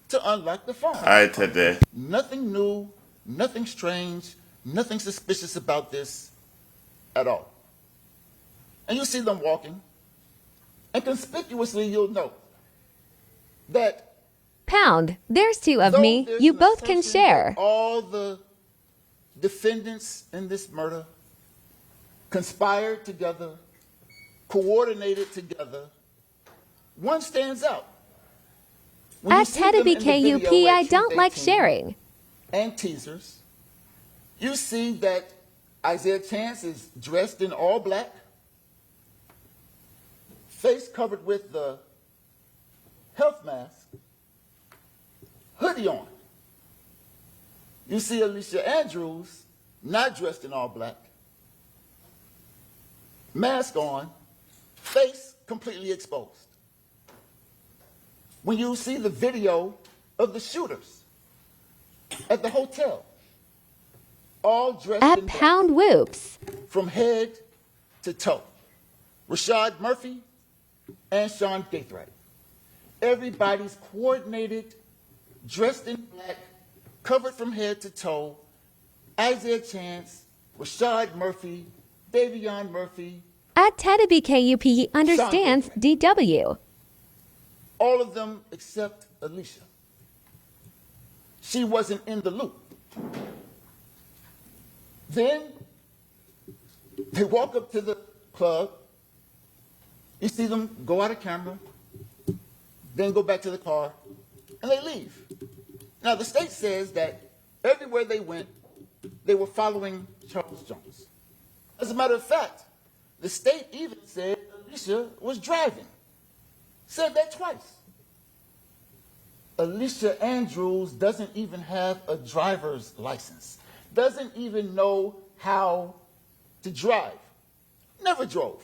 Speaker 11: to unlock the phone.
Speaker 3: Alright, Teddy.
Speaker 11: Nothing new, nothing strange, nothing suspicious about this at all. And you see them walking, and conspicuously you'll note that
Speaker 2: Pound, there's two of
Speaker 11: though
Speaker 2: me.
Speaker 11: there's
Speaker 2: You
Speaker 11: an
Speaker 2: both can
Speaker 11: assumption
Speaker 2: share.
Speaker 11: that all the defendants in this murder conspired together, coordinated together, one stands out. When you
Speaker 2: At
Speaker 11: see them in the
Speaker 2: Teddy
Speaker 11: video
Speaker 2: BKUP,
Speaker 11: at
Speaker 2: I don't
Speaker 11: Truth
Speaker 2: like
Speaker 11: 18
Speaker 2: sharing.
Speaker 11: and teasers, you see that Isaiah Chance is dressed in all black, face covered with the health mask, hoodie on. You see Alicia Andrews not dressed in all black, mask on, face completely exposed. When you see the video of the shooters at the hotel, all dressed
Speaker 2: At
Speaker 11: in black,
Speaker 2: Pound Whoops.
Speaker 11: from head to toe. Rashad Murphy and Sean Gaithright. Everybody's coordinated, dressed in black, covered from head to toe. Isaiah Chance, Rashad Murphy, Davion Murphy,
Speaker 2: At Teddy BKUP, he understands DW.
Speaker 11: all of them except Alicia. She wasn't in the loop. Then they walk up to the club. You see them go out of camera, then go back to the car, and they leave. Now, the state says that everywhere they went, they were following Charles Jones. As a matter of fact, the state even said Alicia was driving. Said that twice. Alicia Andrews doesn't even have a driver's license. Doesn't even know how to drive. Never drove.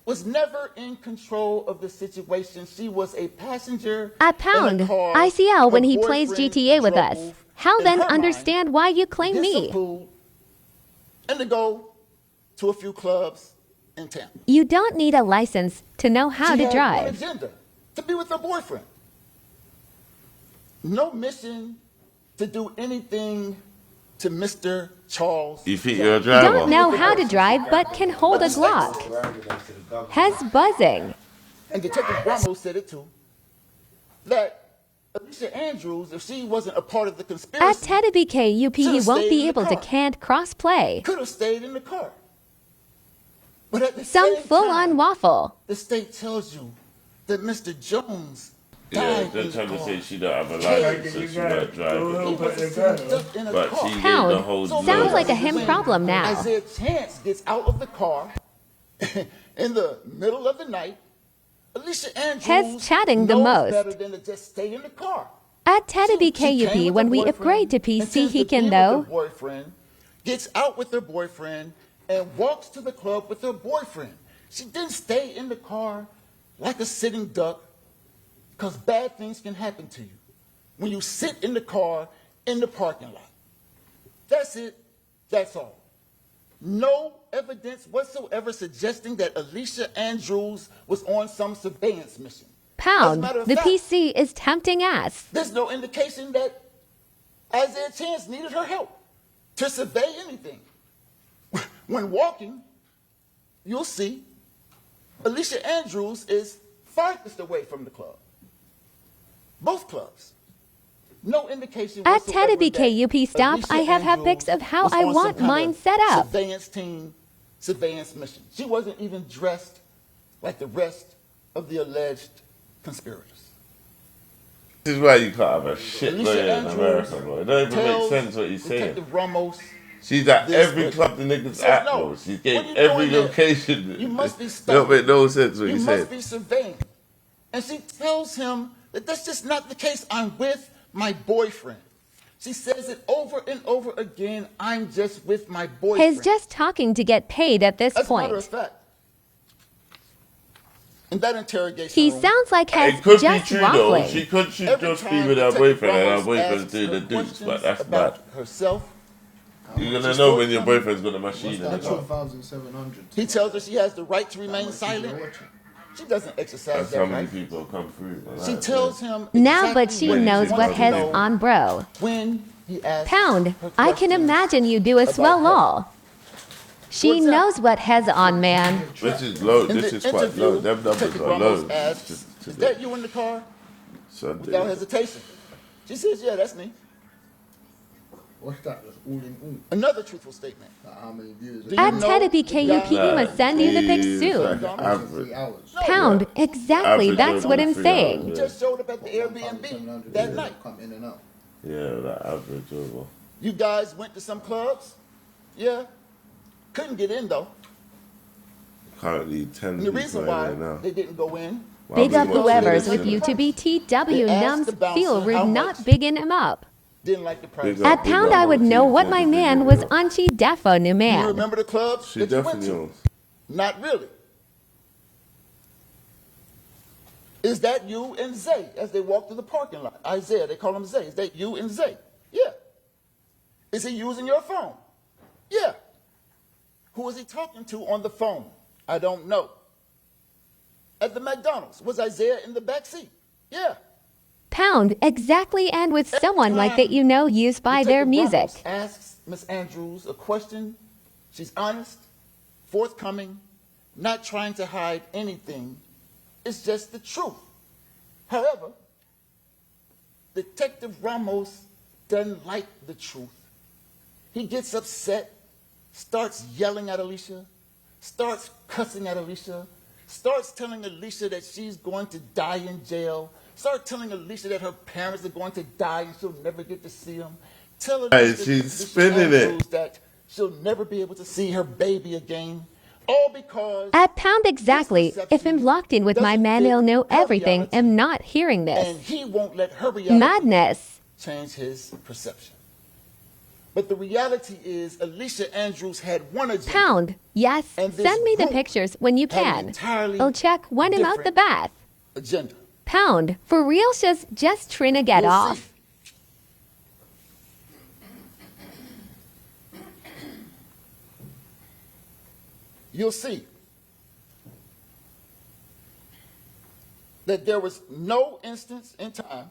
Speaker 11: Was never in control of the situation. She was a passenger
Speaker 2: At Pound,
Speaker 11: in a car.
Speaker 2: ICL when
Speaker 11: Her
Speaker 2: he plays
Speaker 11: boyfriend
Speaker 2: GTA with us.
Speaker 11: drove.
Speaker 2: How
Speaker 11: In
Speaker 2: then
Speaker 11: her mind,
Speaker 2: understand why you claim
Speaker 11: get some
Speaker 2: me?
Speaker 11: food, and to go to a few clubs in town.
Speaker 2: You don't need a license to know how
Speaker 11: She
Speaker 2: to
Speaker 11: had
Speaker 2: drive.
Speaker 11: one agenda, to be with her boyfriend. No mission to do anything to Mr. Charles.
Speaker 3: You think you're a driver?
Speaker 2: Don't know how to drive but can hold a Glock. Has buzzing.
Speaker 11: And Detective Ramos said it too, that Alicia Andrews, if she wasn't a part of the conspiracy,
Speaker 2: At TEDBKUP, he
Speaker 11: should've
Speaker 2: won't
Speaker 11: stayed
Speaker 2: be
Speaker 11: in the
Speaker 2: able to
Speaker 11: car.
Speaker 2: can't cross-play.
Speaker 11: could have stayed in the car. But at the
Speaker 2: Some
Speaker 11: same
Speaker 2: full-on
Speaker 11: time,
Speaker 2: waffle.
Speaker 11: the state tells you that Mr. Jones
Speaker 3: Yeah,
Speaker 11: died
Speaker 3: they're
Speaker 11: in
Speaker 3: trying
Speaker 11: the
Speaker 3: to
Speaker 11: car.
Speaker 3: say she don't have a license, so she weren't driving.
Speaker 11: He was stuck in a
Speaker 3: But
Speaker 11: car.
Speaker 3: she gave the
Speaker 2: Pound.
Speaker 3: whole
Speaker 2: Sounds like a him
Speaker 11: When
Speaker 2: problem now.
Speaker 11: Isaiah Chance gets out of the car in the middle of the night. Alicia Andrews
Speaker 2: Has chatting the
Speaker 11: knows
Speaker 2: most.
Speaker 11: better than to just stay in the car.
Speaker 2: At
Speaker 11: She came
Speaker 2: TEDBKUP,
Speaker 11: with
Speaker 2: when
Speaker 11: her
Speaker 2: we
Speaker 11: boyfriend,
Speaker 2: upgrade to PC,
Speaker 11: intends
Speaker 2: he
Speaker 11: to
Speaker 2: can
Speaker 11: be with
Speaker 2: though.
Speaker 11: her boyfriend, gets out with her boyfriend, and walks to the club with her boyfriend. She didn't stay in the car like a sitting duck, because bad things can happen to you when you sit in the car in the parking lot. That's it. That's all. No evidence whatsoever suggesting that Alicia Andrews was on some surveillance mission. As a
Speaker 2: Pound.
Speaker 11: matter of
Speaker 2: The
Speaker 11: fact,
Speaker 2: PC is tempting ass.
Speaker 11: there's no indication that Isaiah Chance needed her help to survey anything. When walking, you'll see Alicia Andrews is farthest away from the club. Both clubs. No indication
Speaker 2: At
Speaker 11: whatsoever
Speaker 2: TEDBKUP
Speaker 11: that
Speaker 2: stop,
Speaker 11: Alicia
Speaker 2: I have
Speaker 11: Andrews
Speaker 2: pics of how
Speaker 11: was
Speaker 2: I
Speaker 11: on
Speaker 2: want
Speaker 11: some kind
Speaker 2: mine
Speaker 11: of
Speaker 2: set up.
Speaker 11: Surveillance team, surveillance mission. She wasn't even dressed like the rest of the alleged conspirators.
Speaker 3: This is why you can't have a shit
Speaker 11: Alicia
Speaker 3: lawyer in
Speaker 11: Andrews
Speaker 3: America, bro. It don't even make
Speaker 11: tells
Speaker 3: sense what you're saying.
Speaker 11: Detective Ramos,
Speaker 3: She's at
Speaker 11: this,
Speaker 3: every
Speaker 11: but
Speaker 3: club the niggas
Speaker 11: says
Speaker 3: at,
Speaker 11: no.
Speaker 3: bro. She
Speaker 11: What
Speaker 3: gave
Speaker 11: are you
Speaker 3: every
Speaker 11: doing there?
Speaker 3: location.
Speaker 11: You must be
Speaker 3: It don't make no sense what
Speaker 11: You
Speaker 3: you
Speaker 11: must
Speaker 3: said.
Speaker 11: be surveying. And she tells him that that's just not the case. I'm with my boyfriend. She says it over and over again. I'm just with my boyfriend.
Speaker 2: He's just talking to get paid at this
Speaker 11: As a matter
Speaker 2: point.
Speaker 11: of fact, in that interrogation
Speaker 2: He
Speaker 11: room,
Speaker 2: sounds like
Speaker 3: It
Speaker 2: he's
Speaker 3: could be
Speaker 2: just
Speaker 3: true though.
Speaker 2: waffling.
Speaker 3: She could should
Speaker 11: every
Speaker 3: just be
Speaker 11: time
Speaker 3: with her
Speaker 11: Detective
Speaker 3: boyfriend and her
Speaker 11: Ramos
Speaker 3: boyfriend's
Speaker 11: asks
Speaker 3: doing the
Speaker 11: her
Speaker 3: dukes, but
Speaker 11: questions
Speaker 3: that's
Speaker 11: about
Speaker 3: bad.
Speaker 11: herself,
Speaker 3: You're gonna know when your boyfriend's got a machine in the
Speaker 14: That's
Speaker 3: car.
Speaker 14: 2,700.
Speaker 11: he tells her she has the right to remain silent. She doesn't exercise
Speaker 3: That's
Speaker 11: that
Speaker 3: how many
Speaker 11: right.
Speaker 3: people come through. man.
Speaker 11: She tells him
Speaker 2: Now, but
Speaker 11: exactly
Speaker 2: she
Speaker 11: what he
Speaker 2: knows what
Speaker 11: wants to
Speaker 2: has
Speaker 11: know
Speaker 2: on bro.
Speaker 11: when he asks
Speaker 2: Pound.
Speaker 11: her
Speaker 2: I can
Speaker 11: questions
Speaker 2: imagine you do as well
Speaker 11: about her.
Speaker 2: all. She knows what has on, man.
Speaker 3: This is low.
Speaker 11: In
Speaker 3: This
Speaker 11: the
Speaker 3: is quite
Speaker 11: interview,
Speaker 3: low. Them numbers
Speaker 11: Detective
Speaker 3: are
Speaker 11: Ramos
Speaker 3: low.
Speaker 11: asks, is that you in the car?
Speaker 3: Sunday.
Speaker 11: Without hesitation. She says, yeah, that's me.
Speaker 14: What's that? That's all in all.
Speaker 11: Another truthful statement.
Speaker 14: Like how many views?
Speaker 11: Do you
Speaker 2: At
Speaker 11: know
Speaker 2: TEDBKUP,
Speaker 11: the
Speaker 2: he must send you the pics
Speaker 3: He's
Speaker 2: soon.
Speaker 3: like average.
Speaker 14: 3 hours.
Speaker 2: Pound. Exactly.
Speaker 3: Average
Speaker 2: That's what I'm
Speaker 3: over 3
Speaker 2: saying.
Speaker 3: hours,
Speaker 11: Just showed up at the
Speaker 14: 1,700
Speaker 11: Airbnb that
Speaker 14: views
Speaker 11: night.
Speaker 14: come in and out.
Speaker 3: Yeah, that average over.
Speaker 11: You guys went to some clubs? Yeah. Couldn't get in though.
Speaker 3: Currently 10
Speaker 11: And the
Speaker 3: people
Speaker 11: reason
Speaker 3: in
Speaker 11: why
Speaker 3: there now.
Speaker 11: they didn't go in,
Speaker 2: Big up
Speaker 3: Wow,
Speaker 2: whoever's
Speaker 3: watching
Speaker 2: with
Speaker 3: this,
Speaker 2: you to be TW.
Speaker 11: They asked
Speaker 2: Numbs
Speaker 11: the bouncer
Speaker 2: feel
Speaker 11: how
Speaker 2: rude,
Speaker 11: much.
Speaker 2: not bigging him up.
Speaker 11: didn't like the price.
Speaker 3: Big up.
Speaker 2: At Pound, I would know what my man was on Chi Defo new
Speaker 11: You
Speaker 2: man.
Speaker 11: remember the clubs
Speaker 3: She
Speaker 11: that you went
Speaker 3: definitely
Speaker 11: to?
Speaker 3: owns.
Speaker 11: Not really. Is that you and Zay as they walk through the parking lot? Isaiah, they call him Zay. Is that you and Zay? Yeah. Is he using your phone? Yeah. Who is he talking to on the phone? I don't know. At the McDonald's, was Isaiah in the back seat? Yeah.
Speaker 2: Pound, exactly, and with someone like that you know used by their
Speaker 11: Detective
Speaker 2: music.
Speaker 11: Ramos asks Miss Andrews a question. She's honest, forthcoming, not trying to hide anything. It's just the truth. However, Detective Ramos doesn't like the truth. He gets upset, starts yelling at Alicia, starts cussing at Alicia, starts telling Alicia that she's going to die in jail, starts telling Alicia that her parents are going to die and she'll never get to see them. Tell
Speaker 3: Hey,
Speaker 11: Alicia,
Speaker 3: she's
Speaker 11: Alicia
Speaker 3: spinning it.
Speaker 11: Andrews that she'll never be able to see her baby again. All because
Speaker 2: At pound exactly. If I'm locked in with my man, he'll know everything. I'm not hearing
Speaker 11: and
Speaker 2: this.
Speaker 11: he won't let her reality
Speaker 2: Madness.
Speaker 11: change his perception. But the reality is Alicia Andrews had one agenda.
Speaker 2: Pound. Yes.
Speaker 11: And this
Speaker 2: Send me the
Speaker 11: group
Speaker 2: pictures when you
Speaker 11: had an
Speaker 2: can.
Speaker 11: entirely
Speaker 2: I'll check when I'm out the
Speaker 11: different
Speaker 2: bath.
Speaker 11: agenda.
Speaker 2: Pound. For real, just trying to get
Speaker 11: You'll
Speaker 2: off.
Speaker 11: see. You'll see that there was no instance in time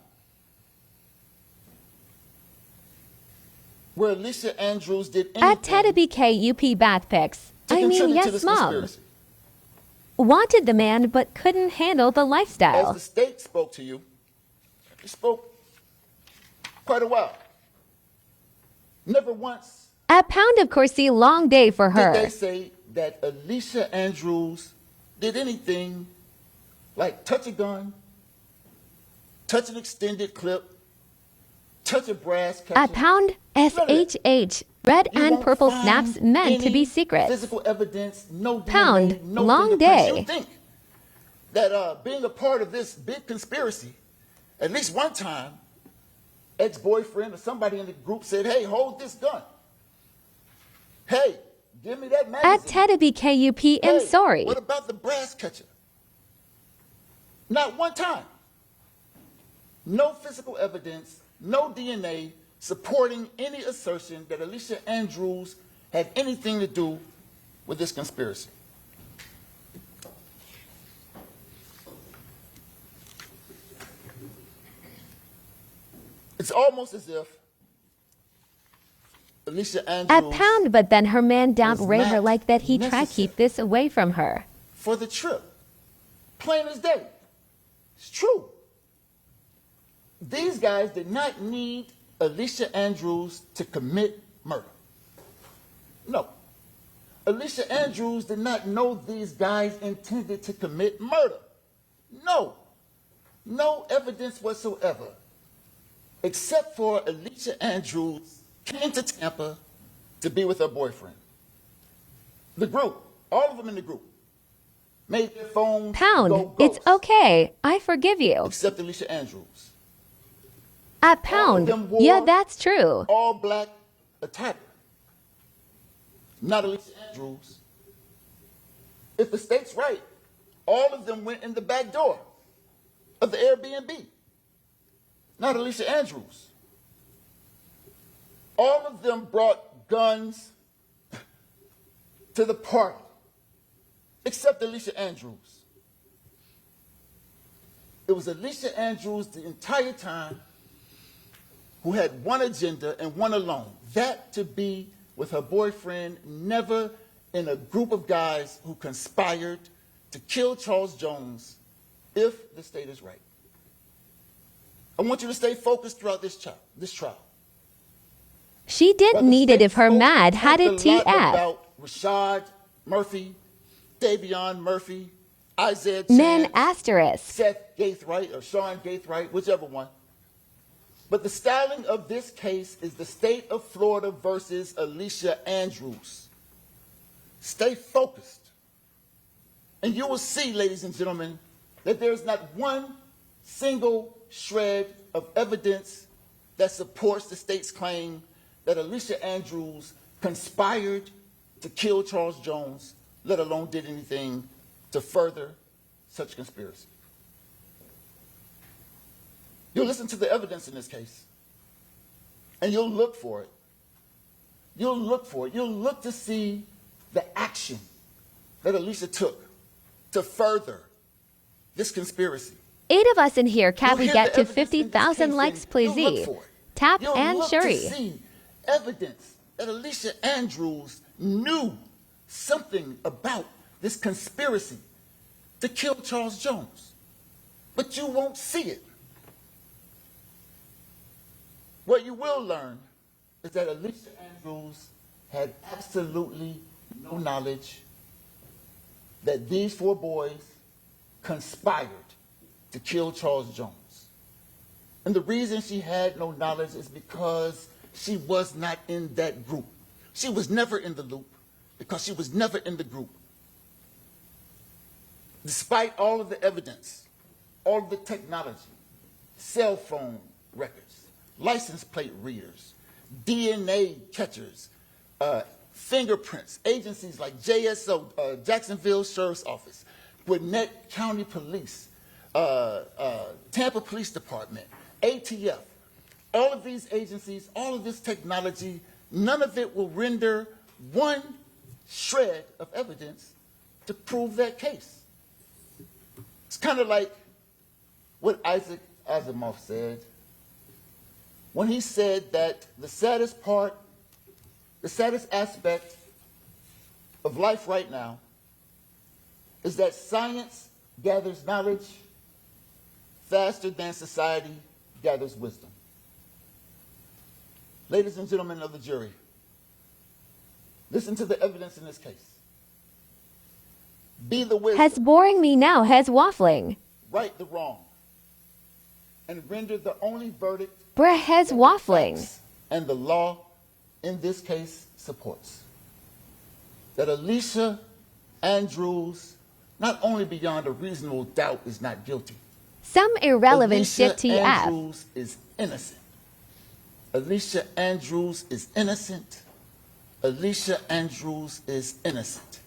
Speaker 11: where Alicia Andrews did
Speaker 2: At
Speaker 11: anything
Speaker 2: Teddy BK UP bath pics.
Speaker 11: to
Speaker 2: I mean,
Speaker 11: contribute to
Speaker 2: yes,
Speaker 11: this
Speaker 2: mom.
Speaker 11: conspiracy.
Speaker 2: Wanted the man, but couldn't handle the
Speaker 11: As
Speaker 2: lifestyle.
Speaker 11: the state spoke to you, it spoke quite a while. Never once
Speaker 2: At pound, of course, the long day for
Speaker 11: did they
Speaker 2: her.
Speaker 11: say that Alicia Andrews did anything like touch a gun, touch an extended clip, touch a brass catcher.
Speaker 2: At pound, SHH. Red
Speaker 11: You
Speaker 2: and
Speaker 11: won't
Speaker 2: purple
Speaker 11: find
Speaker 2: snaps meant to
Speaker 11: any
Speaker 2: be secret.
Speaker 11: Physical evidence, no
Speaker 2: Pound,
Speaker 11: DNA, no
Speaker 2: long
Speaker 11: fingerprints.
Speaker 2: day.
Speaker 11: You think that being a part of this big conspiracy, at least one time, ex-boyfriend or somebody in the group said, "Hey, hold this gun. Hey, give me that magazine."
Speaker 2: At Teddy BK UP, I'm
Speaker 11: Hey,
Speaker 2: sorry.
Speaker 11: What about the brass catcher? Not one time. No physical evidence, no DNA supporting any assertion that Alicia Andrews had anything to do with this conspiracy. It's almost as if Alicia
Speaker 2: At
Speaker 11: Andrews,
Speaker 2: pound, but then her man don't
Speaker 11: was
Speaker 2: rate her
Speaker 11: not
Speaker 2: like that. He try
Speaker 11: necessary.
Speaker 2: keep this away from her.
Speaker 11: for the trip. Plain as day. It's true. These guys did not need Alicia Andrews to commit murder. No. Alicia Andrews did not know these guys intended to commit murder. No. No evidence whatsoever. Except for Alicia Andrews came to Tampa to be with her boyfriend. The group, all of them in the group, made their phones
Speaker 2: Pound,
Speaker 11: go
Speaker 2: it's
Speaker 11: ghost,
Speaker 2: okay. I forgive you.
Speaker 11: except Alicia Andrews.
Speaker 2: At
Speaker 11: All of
Speaker 2: pound,
Speaker 11: them wore
Speaker 2: yeah, that's true.
Speaker 11: all black attire. Not Alicia Andrews. If the state's right, all of them went in the back door of the Airbnb. Not Alicia Andrews. All of them brought guns to the party, except Alicia Andrews. It was Alicia Andrews the entire time who had one agenda and one alone, that to be with her boyfriend, never in a group of guys who conspired to kill Charles Jones if the state is right. I want you to stay focused throughout this trial.
Speaker 2: She didn't need it if her mad had it
Speaker 11: talked a lot
Speaker 2: TF.
Speaker 11: about Rashad Murphy, Davion Murphy, Isaiah
Speaker 2: Men
Speaker 11: Chance,
Speaker 2: asterisk.
Speaker 11: Seth Gaithright or Sean Gaithright, whichever one. But the styling of this case is the state of Florida versus Alicia Andrews. Stay focused. And you will see, ladies and gentlemen, that there is not one single shred of evidence that supports the state's claim that Alicia Andrews conspired to kill Charles Jones, let alone did anything to further such conspiracy. You'll listen to the evidence in this case, and you'll look for it. You'll look for it. You'll look to see the action that Alicia took to further this conspiracy.
Speaker 2: 8 of us in here. Can
Speaker 11: You'll
Speaker 2: we
Speaker 11: hear
Speaker 2: get
Speaker 11: the
Speaker 2: to
Speaker 11: evidence in this
Speaker 2: 50,000
Speaker 11: case,
Speaker 2: likes,
Speaker 11: and
Speaker 2: please?
Speaker 11: you'll look for it.
Speaker 2: Tap
Speaker 11: You'll
Speaker 2: and
Speaker 11: look
Speaker 2: Shuri.
Speaker 11: to see evidence that Alicia Andrews knew something about this conspiracy to kill Charles Jones. But you won't see it. What you will learn is that Alicia Andrews had absolutely no knowledge that these 4 boys conspired to kill Charles Jones. And the reason she had no knowledge is because she was not in that group. She was never in the loop because she was never in the group. Despite all of the evidence, all of the technology, cell phone records, license plate readers, DNA catchers, fingerprints, agencies like JSO, Jacksonville Sheriff's Office, Gwinnett County Police, Tampa Police Department, ATF, all of these agencies, all of this technology, none of it will render one shred of evidence to prove that case. It's kind of like what Isaac Asimov said when he said that the saddest aspect of life right now is that science gathers knowledge faster than society gathers wisdom. Ladies and gentlemen of the jury, listen to the evidence in this case. Be the wisdom.
Speaker 2: Has boring me now, has waffling.
Speaker 11: Right the wrong. And render the only verdict
Speaker 2: Bruh, has waffling.
Speaker 11: and the law in this case supports. That Alicia Andrews, not only beyond a reasonable doubt, is not guilty.
Speaker 2: Some irrelevant
Speaker 11: Alicia
Speaker 2: shit TF.
Speaker 11: Andrews is innocent. Alicia Andrews is innocent. Alicia Andrews is innocent.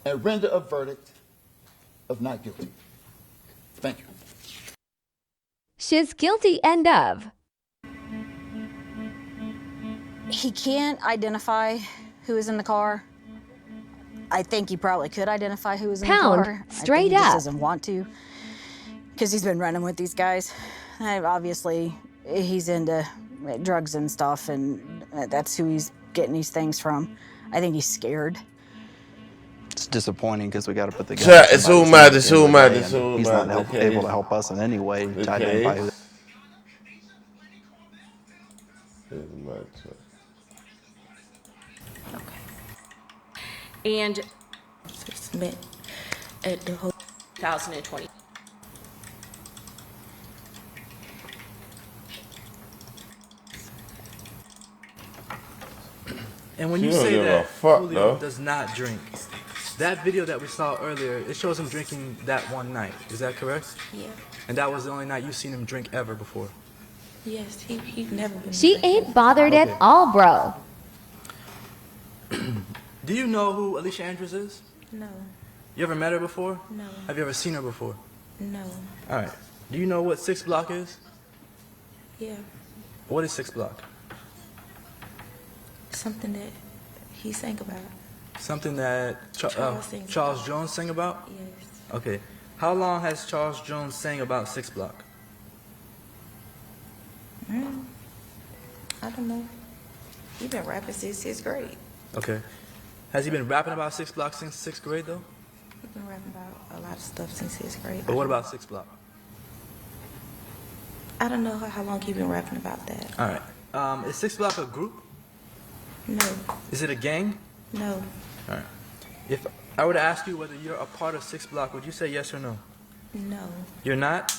Speaker 11: And render a verdict of not guilty. Thank you.
Speaker 2: She's guilty end of.
Speaker 15: He can't identify who was in the car. I think he probably could identify who was in
Speaker 2: Pound,
Speaker 15: the car.
Speaker 2: straight
Speaker 15: I think he
Speaker 2: up.
Speaker 15: just doesn't want to because he's been running with these guys. Obviously, he's into drugs and stuff, and that's who he's getting these things from. I think he's scared.
Speaker 16: It's disappointing because we got to put the guy.
Speaker 3: Chat, it's all mad, it's all mad, it's all
Speaker 16: He's
Speaker 3: mad.
Speaker 16: not able to help us in any way to identify who.
Speaker 9: And met at the hotel
Speaker 17: 2020.
Speaker 8: And when
Speaker 3: She
Speaker 8: you
Speaker 3: don't
Speaker 8: say
Speaker 3: give a
Speaker 8: that
Speaker 3: fuck,
Speaker 8: Julio
Speaker 3: though.
Speaker 8: does not drink, that video that we saw earlier, it shows him drinking that one night. Is that correct?
Speaker 9: Yeah.
Speaker 8: And that was the only night you've seen him drink ever before?
Speaker 9: Yes, he's never been.
Speaker 2: She ain't bothered at all, bro.
Speaker 8: Do you know who Alicia Andrews is?
Speaker 9: No.
Speaker 8: You ever met her before?
Speaker 9: No.
Speaker 8: Have you ever seen her before?
Speaker 9: No.
Speaker 8: All right. Do you know what 6 Block is?
Speaker 9: Yeah.
Speaker 8: What is 6 Block?
Speaker 9: Something that he sang about.
Speaker 8: Something that Charles Jones sang about?
Speaker 9: Yes.
Speaker 8: Okay. How long has Charles Jones sang about 6 Block?
Speaker 9: I don't know. He's been rapping since 6th grade.
Speaker 8: Okay. Has he been rapping about 6 Block since 6th grade, though?
Speaker 9: He's been rapping about a lot of stuff since 6th grade.
Speaker 8: But what about 6 Block?
Speaker 9: I don't know how long he's been rapping about that.
Speaker 8: All right. Is 6 Block a group?
Speaker 9: No.
Speaker 8: Is it a gang?
Speaker 9: No.
Speaker 8: All right. If I were to ask you whether you're a part of 6 Block, would you say yes or no?
Speaker 9: No.
Speaker 8: You're not?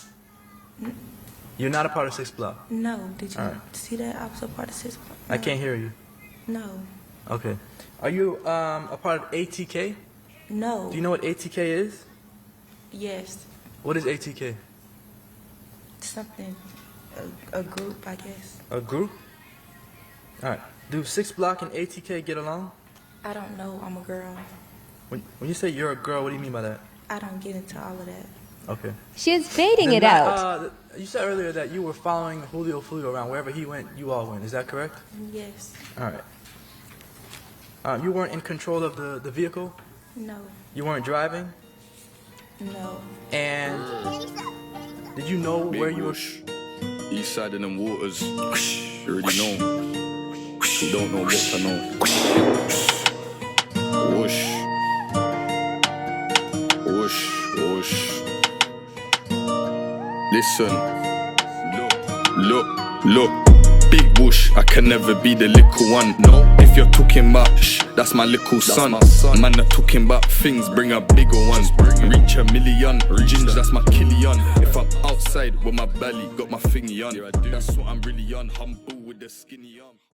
Speaker 8: You're not a part of 6 Block?
Speaker 9: No. Did you
Speaker 8: All right.
Speaker 9: see that I was a part of 6 Block?
Speaker 8: I can't hear you.
Speaker 9: No.
Speaker 8: Okay. Are you a part of ATK?
Speaker 9: No.
Speaker 8: Do you know what ATK is?
Speaker 9: Yes.
Speaker 8: What is ATK?
Speaker 9: Something. A group, I guess.
Speaker 8: A group? All right. Do 6 Block and ATK get along?
Speaker 9: I don't know. I'm a girl.
Speaker 8: When you say you're a girl, what do you mean by that?
Speaker 9: I don't get into all of that.
Speaker 8: Okay.
Speaker 2: She's fading it out.
Speaker 8: You said earlier that you were following Julio around. Wherever he went, you all went. Is that correct?
Speaker 9: Yes.
Speaker 8: All right. You weren't in control of the vehicle?
Speaker 9: No.
Speaker 8: You weren't driving?
Speaker 9: No.
Speaker 8: And did you know where you were?
Speaker 18: East side of them waters. You already know. You don't know, get to know. Whoosh. Whoosh, whoosh. Listen. Look. Big bush, I can never be the little one. No, if you're talking about that's my little son. Man that talking about things, bring a bigger one. Reach a million, Ginge, that's my Killian. If I'm outside with my belly, got my thingy on. That's what I'm really on, humble with the skinny arm.